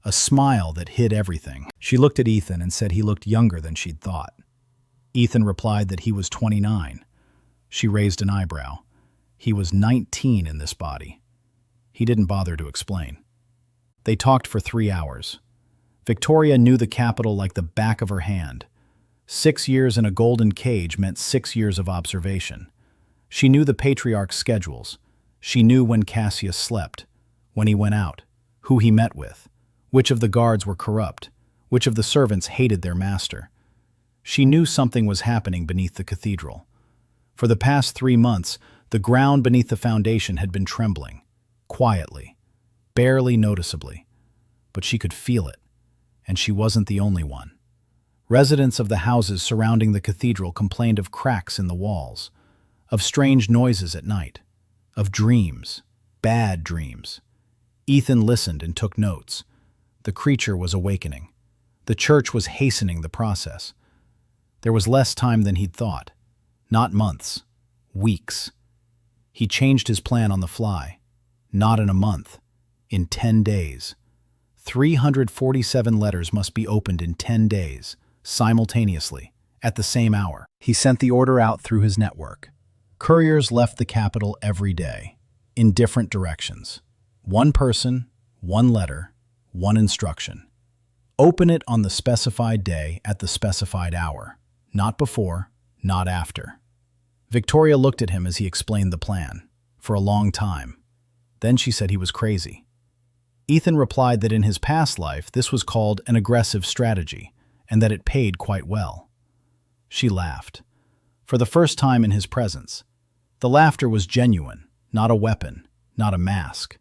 a smile that hid everything. She looked at Ethan and said he looked younger than she'd thought. Ethan replied that he was 29. She raised an eyebrow. He was 19 in this body. He didn't bother to explain. They talked for 3 hours. Victoria knew the capital like the back of her hand. 6 years in a golden cage meant 6 years of observation. She knew the patriarch's schedules. She knew when Cassius slept, when he went out, who he met with, which of the guards were corrupt, which of the servants hated their master. She knew something was happening beneath the cathedral. For the past 3 months, the ground beneath the foundation had been trembling, quietly, barely noticeably. But she could feel it, and she wasn't the only one. Residents of the houses surrounding the cathedral complained of cracks in the walls, of strange noises at night, of dreams, bad dreams. Ethan listened and took notes. The creature was awakening. The church was hastening the process. There was less time than he'd thought. Not months, weeks. He changed his plan on the fly. Not in a month, in 10 days. 347 letters must be opened in 10 days, simultaneously, at the same hour. He sent the order out through his network. Couriers left the capital every day, in different directions. 1 person, 1 letter, 1 instruction. Open it on the specified day at the specified hour. Not before, not after. Victoria looked at him as he explained the plan, for a long time. Then she said he was crazy. Ethan replied that in his past life this was called an aggressive strategy, and that it paid quite well. She laughed. For the first time in his presence. The laughter was genuine, not a weapon, not a mask.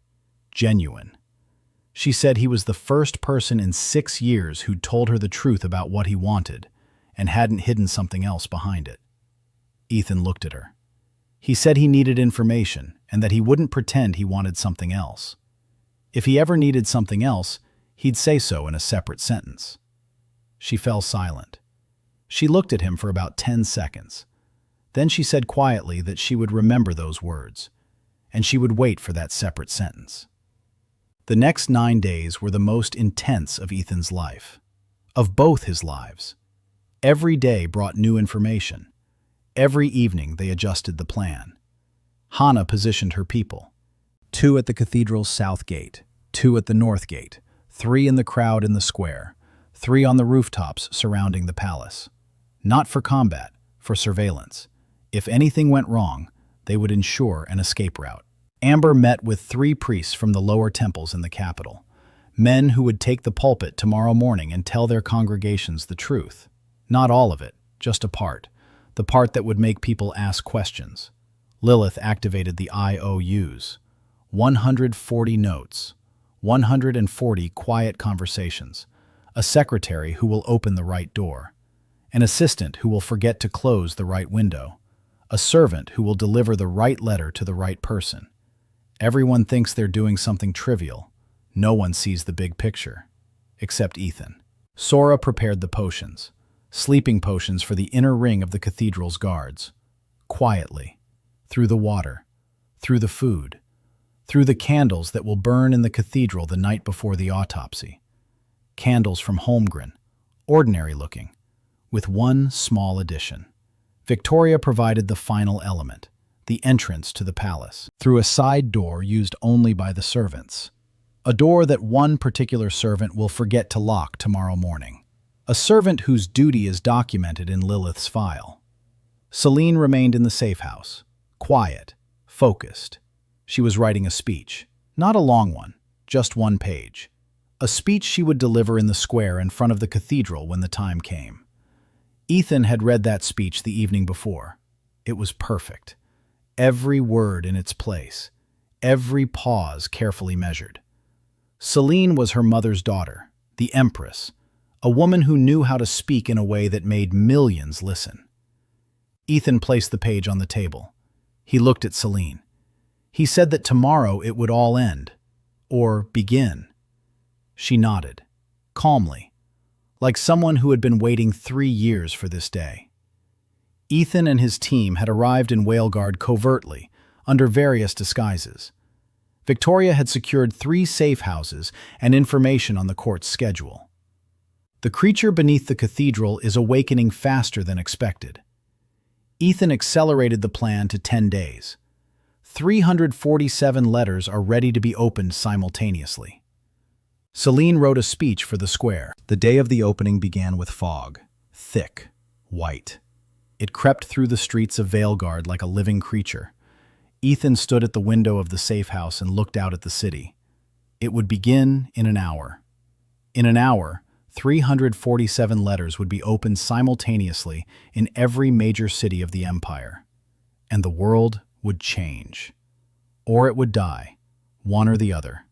Genuine. She said he was the first person in 6 years who'd told her the truth about what he wanted, and hadn't hidden something else behind it. Ethan looked at her. He said he needed information, and that he wouldn't pretend he wanted something else. If he ever needed something else, he'd say so in a separate sentence. She fell silent. She looked at him for about 10 seconds. Then she said quietly that she would remember those words, and she would wait for that separate sentence. The next 9 days were the most intense of Ethan's life, of both his lives. Every day brought new information. Every evening they adjusted the plan. Hannah positioned her people. 2 at the cathedral's south gate, 2 at the north gate, 3 in the crowd in the square, 3 on the rooftops surrounding the palace. Not for combat, for surveillance. If anything went wrong, they would ensure an escape route. Amber met with 3 priests from the lower temples in the capital, men who would take the pulpit tomorrow morning and tell their congregations the truth. Not all of it, just a part, the part that would make people ask questions. Lilith activated the IOUs. 140 notes, 140 quiet conversations, a secretary who will open the right door, an assistant who will forget to close the right window, a servant who will deliver the right letter to the right person. Everyone thinks they're doing something trivial. No one sees the big picture, except Ethan. Sora prepared the potions, sleeping potions for the inner ring of the cathedral's guards. Quietly, through the water, through the food, through the candles that will burn in the cathedral the night before the autopsy. Candles from Holmgren, ordinary looking, with one small addition. Victoria provided the final element, the entrance to the palace, through a side door used only by the servants. A door that one particular servant will forget to lock tomorrow morning. A servant whose duty is documented in Lilith's file. Celine remained in the safe house, quiet, focused. She was writing a speech, not a long one, just one page. A speech she would deliver in the square in front of the cathedral when the time came. Ethan had read that speech the evening before. It was perfect. Every word in its place, every pause carefully measured. Celine was her mother's daughter, the Empress, a woman who knew how to speak in a way that made millions listen. Ethan placed the page on the table. He looked at Celine. He said that tomorrow it would all end, or begin. She nodded, calmly, like someone who had been waiting 3 years for this day. Ethan and his team had arrived in Whaleguard covertly, under various disguises. Victoria had secured 3 safe houses and information on the court's schedule. The creature beneath the cathedral is awakening faster than expected. Ethan accelerated the plan to 10 days. 347 letters are ready to be opened simultaneously. Celine wrote a speech for the square. The day of the opening began with fog, thick, white. It crept through the streets of Valeguard like a living creature. Ethan stood at the window of the safe house and looked out at the city. It would begin in an hour. In an hour, 347 letters would be opened simultaneously in every major city of the empire. And the world would change. Or it would die, one or the other.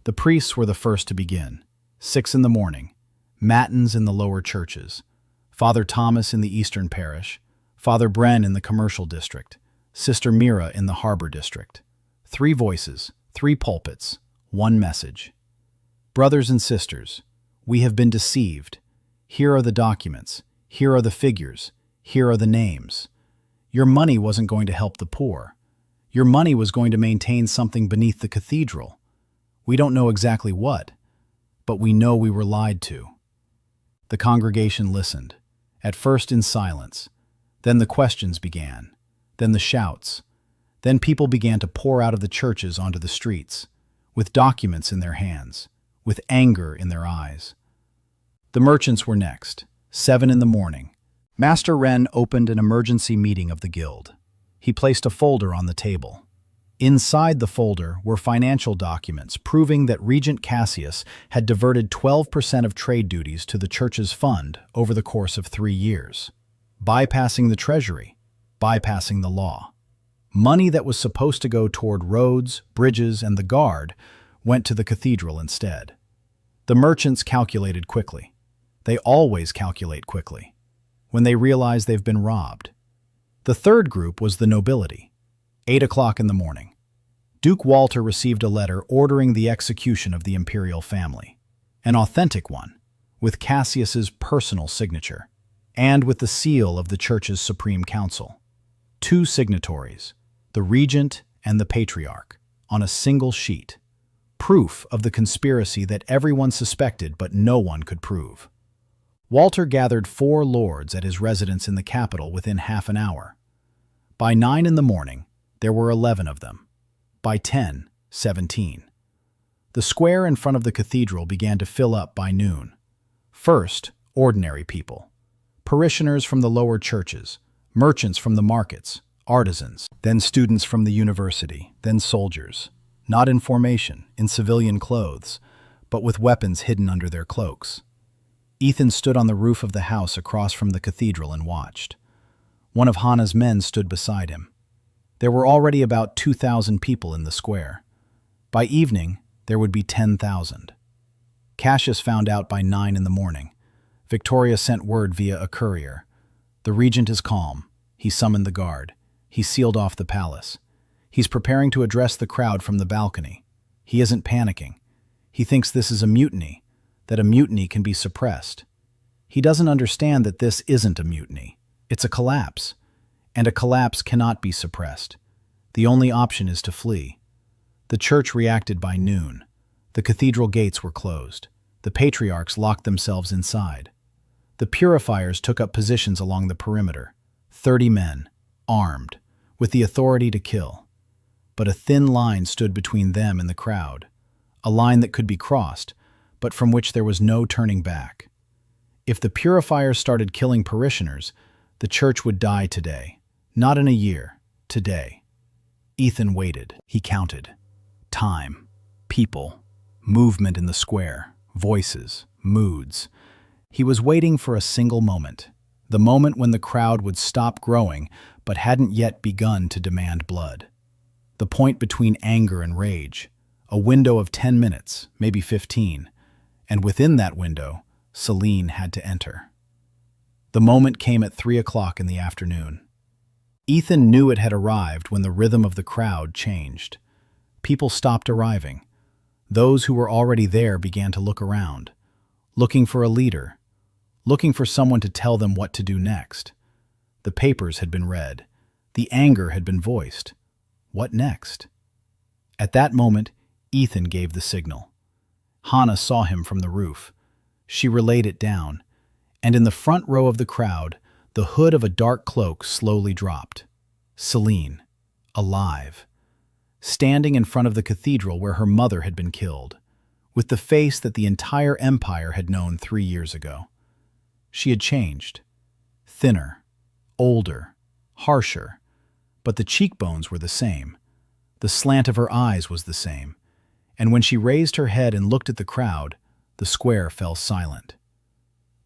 The priests were the first to begin. 6 in the morning, matins in the lower churches. Father Thomas in the Eastern Parish, Father Bren in the Commercial District, Sister Mira in the Harbor District. 3 voices, 3 pulpits, 1 message. Brothers and sisters, we have been deceived. Here are the documents. Here are the figures. Here are the names. Your money wasn't going to help the poor. Your money was going to maintain something beneath the cathedral. We don't know exactly what, but we know we were lied to. The congregation listened, at first in silence. Then the questions began. Then the shouts. Then people began to pour out of the churches onto the streets, with documents in their hands, with anger in their eyes. The merchants were next, 7 in the morning. Master Wren opened an emergency meeting of the guild. He placed a folder on the table. Inside the folder were financial documents proving that Regent Cassius had diverted 12% of trade duties to the church's fund over the course of 3 years, bypassing the treasury, bypassing the law. Money that was supposed to go toward roads, bridges, and the guard went to the cathedral instead. The merchants calculated quickly. They always calculate quickly, when they realize they've been robbed. The third group was the nobility. 8 o'clock in the morning. Duke Walter received a letter ordering the execution of the imperial family, an authentic one, with Cassius's personal signature, and with the seal of the church's Supreme Council. 2 signatories, the regent and the patriarch, on a single sheet. Proof of the conspiracy that everyone suspected but no one could prove. Walter gathered 4 lords at his residence in the capital within half an hour. By 9 in the morning, there were 11 of them. By 10, 17. The square in front of the cathedral began to fill up by noon. First, ordinary people. Parishioners from the lower churches, merchants from the markets, artisans, then students from the university, then soldiers. Not in formation, in civilian clothes, but with weapons hidden under their cloaks. Ethan stood on the roof of the house across from the cathedral and watched. One of Hannah's men stood beside him. There were already about 2,000 people in the square. By evening, there would be 10,000. Cassius found out by 9 in the morning. Victoria sent word via a courier. The regent is calm. He summoned the guard. He sealed off the palace. He's preparing to address the crowd from the balcony. He isn't panicking. He thinks this is a mutiny, that a mutiny can be suppressed. He doesn't understand that this isn't a mutiny. It's a collapse. And a collapse cannot be suppressed. The only option is to flee. The church reacted by noon. The cathedral gates were closed. The patriarchs locked themselves inside. The purifiers took up positions along the perimeter, 30 men, armed, with the authority to kill. But a thin line stood between them and the crowd, a line that could be crossed, but from which there was no turning back. If the purifiers started killing parishioners, the church would die today. Not in a year, today. Ethan waited. He counted. Time, people, movement in the square, voices, moods. He was waiting for a single moment, the moment when the crowd would stop growing but hadn't yet begun to demand blood. The point between anger and rage, a window of 10 minutes, maybe 15, and within that window, Celine had to enter. The moment came at 3 o'clock in the afternoon. Ethan knew it had arrived when the rhythm of the crowd changed. People stopped arriving. Those who were already there began to look around, looking for a leader, looking for someone to tell them what to do next. The papers had been read. The anger had been voiced. What next? At that moment, Ethan gave the signal. Hannah saw him from the roof. She relayed it down, and in the front row of the crowd, the hood of a dark cloak slowly dropped. Celine, alive, standing in front of the cathedral where her mother had been killed, with the face that the entire empire had known 3 years ago. She had changed. Thinner, older, harsher, but the cheekbones were the same. The slant of her eyes was the same, and when she raised her head and looked at the crowd, the square fell silent.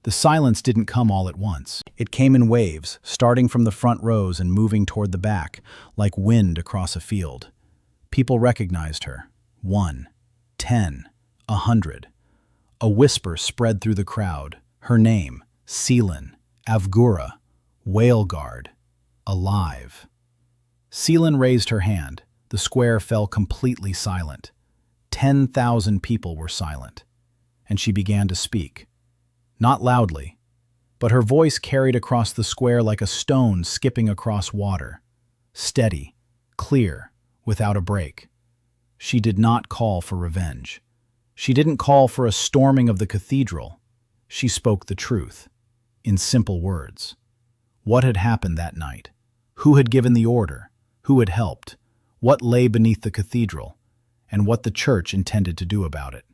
The silence didn't come all at once. It came in waves, starting from the front rows and moving toward the back, like wind across a field. People recognized her. 1, 10, 100. A whisper spread through the crowd. Her name, Celine, Avgura, Whale Guard, alive. Celine raised her hand. The square fell completely silent. 10,000 people were silent. And she began to speak. Not loudly, but her voice carried across the square like a stone skipping across water. Steady, clear, without a break. She did not call for revenge. She didn't call for a storming of the cathedral. She spoke the truth, in simple words. What had happened that night? Who had given the order? Who had helped? What lay beneath the cathedral? And what the church intended to do about it.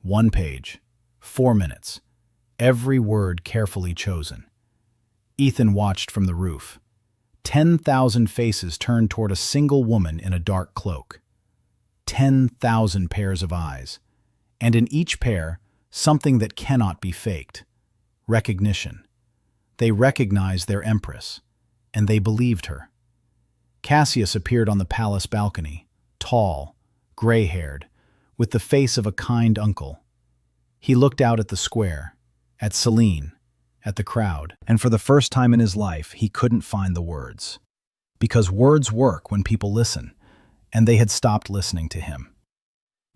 1 page, 4 minutes. Every word carefully chosen. Ethan watched from the roof. 10,000 faces turned toward a single woman in a dark cloak. 10,000 pairs of eyes. And in each pair, something that cannot be faked. Recognition. They recognized their Empress, and they believed her. Cassius appeared on the palace balcony, tall, gray-haired, with the face of a kind uncle. He looked out at the square, at Celine, at the crowd, and for the first time in his life, he couldn't find the words. Because words work when people listen, and they had stopped listening to him.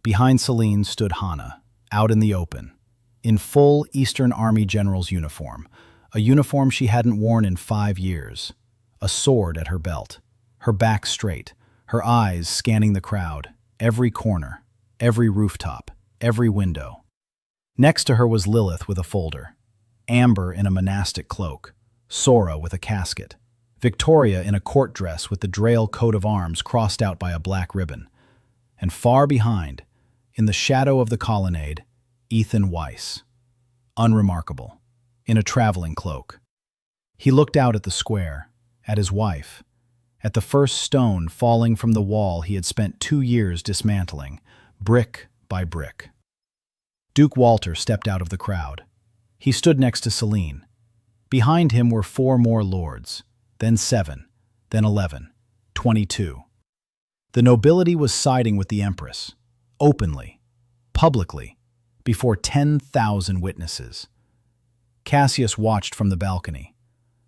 Behind Celine stood Hannah, out in the open, in full Eastern Army general's uniform, a uniform she hadn't worn in 5 years, a sword at her belt, her back straight, her eyes scanning the crowd, every corner, every rooftop, every window. Next to her was Lilith with a folder, Amber in a monastic cloak, Sora with a casket, Victoria in a court dress with the Drael coat of arms crossed out by a black ribbon, and far behind, in the shadow of the colonnade, Ethan Weiss, unremarkable, in a traveling cloak. He looked out at the square, at his wife, at the first stone falling from the wall he had spent 2 years dismantling, brick by brick. Duke Walter stepped out of the crowd. He stood next to Celine. Behind him were 4 more lords, then 7, then 11, 22. The nobility was siding with the Empress, openly, publicly, before 10,000 witnesses. Cassius watched from the balcony.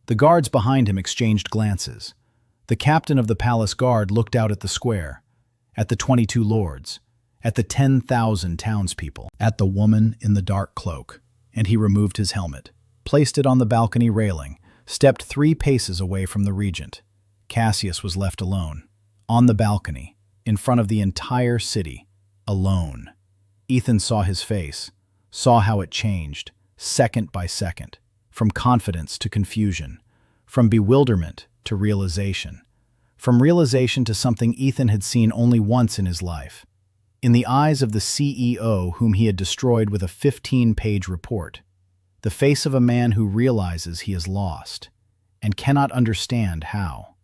The guards behind him exchanged glances. The captain of the palace guard looked out at the square, at the 22 lords, at the 10,000 townspeople, at the woman in the dark cloak, and he removed his helmet, placed it on the balcony railing, stepped 3 paces away from the regent. Cassius was left alone, on the balcony, in front of the entire city, alone. Ethan saw his face, saw how it changed, second by second, from confidence to confusion, from bewilderment to realization, from realization to something Ethan had seen only once in his life. In the eyes of the CEO whom he had destroyed with a 15-page report, the face of a man who realizes he is lost and cannot understand how.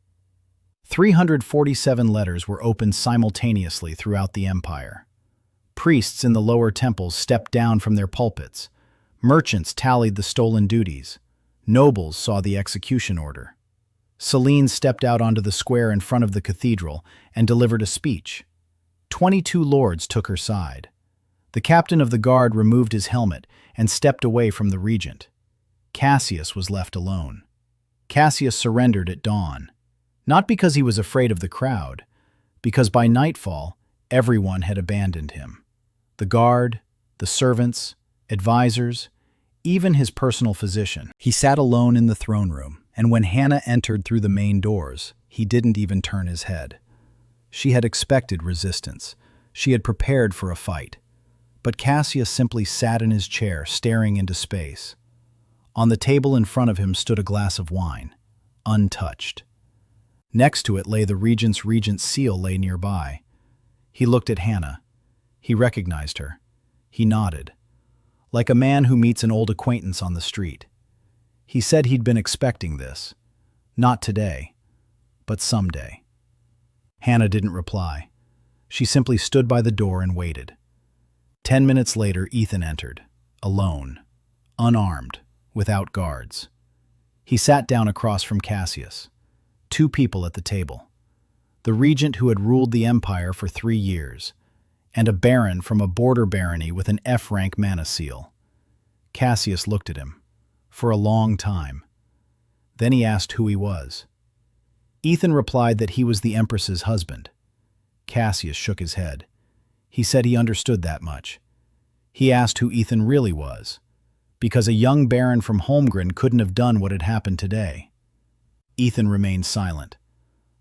347 letters were opened simultaneously throughout the empire. Priests in the lower temples stepped down from their pulpits. Merchants tallied the stolen duties. Nobles saw the execution order. Selene stepped out onto the square in front of the cathedral and delivered a speech. 22 lords took her side. The captain of the guard removed his helmet and stepped away from the regent. Cassius was left alone. Cassius surrendered at dawn, not because he was afraid of the crowd, because by nightfall, everyone had abandoned him. The guard, the servants, advisors, even his personal physician. He sat alone in the throne room, and when Hannah entered through the main doors, he didn't even turn his head. She had expected resistance. She had prepared for a fight. But Cassius simply sat in his chair, staring into space. On the table in front of him stood a glass of wine, untouched. Next to it lay the regent's seal lay nearby. He looked at Hannah. He recognized her. He nodded, like a man who meets an old acquaintance on the street. He said he'd been expecting this. Not today, but someday. Hannah didn't reply. She simply stood by the door and waited. 10 minutes later, Ethan entered, alone, unarmed, without guards. He sat down across from Cassius. 2 people at the table. The regent who had ruled the empire for 3 years, and a baron from a border barony with an F-rank mana seal. Cassius looked at him, for a long time. Then he asked who he was. Ethan replied that he was the Empress's husband. Cassius shook his head. He said he understood that much. He asked who Ethan really was, because a young baron from Holmgren couldn't have done what had happened today. Ethan remained silent.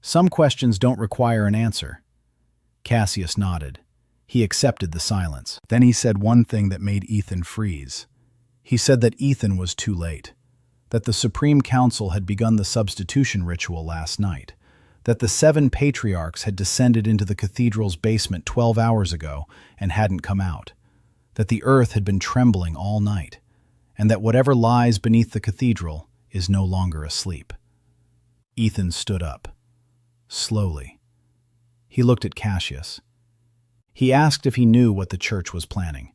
Some questions don't require an answer. Cassius nodded. He accepted the silence. Then he said one thing that made Ethan freeze. He said that Ethan was too late, that the Supreme Council had begun the substitution ritual last night, that the 7 patriarchs had descended into the cathedral's basement 12 hours ago and hadn't come out, that the earth had been trembling all night, and that whatever lies beneath the cathedral is no longer asleep. Ethan stood up, slowly. He looked at Cassius. He asked if he knew what the church was planning.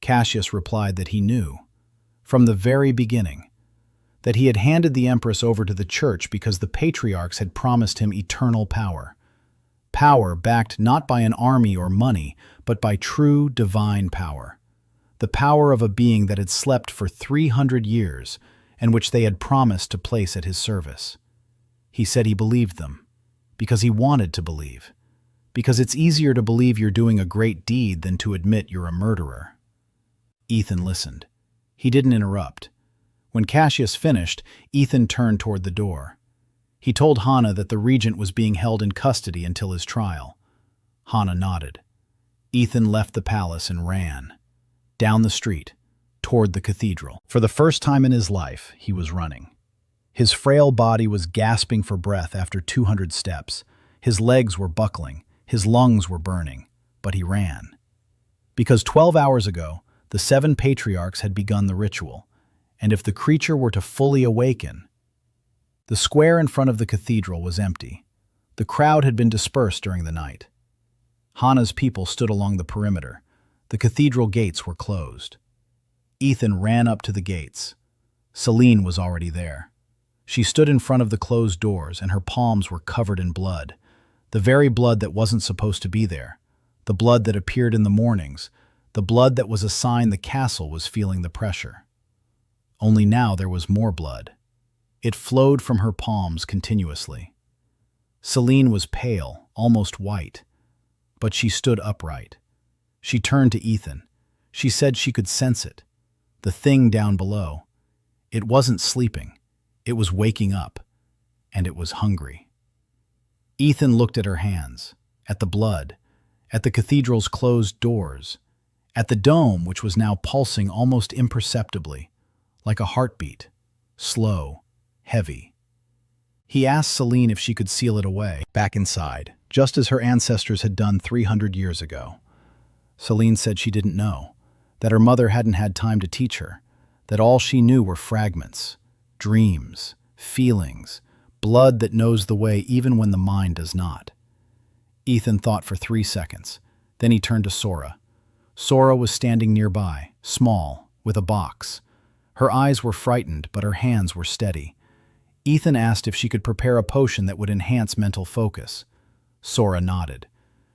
Cassius replied that he knew, from the very beginning, that he had handed the Empress over to the church because the patriarchs had promised him eternal power. Power backed not by an army or money, but by true divine power. The power of a being that had slept for 300 years and which they had promised to place at his service. He said he believed them, because he wanted to believe, because it's easier to believe you're doing a great deed than to admit you're a murderer. Ethan listened. He didn't interrupt. When Cassius finished, Ethan turned toward the door. He told Hannah that the regent was being held in custody until his trial. Hannah nodded. Ethan left the palace and ran, down the street, toward the cathedral. For the first time in his life, he was running. His frail body was gasping for breath after 200 steps. His legs were buckling, his lungs were burning, but he ran. Because 12 hours ago, the 7 patriarchs had begun the ritual, and if the creature were to fully awaken... The square in front of the cathedral was empty. The crowd had been dispersed during the night. Hannah's people stood along the perimeter. The cathedral gates were closed. Ethan ran up to the gates. Selene was already there. She stood in front of the closed doors, and her palms were covered in blood. The very blood that wasn't supposed to be there. The blood that appeared in the mornings. The blood that was a sign the castle was feeling the pressure. Only now there was more blood. It flowed from her palms continuously. Selene was pale, almost white, but she stood upright. She turned to Ethan. She said she could sense it. The thing down below. It wasn't sleeping. It was waking up, and it was hungry. Ethan looked at her hands, at the blood, at the cathedral's closed doors, at the dome which was now pulsing almost imperceptibly, like a heartbeat, slow, heavy. He asked Celine if she could seal it away, back inside, just as her ancestors had done 300 years ago. Celine said she didn't know, that her mother hadn't had time to teach her, that all she knew were fragments, dreams, feelings, blood that knows the way even when the mind does not. Ethan thought for 3 seconds. Then he turned to Sora. Sora was standing nearby, small, with a box. Her eyes were frightened, but her hands were steady. Ethan asked if she could prepare a potion that would enhance mental focus. Sora nodded.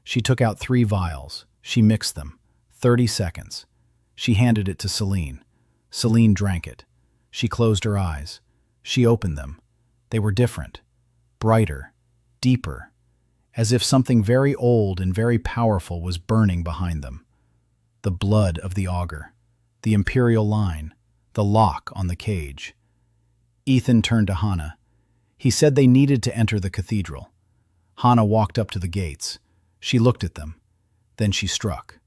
She took out 3 vials. She mixed them. 30 seconds. She handed it to Celine. Celine drank it. She closed her eyes. She opened them. They were different, brighter, deeper, as if something very old and very powerful was burning behind them. The blood of the augur, the imperial line, the lock on the cage. Ethan turned to Hannah. He said they needed to enter the cathedral. Hannah walked up to the gates. She looked at them. Then she struck.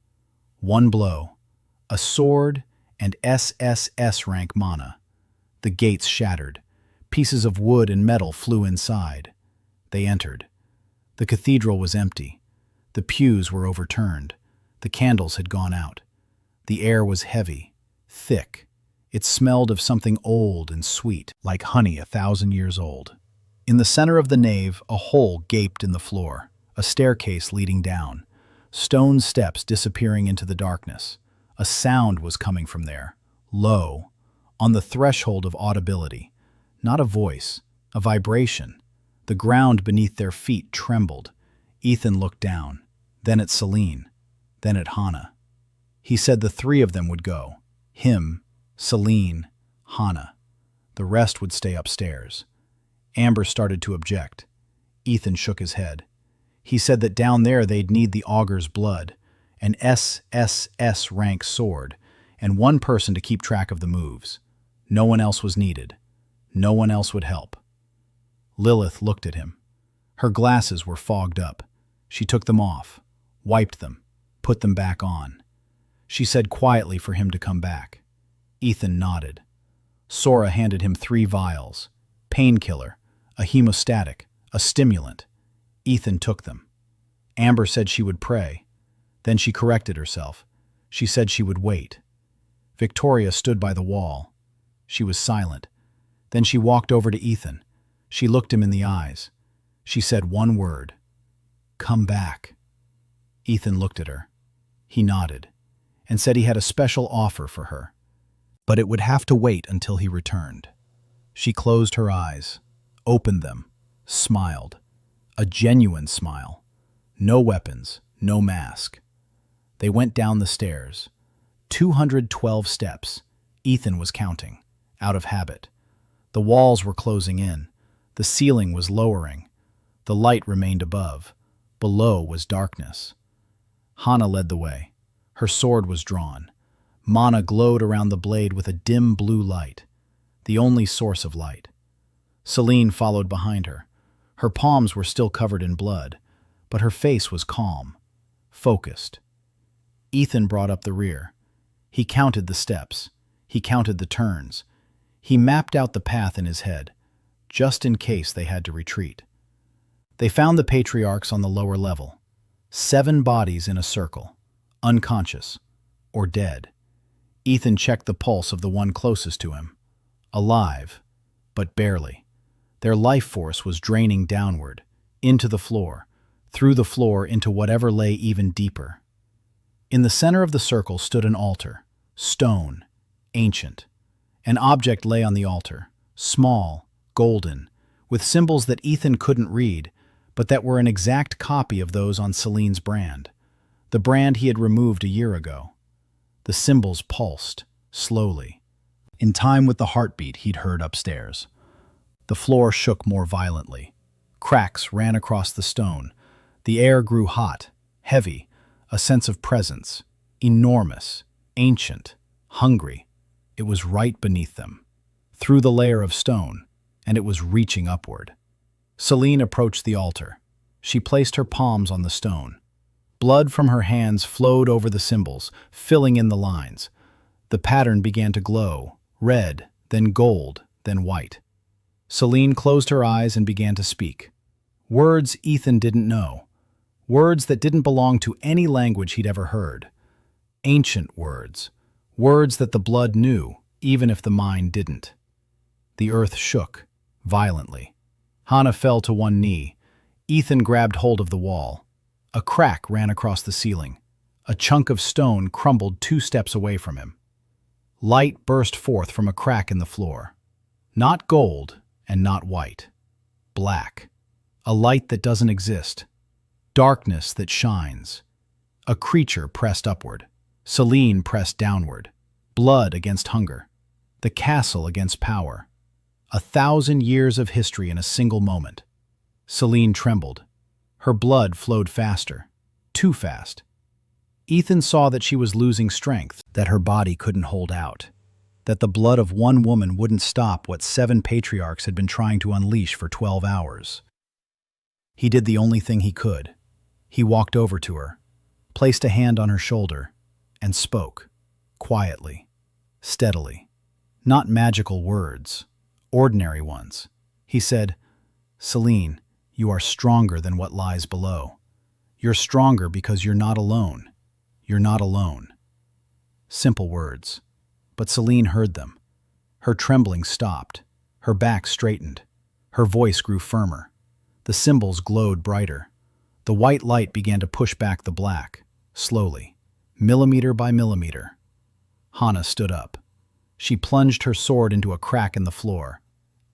One blow, a sword and SSS rank mana. The gates shattered. Pieces of wood and metal flew inside. They entered. The cathedral was empty. The pews were overturned. The candles had gone out. The air was heavy, thick. It smelled of something old and sweet, like honey 1,000 years old. In the center of the nave, a hole gaped in the floor, a staircase leading down, stone steps disappearing into the darkness. A sound was coming from there, low, on the threshold of audibility. Not a voice, a vibration. The ground beneath their feet trembled. Ethan looked down, then at Celine, then at Hannah. He said the 3 of them would go. Him, Celine, Hannah. The rest would stay upstairs. Amber started to object. Ethan shook his head. He said that down there they'd need the augur's blood, an SSS rank sword, and 1 person to keep track of the moves. No one else was needed. No one else would help. Lilith looked at him. Her glasses were fogged up. She took them off, wiped them, put them back on. She said quietly for him to come back. Ethan nodded. Sora handed him 3 vials, painkiller, a hemostatic, a stimulant. Ethan took them. Amber said she would pray. Then she corrected herself. She said she would wait. Victoria stood by the wall. She was silent. Then she walked over to Ethan. She looked him in the eyes. She said 1 word. Come back. Ethan looked at her. He nodded and said he had a special offer for her, but it would have to wait until he returned. She closed her eyes, opened them, smiled. A genuine smile. No weapons, no mask. They went down the stairs. 212 steps. Ethan was counting, out of habit. The walls were closing in. The ceiling was lowering. The light remained above. Below was darkness. Hannah led the way. Her sword was drawn. Mana glowed around the blade with a dim blue light, the only source of light. Celine followed behind her. Her palms were still covered in blood, but her face was calm, focused. Ethan brought up the rear. He counted the steps. He counted the turns. He mapped out the path in his head, just in case they had to retreat. They found the patriarchs on the lower level. 7 bodies in a circle, unconscious or dead. Ethan checked the pulse of the one closest to him. Alive, but barely. Their life force was draining downward, into the floor, through the floor into whatever lay even deeper. In the center of the circle stood an altar, stone, ancient. An object lay on the altar, small, golden, with symbols that Ethan couldn't read, but that were an exact copy of those on Celine's brand, the brand he had removed a year ago. The symbols pulsed, slowly, in time with the heartbeat he'd heard upstairs. The floor shook more violently. Cracks ran across the stone. The air grew hot, heavy, a sense of presence, enormous, ancient, hungry. It was right beneath them, through the layer of stone, and it was reaching upward. Celine approached the altar. She placed her palms on the stone. Blood from her hands flowed over the symbols, filling in the lines. The pattern began to glow, red, then gold, then white. Celine closed her eyes and began to speak. Words Ethan didn't know. Words that didn't belong to any language he'd ever heard. Ancient words. Words that the blood knew, even if the mind didn't. The earth shook, violently. Hana fell to one knee. Ethan grabbed hold of the wall. A crack ran across the ceiling. A chunk of stone crumbled 2 steps away from him. Light burst forth from a crack in the floor. Not gold and not white. Black. A light that doesn't exist. Darkness that shines. A creature pressed upward. Celine pressed downward. Blood against hunger. The castle against power. 1,000 years of history in a single moment. Celine trembled. Her blood flowed faster. Too fast. Ethan saw that she was losing strength, that her body couldn't hold out, that the blood of one woman wouldn't stop what 7 patriarchs had been trying to unleash for 12 hours. He did the only thing he could. He walked over to her, placed a hand on her shoulder, and spoke, quietly, steadily. Not magical words, ordinary ones. He said, "Celine, you are stronger than what lies below. You're stronger because you're not alone. You're not alone." Simple words, but Celine heard them. Her trembling stopped. Her back straightened. Her voice grew firmer. The symbols glowed brighter. The white light began to push back the black, slowly, millimeter by millimeter. Hana stood up. She plunged her sword into a crack in the floor.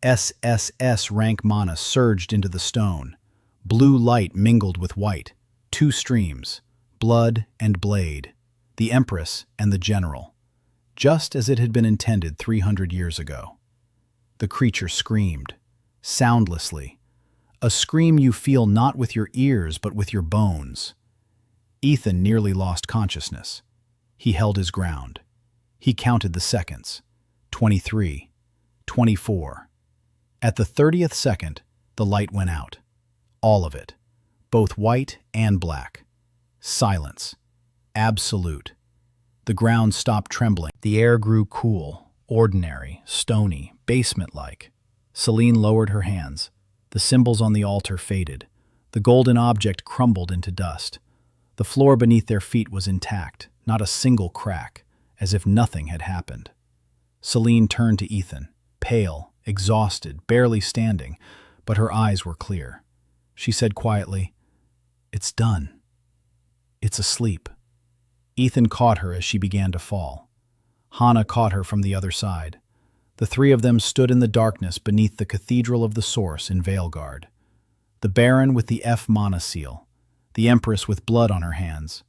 SSS rank mana surged into the stone. Blue light mingled with white. 2 streams, blood and blade, the Empress and the General, just as it had been intended 300 years ago. The creature screamed, soundlessly, a scream you feel not with your ears but with your bones. Ethan nearly lost consciousness. He held his ground. He counted the seconds. 23, 24. At the 30th second, the light went out. All of it, both white and black. Silence. Absolute. The ground stopped trembling. The air grew cool, ordinary, stony, basement-like. Celine lowered her hands. The symbols on the altar faded. The golden object crumbled into dust. The floor beneath their feet was intact, not a single crack, as if nothing had happened. Celine turned to Ethan, pale, exhausted, barely standing, but her eyes were clear. She said quietly, "It's done. It's asleep." Ethan caught her as she began to fall. Hana caught her from the other side. The 3 of them stood in the darkness beneath the Cathedral of the Source in Veilguard. The Baron with the F mana seal, the Empress with blood on her hands,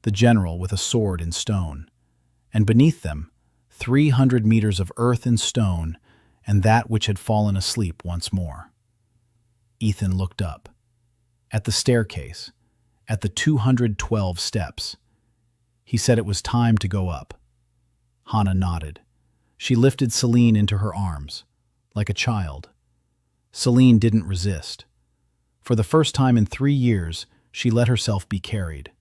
the General with a sword in stone, and beneath them, 300 meters of earth and stone, and that which had fallen asleep once more. Ethan looked up. At the staircase, at the 212 steps. He said it was time to go up. Hana nodded. She lifted Celine into her arms, like a child. Celine didn't resist. For the first time in 3 years, she let herself be carried.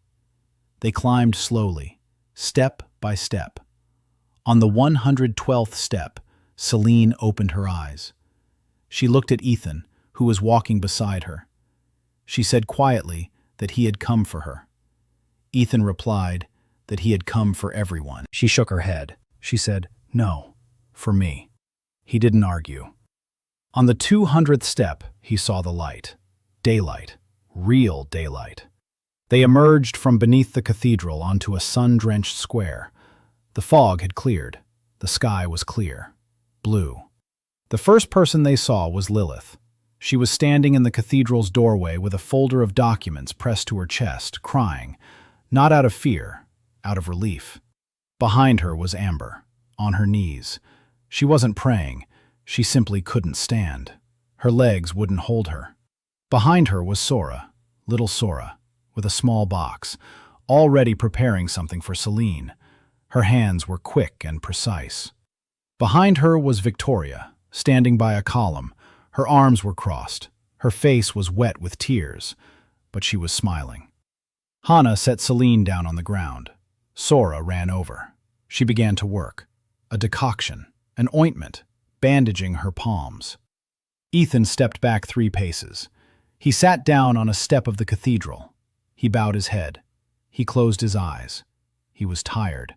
They climbed slowly, step by step. On the 112th step, Celine opened her eyes. She looked at Ethan, who was walking beside her. She said quietly that he had come for her. Ethan replied that he had come for everyone. She shook her head. She said, "No, for me." He didn't argue. On the 200th step, he saw the light. Daylight. Real daylight. They emerged from beneath the cathedral onto a sun-drenched square. The fog had cleared. The sky was clear. Blue. The first person they saw was Lilith. She was standing in the cathedral's doorway with a folder of documents pressed to her chest, crying, not out of fear, out of relief. Behind her was Amber, on her knees. She wasn't praying. She simply couldn't stand. Her legs wouldn't hold her. Behind her was Sora, little Sora, with a small box, already preparing something for Celine. Her hands were quick and precise. Behind her was Victoria, standing by a column. Her arms were crossed. Her face was wet with tears. but she was smiling. Hana set Celine down on the ground. Sora ran over. She began to work. A decoction, an ointment, bandaging her palms. Ethan stepped back 3 paces. He sat down on a step of the cathedral. He bowed his head. He closed his eyes. He was tired.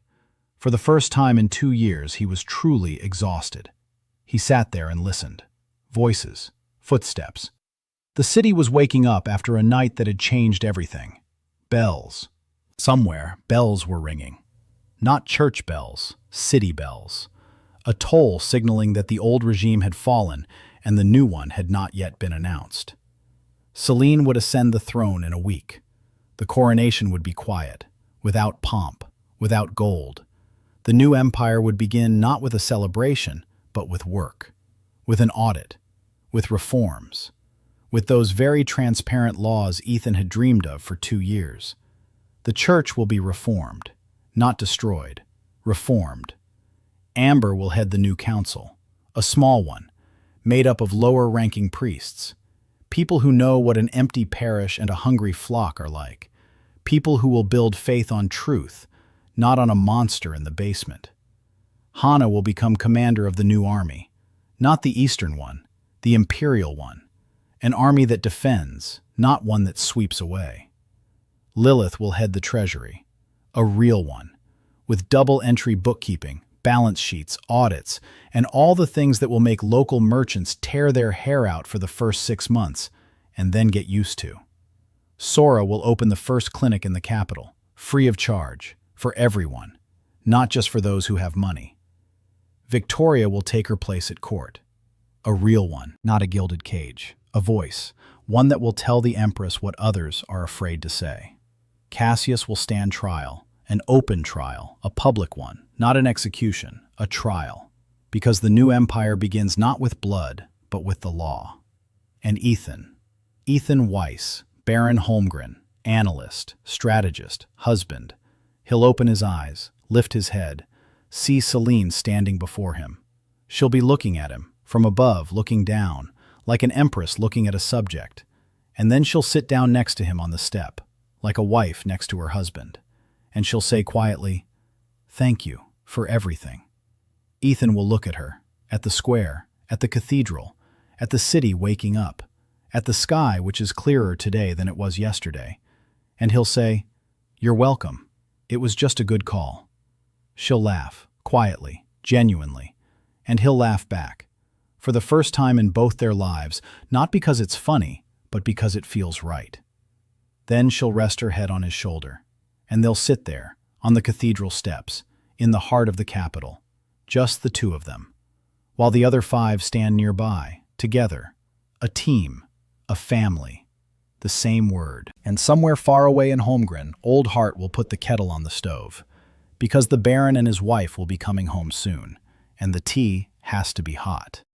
For the first time in 2 years, he was truly exhausted. He sat there and listened. Voices, footsteps. The city was waking up after a night that had changed everything. Bells. Somewhere, bells were ringing. Not church bells, city bells. A toll signaling that the old regime had fallen and the new one had not yet been announced. Celine would ascend the throne in a week. The coronation would be quiet, without pomp, without gold. The new empire would begin not with a celebration, but with work, with an audit, with reforms, with those very transparent laws Ethan had dreamed of for 2 years. The church will be reformed, not destroyed, reformed. Amber will head the new council, a small one, made up of lower-ranking priests, people who know what an empty parish and a hungry flock are like, people who will build faith on truth, not on a monster in the basement. Hana will become commander of the new army, not the Eastern one, the Imperial one, an army that defends, not one that sweeps away. Lilith will head the treasury, a real one, with double-entry bookkeeping, balance sheets, audits, and all the things that will make local merchants tear their hair out for the first 6 months and then get used to. Sora will open the first clinic in the capital, free of charge, for everyone, not just for those who have money. Victoria will take her place at court, a real one, not a gilded cage, a voice, one that will tell the Empress what others are afraid to say. Cassius will stand trial, an open trial, a public one, not an execution, a trial, because the new empire begins not with blood, but with the law. And Ethan Weiss, Baron Holmgren, analyst, strategist, husband. He'll open his eyes, lift his head, see Celine standing before him. She'll be looking at him, from above, looking down, like an empress looking at a subject. And then she'll sit down next to him on the step, like a wife next to her husband. And she'll say quietly, "Thank you for everything." Ethan will look at her, at the square, at the cathedral, at the city waking up, at the sky which is clearer today than it was yesterday. And he'll say, "You're welcome. It was just a good call." She'll laugh, quietly, genuinely, and he'll laugh back, for the first time in both their lives, not because it's funny, but because it feels right. Then she'll rest her head on his shoulder, and they'll sit there, on the cathedral steps, in the heart of the capital, just the 2 of them, while the other 5 stand nearby, together, a team, a family, the same word. And somewhere far away in Holmgren, Old Heart will put the kettle on the stove, because the Baron and his wife will be coming home soon, and the tea has to be hot.